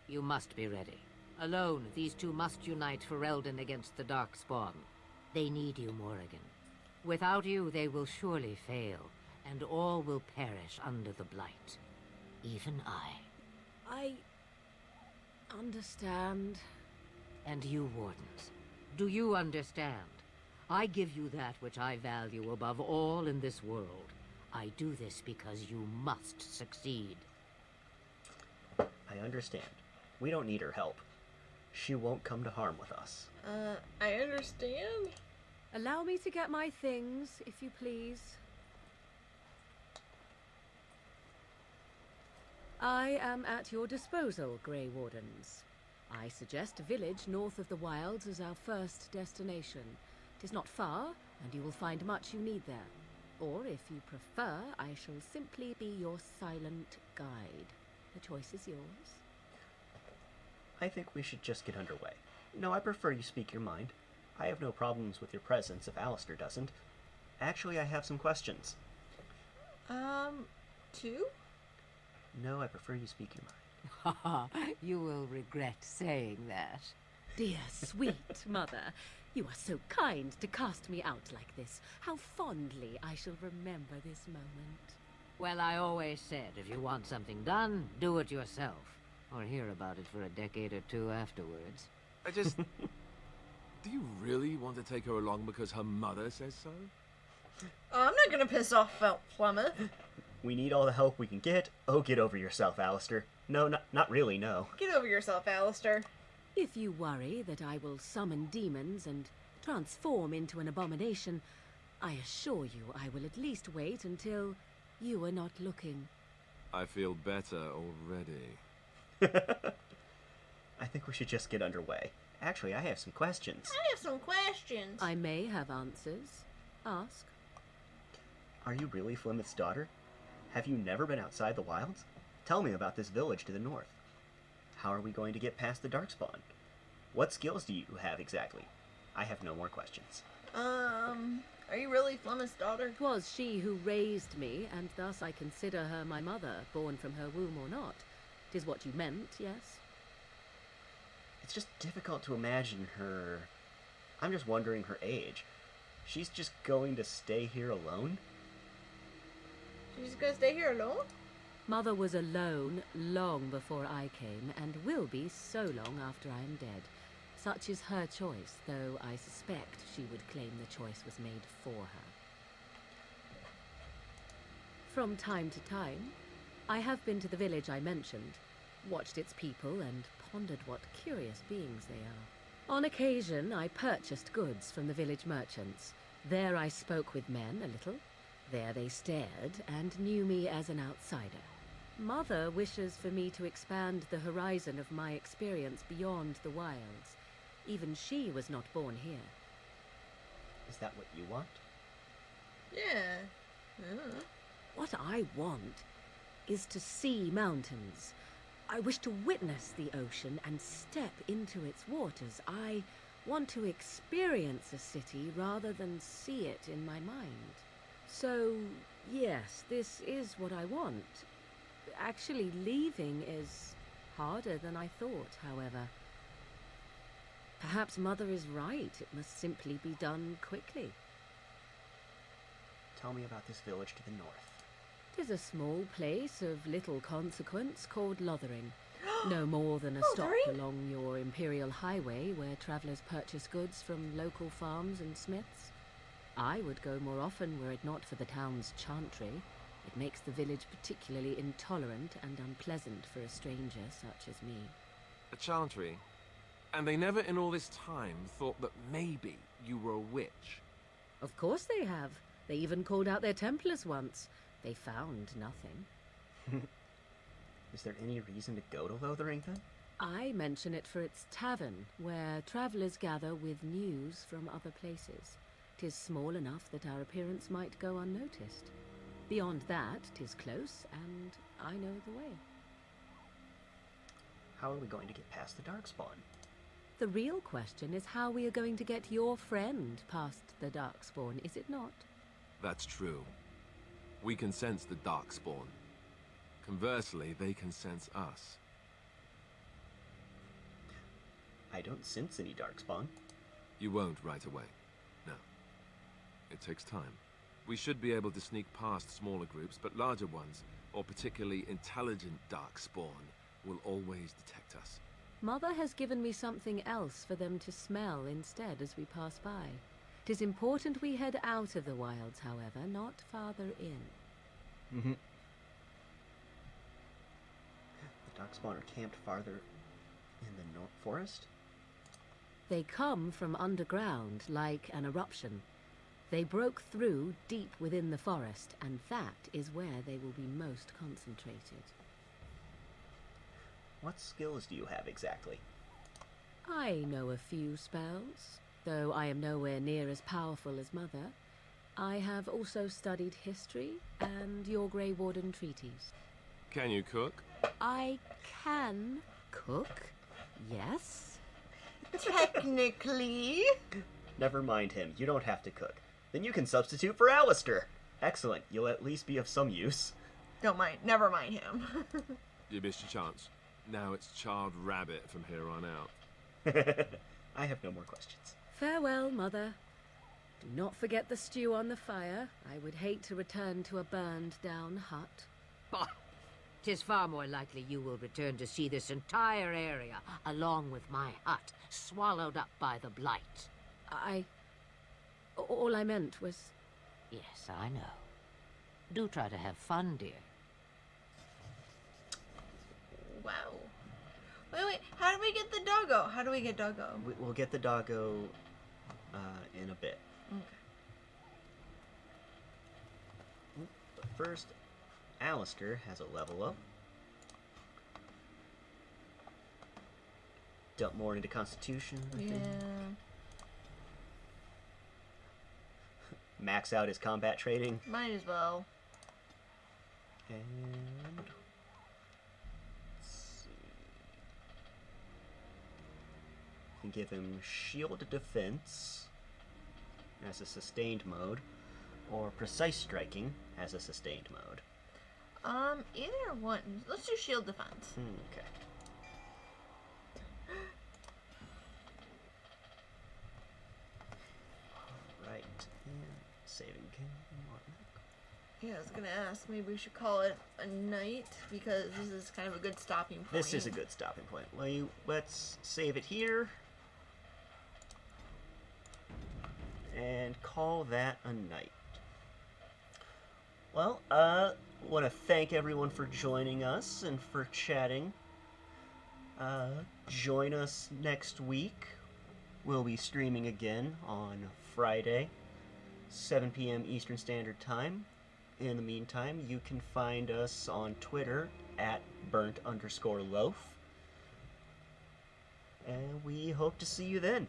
You must be ready. Alone, these two must unite for Eldon against the Darkspawn. They need you, Morrigan. Without you, they will surely fail, and all will perish under the Blight. Even I understand. And you, Wardens, do you understand? I give you that which I value above all in this world. I do this because you must succeed. I understand. We don't need her help. She won't come to harm with us. I understand. Allow me to get my things, if you please. I am at your disposal, Grey Wardens. I suggest a village north of the Wilds as our first destination. It is not far, and you will find much you need there. Or, if you prefer, I shall simply be your silent guide. The choice is yours. I think we should just get underway. No, I prefer you speak your mind. I have no problems with your presence if Alistair doesn't. Actually, I have some questions. 2? No, I prefer you speak your mind. Ha ha, you will regret saying that. Dear, sweet mother, you are so kind to cast me out like this. How fondly I shall remember this moment. Well, I always said, if you want something done, do it yourself. Or hear about it for a decade or two afterwards. I just... Do you really want to take her along because her mother says so? Oh, I'm not gonna piss off Plymouth. We need all the help we can get. Oh, get over yourself, Alistair. No, not really, no. Get over yourself, Alistair. If you worry that I will summon demons and transform into an abomination, I assure you I will at least wait until you are not looking. I feel better already. I think we should just get underway. Actually, I have some questions. I have some questions. I may have answers. Ask. Are you really Flemeth's daughter? Have you never been outside the wilds? Tell me about this village to the north. How are we going to get past the Darkspawn? What skills do you have exactly? I have no more questions. Are you really Flemeth's daughter? 'Twas she who raised me, and thus I consider her my mother, born from her womb or not. 'Tis what you meant, yes? It's just difficult to imagine her... I'm just wondering her age. She's just going to stay here alone? She's gonna stay here alone? Mother was alone long before I came, and will be so long after I am dead. Such is her choice, though I suspect she would claim the choice was made for her. From time to time, I have been to the village I mentioned, watched its people, and pondered what curious beings they are. On occasion, I purchased goods from the village merchants. There I spoke with men a little. There they stared and knew me as an outsider. Mother wishes for me to expand the horizon of my experience beyond the wilds. Even she was not born here. Is that what you want? Yeah. What I want is to see mountains. I wish to witness the ocean and step into its waters. I want to experience a city rather than see it in my mind. So, yes, this is what I want. Actually, leaving is harder than I thought, however. Perhaps Mother is right. It must simply be done quickly. Tell me about this village to the north. 'Tis a small place of little consequence called Lothering. No more than a stop Lothering? along your imperial highway where travellers purchase goods from local farms and smiths. I would go more often were it not for the town's chantry. It makes the village particularly intolerant and unpleasant for a stranger such as me. A chantry? And they never in all this time thought that maybe you were a witch? Of course they have. They even called out their Templars once. They found nothing. Is there any reason to go to Lothering, then? I mention it for its tavern, where travellers gather with news from other places. 'Tis small enough that our appearance might go unnoticed. Beyond that, 'tis close, and I know the way. How are we going to get past the Darkspawn? The real question is how we are going to get your friend past the Darkspawn, is it not? That's true. We can sense the Darkspawn. Conversely, they can sense us. I don't sense any Darkspawn. You won't right away. No. It takes time. We should be able to sneak past smaller groups, but larger ones, or particularly intelligent Darkspawn, will always detect us. Mother has given me something else for them to smell instead as we pass by. 'Tis important we head out of the wilds, however, not farther in. Mm-hmm. The darkspawn are camped farther in the forest? They come from underground, like an eruption. They broke through deep within the forest, and that is where they will be most concentrated. What skills do you have exactly? I know a few spells, though I am nowhere near as powerful as Mother. I have also studied history and your Grey Warden treaties. Can you cook? I can cook, yes. Technically. Never mind him. You don't have to cook. Then you can substitute for Alistair. Excellent. You'll at least be of some use. Don't mind. Never mind him. You missed your chance. Now it's Charred Rabbit from here on out. I have no more questions. Farewell, Mother. Do not forget the stew on the fire. I would hate to return to a burned-down hut. Bah! 'Tis far more likely you will return to see this entire area, along with my hut, swallowed up by the blight. All I meant was... Yes, I know. Do try to have fun, dear. Wow. Wait. How do we get the doggo? How do we get doggo? We'll get the doggo in a bit. Okay. But first, Alistair has a level up. Dump more into Constitution, I think. Max out his combat trading. Might as well. And let's see. Can give him shield defense as a sustained mode, or precise striking as a sustained mode. Either one. Let's do shield defense. Okay. Right. And saving game. Yeah, I was gonna ask, maybe we should call it a night, because this is kind of a good stopping point. This is a good stopping point. Let's save it here. And call that a night. Well, want to thank everyone for joining us and for chatting. Join us next week. We'll be streaming again on Friday, 7 p.m. Eastern Standard Time. In the meantime, you can find us on Twitter at @burnt_loaf. And we hope to see you then.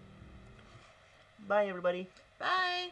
Bye, everybody. Bye.